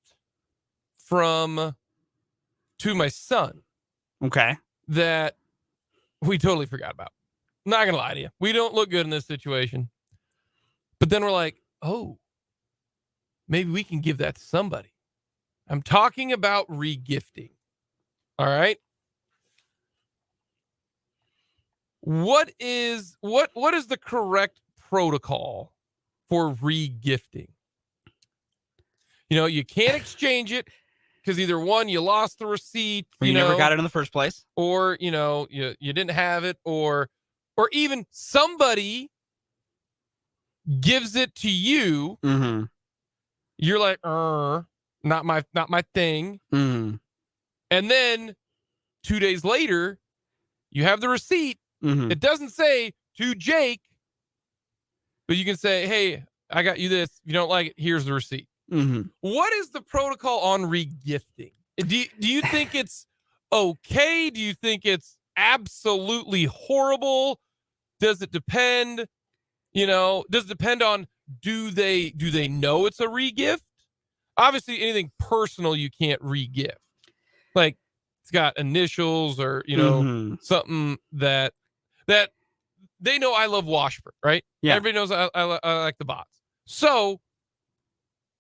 Speaker 1: to my son.
Speaker 2: Okay.
Speaker 1: That we totally forgot about. Not gonna lie to you. We don't look good in this situation. But then we're like, oh, maybe we can give that to somebody. I'm talking about regifting. All right. What is the correct protocol for regifting? You can't exchange it because either one, you lost the receipt,
Speaker 2: you never got it in the first place,
Speaker 1: or you didn't have it, or even somebody gives it to you.
Speaker 2: Mm-hmm.
Speaker 1: You're like, not my thing.
Speaker 2: Mm-hmm.
Speaker 1: And then 2 days later, you have the receipt.
Speaker 2: Mm-hmm.
Speaker 1: It doesn't say to Jake, but you can say, hey, I got you this. If you don't like it, here's the receipt.
Speaker 2: Mm-hmm.
Speaker 1: What is the protocol on regifting? Do you think it's okay? Do you think it's absolutely horrible? Does it depend? Does it depend on do they know it's a regift? Obviously, anything personal you can't regift. Like it's got initials or something that they know I love Washburn, right?
Speaker 2: Yeah.
Speaker 1: Everybody knows I like the bots. So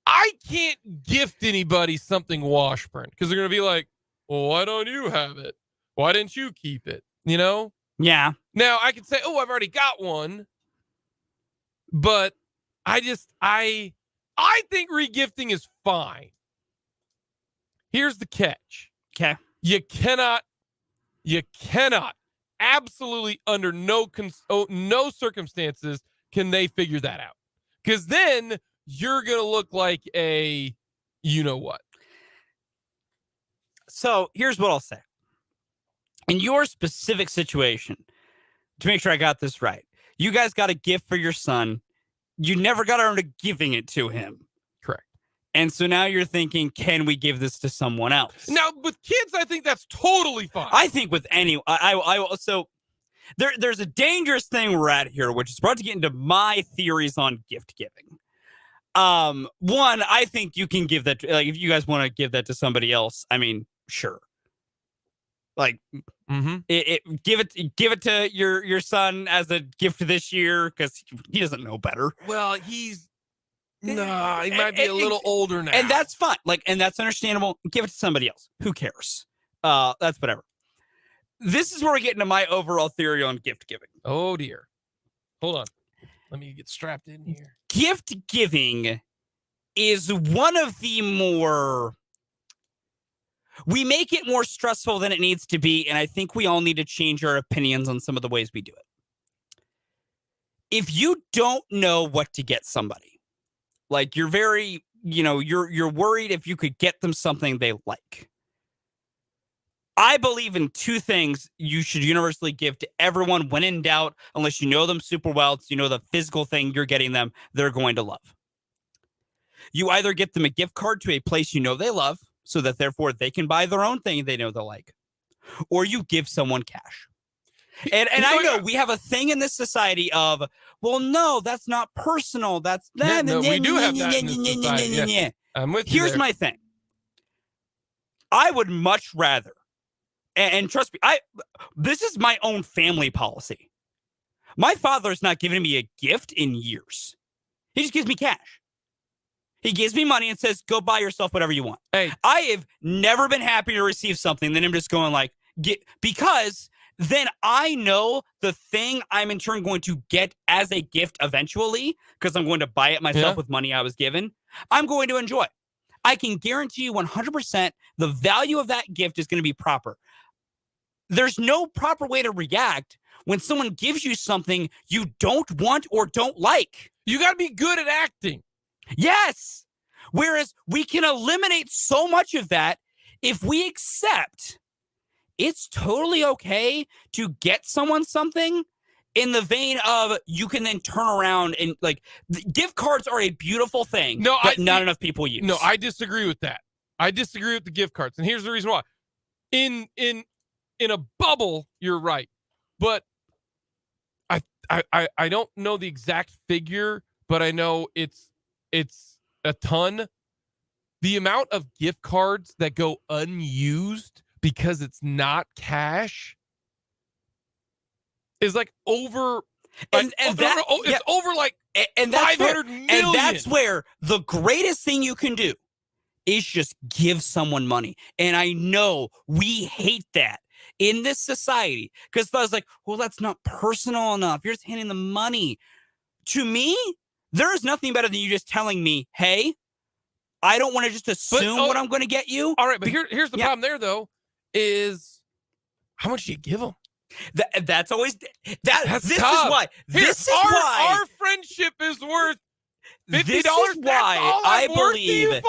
Speaker 1: I can't gift anybody something Washburn because they're going to be like, well, why don't you have it? Why didn't you keep it?
Speaker 2: Yeah.
Speaker 1: Now I can say, oh, I've already got one. But I think regifting is fine. Here's the catch.
Speaker 2: Okay.
Speaker 1: You cannot absolutely under no circumstances can they figure that out. Because then you're going to look like a what.
Speaker 2: So here's what I'll say. In your specific situation, to make sure I got this right, you guys got a gift for your son. You never got around to giving it to him.
Speaker 1: Correct.
Speaker 2: And so now you're thinking, can we give this to someone else?
Speaker 1: Now, with kids, I think that's totally fine.
Speaker 2: I think with any, so there's a dangerous thing we're at here, which is about to get into my theories on gift giving. One, I think you can give that, like, if you guys want to give that to somebody else, I mean, sure. Like, give it to your son as a gift this year because he doesn't know better.
Speaker 1: Well, he might be a little older now,
Speaker 2: and that's fine. Like, and that's understandable. Give it to somebody else. Who cares? That's whatever. This is where we get into my overall theory on gift giving.
Speaker 1: Oh dear, hold on. Let me get strapped in here.
Speaker 2: Gift giving is one of the more. We make it more stressful than it needs to be, and I think we all need to change our opinions on some of the ways we do it. If you don't know what to get somebody, like you're very, you're worried if you could get them something they like. I believe in two things you should universally give to everyone when in doubt, unless you know them super well, so you know the physical thing you're getting them, they're going to love. You either get them a gift card to a place you know they love, so that therefore they can buy their own thing they know they like, or you give someone cash. And I know we have a thing in this society of, well, no, that's not personal. That's that.
Speaker 1: No, we do have that in this society. Yeah. I'm with you.
Speaker 2: Here's my thing. I would much rather, and trust me, this is my own family policy. My father's not giving me a gift in years. He just gives me cash. He gives me money and says, go buy yourself whatever you want.
Speaker 1: Hey,
Speaker 2: I have never been happy to receive something than him just going like, because then I know the thing I'm in turn going to get as a gift eventually, because I'm going to buy it myself with money I was given, I'm going to enjoy. I can guarantee you 100% the value of that gift is going to be proper. There's no proper way to react when someone gives you something you don't want or don't like.
Speaker 1: You got to be good at acting.
Speaker 2: Yes. Whereas we can eliminate so much of that if we accept it's totally okay to get someone something in the vein of you can then turn around and like gift cards are a beautiful thing that not enough people use.
Speaker 1: No, I disagree with that. I disagree with the gift cards. And here's the reason why. In a bubble, you're right. But I don't know the exact figure, but I know it's a ton. The amount of gift cards that go unused because it's not cash is like over,
Speaker 2: and
Speaker 1: it's over like
Speaker 2: and that's
Speaker 1: 500 million.
Speaker 2: And that's where the greatest thing you can do is just give someone money. And I know we hate that in this society because I was like, well, that's not personal enough. You're just handing the money. To me, there is nothing better than you just telling me, hey, I don't want to just assume what I'm going to get you.
Speaker 1: All right, but here's the problem there, though, is how much do you give them?
Speaker 2: That's always that's this
Speaker 1: tough.
Speaker 2: Is why this is why
Speaker 1: our friendship is worth $50.
Speaker 2: This is why I believe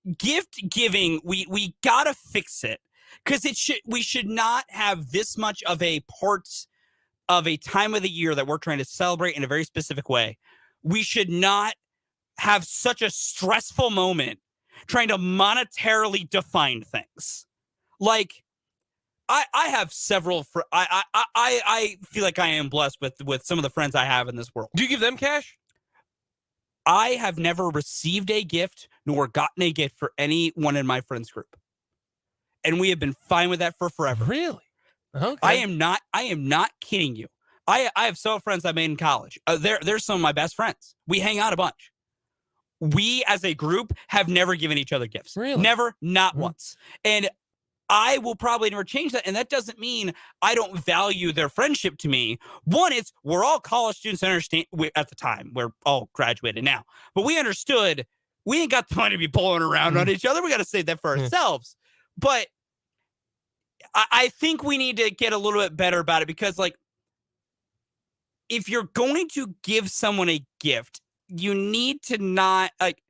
Speaker 1: you,
Speaker 2: gift giving. We gotta fix it because we should not have this much of a part of a time of the year that we're trying to celebrate in a very specific way. We should not have such a stressful moment trying to monetarily define things. Like I have several I feel like I am blessed with some of the friends I have in this world.
Speaker 1: Do you give them cash?
Speaker 2: I have never received a gift nor gotten a gift for anyone in my friends group. And we have been fine with that for forever.
Speaker 1: Really? Okay.
Speaker 2: I am not kidding you. I have several friends I made in college. They're some of my best friends. We hang out a bunch. We as a group have never given each other gifts.
Speaker 1: Really?
Speaker 2: Never, not once. And I will probably never change that. And that doesn't mean I don't value their friendship to me. One, it's we're all college students at the time. We're all graduated now. But we understood we ain't got the money to be pulling around on each other. We got to save that for ourselves. But I think we need to get a little bit better about it because, like, if you're going to give someone a gift, you need to not, like,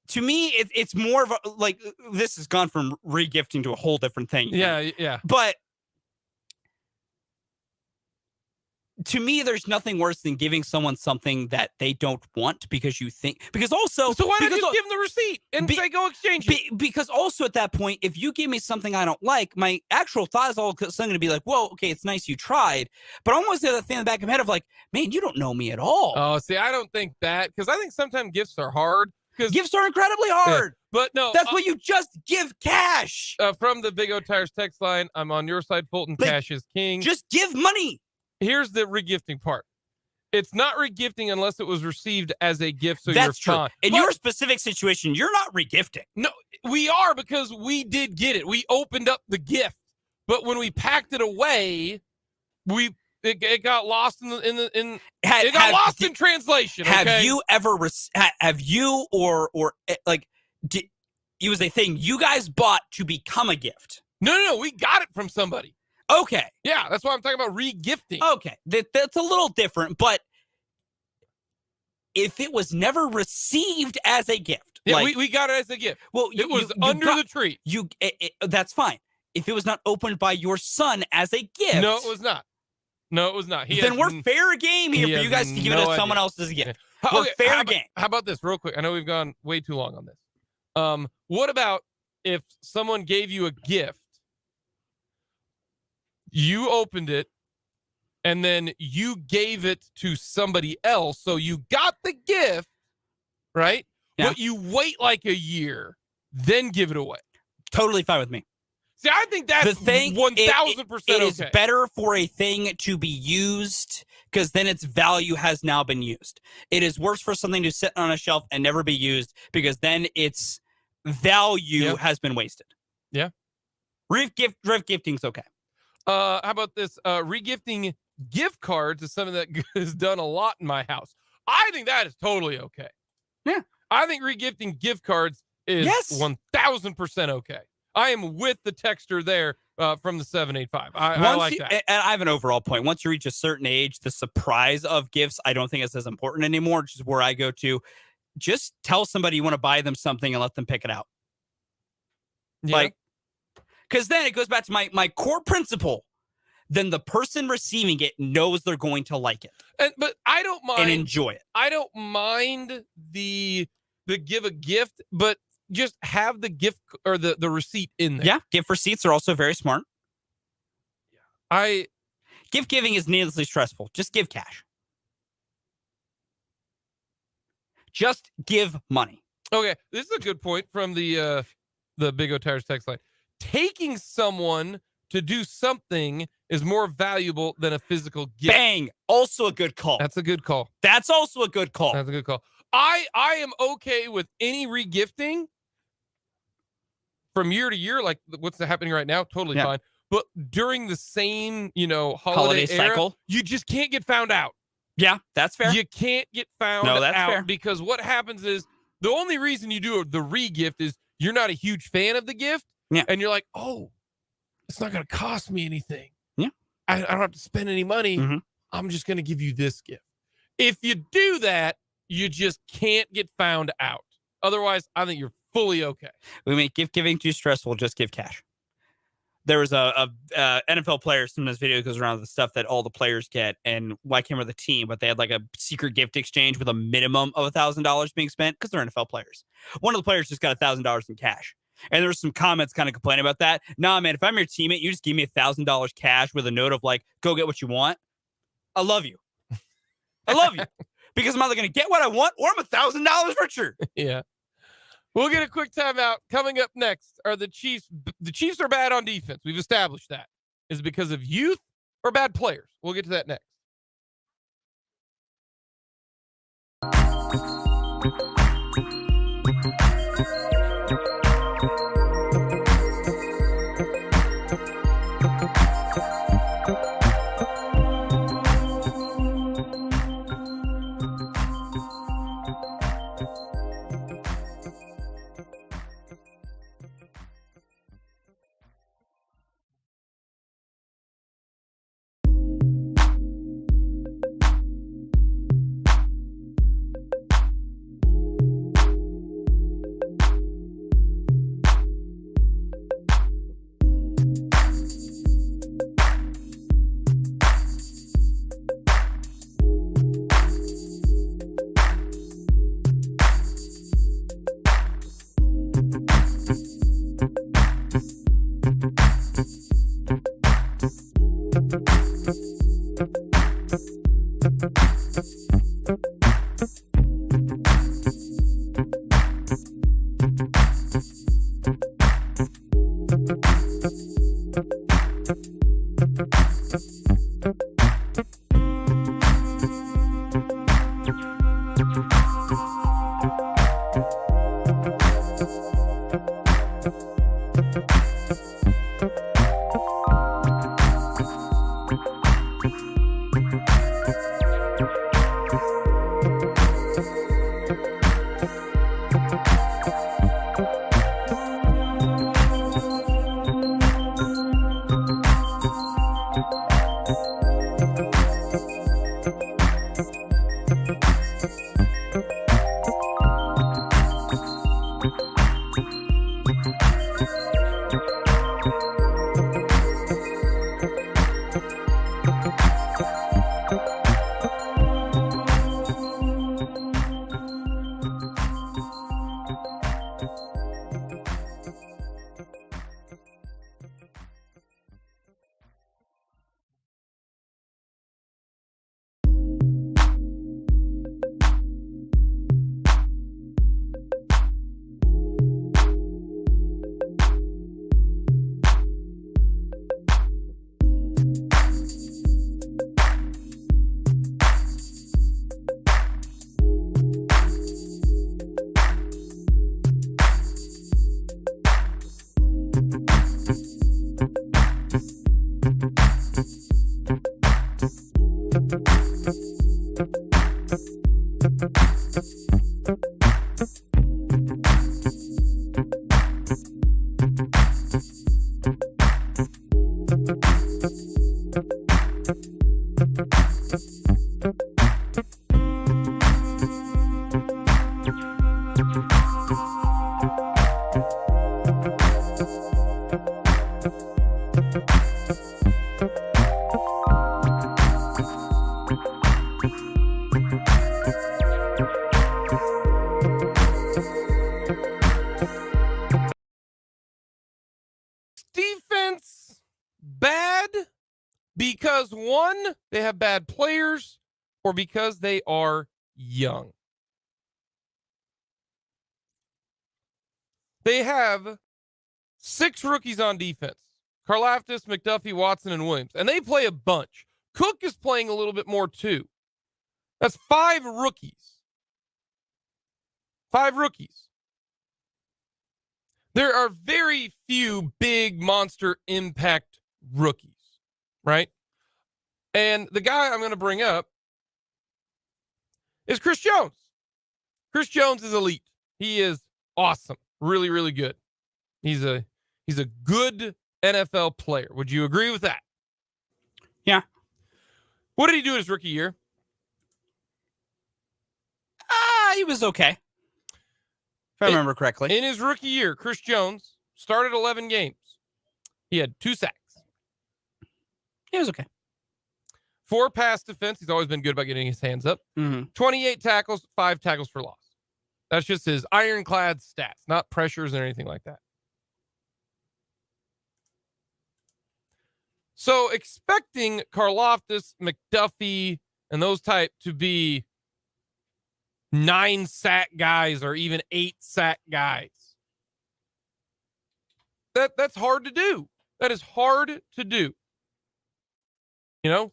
Speaker 2: to me, it's more of a, like, this has gone from regifting to a whole different thing.
Speaker 1: Yeah.
Speaker 2: But to me, there's nothing worse than giving someone something that they don't want because you think, because also.
Speaker 1: So why not just give them the receipt and say, go exchange it?
Speaker 2: Because also at that point, if you give me something I don't like, my actual thought is all of a sudden going to be like, whoa, okay, it's nice you tried. But I almost have that thing in the back of my head of like, man, you don't know me at all.
Speaker 1: Oh, see, I don't think that, because I think sometimes gifts are hard.
Speaker 2: Gifts are incredibly hard.
Speaker 1: But no.
Speaker 2: That's what you just give cash.
Speaker 1: From the Big O Tires text line, I'm on your side, Fulton. Cash is king.
Speaker 2: Just give money.
Speaker 1: Here's the regifting part. It's not regifting unless it was received as a gift, so
Speaker 2: that's
Speaker 1: you're
Speaker 2: true.
Speaker 1: fine.
Speaker 2: In your specific situation, you're not regifting.
Speaker 1: No, we are, because we did get it. We opened up the gift, but when we packed it away, it got lost in translation.
Speaker 2: Have
Speaker 1: okay?
Speaker 2: you ever have you or like it was a thing you guys bought to become a gift?
Speaker 1: No, we got it from somebody.
Speaker 2: Okay.
Speaker 1: Yeah, that's why I'm talking about regifting.
Speaker 2: Okay, that's a little different, but if it was never received as a gift,
Speaker 1: yeah, we got it as a gift.
Speaker 2: Well,
Speaker 1: it was under the tree.
Speaker 2: That's fine. If it was not opened by your son as a gift,
Speaker 1: no, it was not.
Speaker 2: Then we're fair game here for you guys to give it to someone else as a gift. We're fair game.
Speaker 1: How about this, real quick? I know we've gone way too long on this. What about if someone gave you a gift? You opened it, and then you gave it to somebody else. So you got the gift, right?
Speaker 2: Yeah.
Speaker 1: But you wait like a year, then give it away.
Speaker 2: Totally fine with me.
Speaker 1: See, I think that's
Speaker 2: the thing.
Speaker 1: 1,000% okay.
Speaker 2: It is better for a thing to be used because then its value has now been used. It is worse for something to sit on a shelf and never be used because then its value has been wasted.
Speaker 1: Yeah.
Speaker 2: Regifting's okay.
Speaker 1: How about this? Regifting gift cards is something that is done a lot in my house. I think that is totally okay.
Speaker 2: Yeah.
Speaker 1: I think regifting gift cards is
Speaker 2: Yes.
Speaker 1: 1000% okay. I am with the texter there from the 785. I like that.
Speaker 2: And I have an overall point. Once you reach a certain age, the surprise of gifts, I don't think it's as important anymore, which is where I go to. Just tell somebody you want to buy them something and let them pick it out.
Speaker 1: Yeah.
Speaker 2: Like, because then it goes back to my core principle. Then the person receiving it knows they're going to like it.
Speaker 1: But I don't mind.
Speaker 2: And enjoy it.
Speaker 1: I don't mind the give a gift, but just have the gift or the receipt in there.
Speaker 2: Yeah, gift receipts are also very smart. Gift giving is needlessly stressful. Just give cash. Just give money.
Speaker 1: Okay, this is a good point from the Big O Tires text line. Taking someone to do something is more valuable than a physical gift.
Speaker 2: Bang! Also a good call.
Speaker 1: That's a good call.
Speaker 2: That's also a good call.
Speaker 1: That's a good call. I am okay with any regifting from year to year, like what's happening right now. Totally fine. But during the same, holiday era,
Speaker 2: cycle,
Speaker 1: you just can't get found out.
Speaker 2: Yeah, that's fair.
Speaker 1: You can't get found
Speaker 2: No, that's
Speaker 1: out
Speaker 2: fair.
Speaker 1: because what happens is the only reason you do the re-gift is you're not a huge fan of the gift.
Speaker 2: Yeah.
Speaker 1: And you're like, oh, it's not going to cost me anything.
Speaker 2: Yeah.
Speaker 1: I don't have to spend any money.
Speaker 2: Mm-hmm.
Speaker 1: I'm just going to give you this gift. If you do that, you just can't get found out. Otherwise, I think you're fully okay.
Speaker 2: We make gift giving too stressful. Just give cash. There was a NFL player. Sometimes video goes around with the stuff that all the players get, and I can't remember the team, but they had like a secret gift exchange with a minimum of $1,000 being spent because they're NFL players. One of the players just got $1,000 in cash, and there were some comments kind of complaining about that. Nah, man, if I'm your teammate, you just give me $1,000 cash with a note of like, go get what you want. I love you. I love you because I'm either going to get what I want or I'm $1,000 richer.
Speaker 1: Yeah. We'll get a quick timeout. Coming up next are the Chiefs. The Chiefs are bad on defense. We've established that. Is it because of youth or bad players? We'll get to that next. because one, they have bad players, or because they are young. They have 6 rookies on defense. Karlaftis, McDuffie, Watson, and Williams. And they play a bunch. Cook is playing a little bit more too. That's 5 rookies. 5 rookies. There are very few big monster impact rookies, right? And the guy I'm going to bring up is Chris Jones. Chris Jones is elite. He is awesome. Really, really good. He's a good NFL player. Would you agree with that?
Speaker 2: Yeah.
Speaker 1: What did he do in his rookie year?
Speaker 2: He was okay. If I remember correctly.
Speaker 1: In his rookie year, Chris Jones started 11 games. He had 2 sacks.
Speaker 2: He was okay.
Speaker 1: 4 pass defense. He's always been good about getting his hands up. 28 tackles, 5 tackles for loss. That's just his ironclad stats, not pressures or anything like that. So expecting Karlaftis, McDuffie, and those type to be 9 sack guys or even 8 sack guys. That's hard to do. That is hard to do. You know?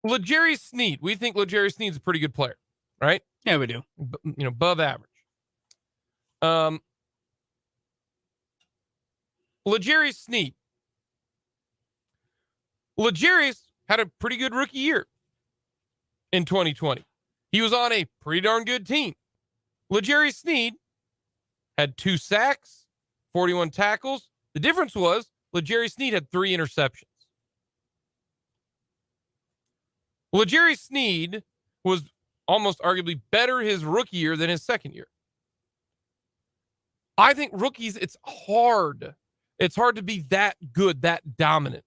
Speaker 1: L'Jarius Sneed. We think L'Jarius Sneed's a pretty good player, right?
Speaker 2: Yeah, we do.
Speaker 1: Above average. L'Jarius Sneed. L'Jarius had a pretty good rookie year in 2020. He was on a pretty darn good team. L'Jarius Sneed had 2 sacks, 41 tackles. The difference was L'Jarius Sneed had 3 interceptions. L'Jarius Sneed was almost arguably better his rookie year than his second year. I think rookies, it's hard. It's hard to be that good, that dominant.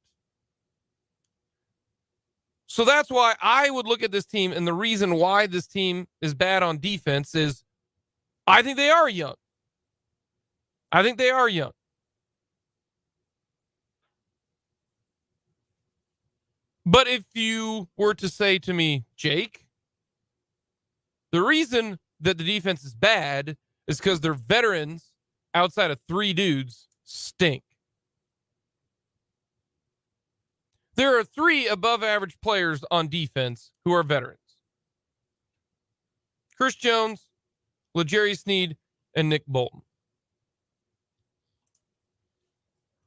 Speaker 1: So that's why I would look at this team, and the reason why this team is bad on defense is I think they are young. I think they are young. But if you were to say to me, Jake, the reason that the defense is bad is because their veterans outside of 3 dudes stink. There are 3 above average players on defense who are veterans. Chris Jones, L'Jarius Sneed, and Nick Bolton.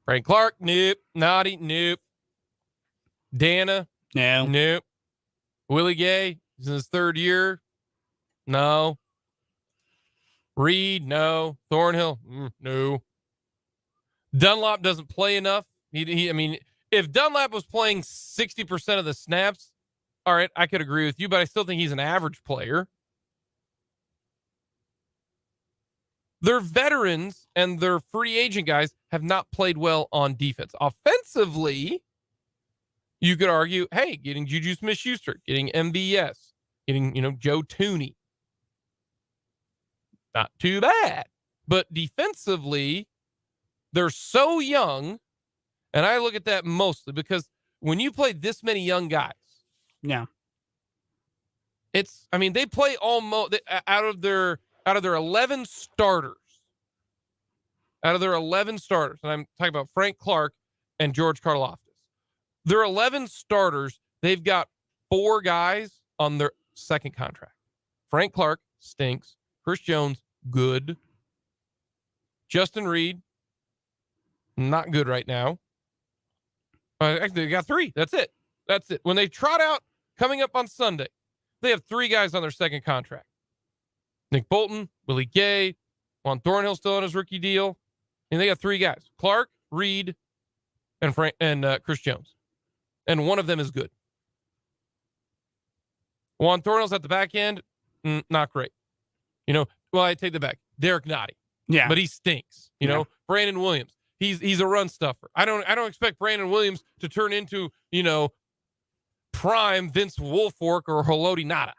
Speaker 1: Frank Clark, nope. Naughty, nope. Dana,
Speaker 2: no.
Speaker 1: Nope. Willie Gay is in his 3rd year. No. Reed, no. Thornhill, no. Dunlop doesn't play enough. I mean, if Dunlap was playing 60% of the snaps, all right, I could agree with you, but I still think he's an average player. Their veterans and their free agent guys have not played well on defense. Offensively, you could argue, hey, getting Juju Smith-Schuster, getting MVS, getting, Joe Tooney. Not too bad. But defensively, they're so young, and I look at that mostly because when you play this many young guys,
Speaker 2: yeah,
Speaker 1: they play almost out of their 11 starters. Out of their 11 starters, and I'm talking about Frank Clark and George Karlaftis. Their 11 starters, they've got 4 guys on their second contract. Frank Clark stinks. Chris Jones, good. Justin Reed, not good right now. Actually, they got 3. That's it. When they trot out coming up on Sunday, they have 3 guys on their second contract. Nick Bolton, Willie Gay, Juan Thornhill still on his rookie deal. And they got 3 guys: Clark, Reed, and Chris Jones. And one of them is good. Juan Thornhill's at the back end, not great. I take the back. Derek Nottie.
Speaker 2: Yeah.
Speaker 1: But he stinks. Brandon Williams. He's a run stuffer. I don't expect Brandon Williams to turn into, prime Vince Wilfork or Haloti Ngata.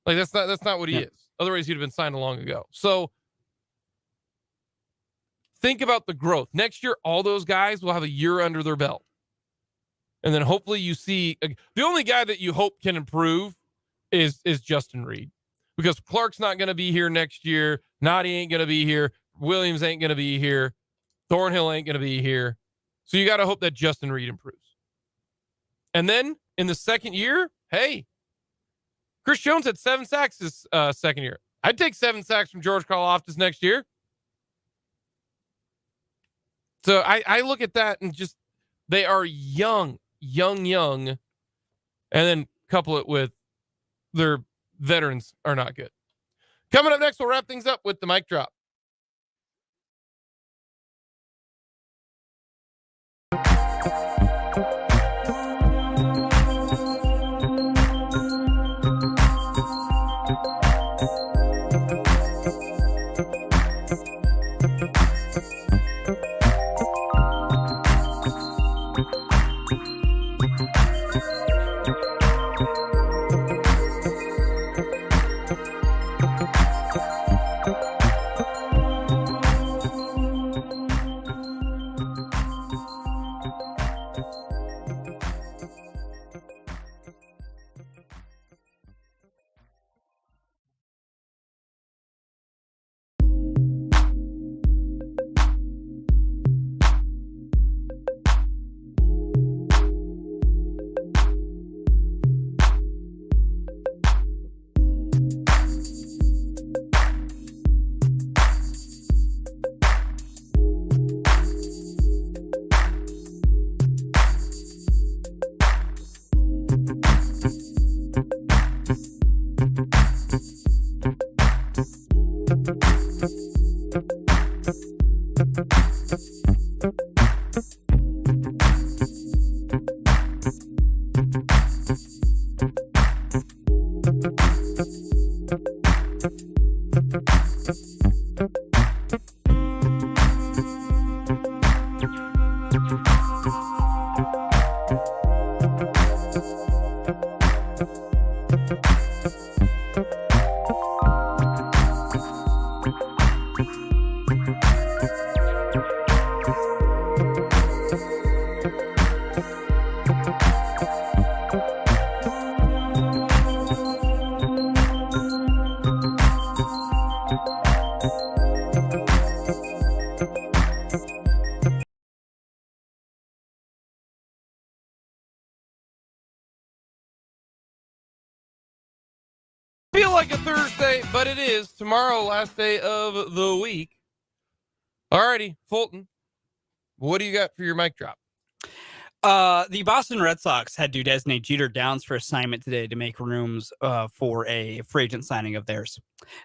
Speaker 1: Like that's not what he is. Otherwise he'd have been signed long ago. So think about the growth. Next year, all those guys will have a year under their belt. And then hopefully you see the only guy that you hope can improve is Justin Reed, because Clark's not going to be here next year. Noddy ain't going to be here. Williams ain't going to be here. Thornhill ain't going to be here. So you got to hope that Justin Reed improves. And then in the second year, hey, Chris Jones had 7 sacks this second year. I'd take 7 sacks from George Karlaftis next year. So I look at that and just, they are young, and then couple it with their veterans are not good. Coming up next, we'll wrap things up with the mic drop. Feel like a Thursday, but it is tomorrow, last day of the week. Alrighty, Fulton, what do you got for your mic drop?
Speaker 2: The Boston Red Sox had to designate Jeter Downs for assignment today to make rooms for a free agent signing of theirs.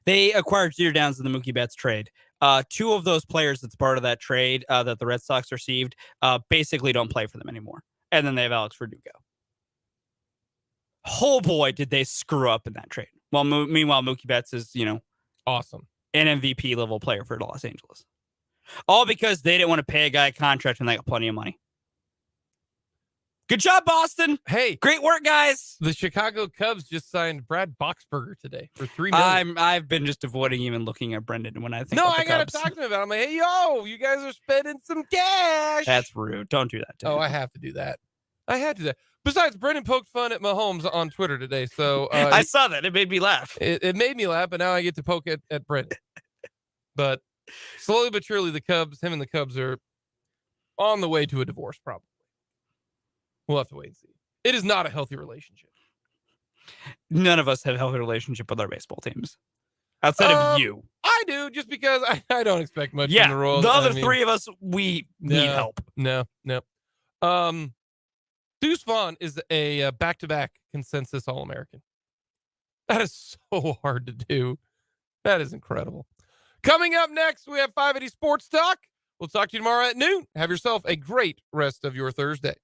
Speaker 2: They acquired Jeter Downs in the Mookie Betts trade. 2 of those players that's part of that trade that the Red Sox received basically don't play for them anymore. And then they have Alex Verdugo. Oh boy, did they screw up in that trade. Well, meanwhile, Mookie Betts is,
Speaker 1: awesome,
Speaker 2: an MVP level player for Los Angeles. All because they didn't want to pay a guy a contract and they got plenty of money. Good job, Boston.
Speaker 1: Hey,
Speaker 2: great work, guys.
Speaker 1: The Chicago Cubs just signed Brad Boxberger today for $3 million.
Speaker 2: I've been just avoiding even looking at Brendan when I think.
Speaker 1: No,
Speaker 2: about the
Speaker 1: I gotta
Speaker 2: Cubs.
Speaker 1: talk to him about it. I'm like, hey, yo, you guys are spending some cash.
Speaker 2: That's rude. Don't do that.
Speaker 1: Oh, I have to do that. I had to do that. Besides, Brendan poked fun at Mahomes on Twitter today, so
Speaker 2: I saw that. It made me laugh.
Speaker 1: It made me laugh, but now I get to poke at Brendan. But slowly but surely, him and the Cubs are on the way to a divorce, probably. We'll have to wait and see. It is not a healthy relationship.
Speaker 2: None of us have a healthy relationship with our baseball teams. Outside of you.
Speaker 1: I do, just because I don't expect much from the Royals.
Speaker 2: The other 3 of us, we need help.
Speaker 1: No. Deuce Vaughn is a back-to-back consensus All-American. That is so hard to do. That is incredible. Coming up next, we have 580 Sports Talk. We'll talk to you tomorrow at noon. Have yourself a great rest of your Thursday.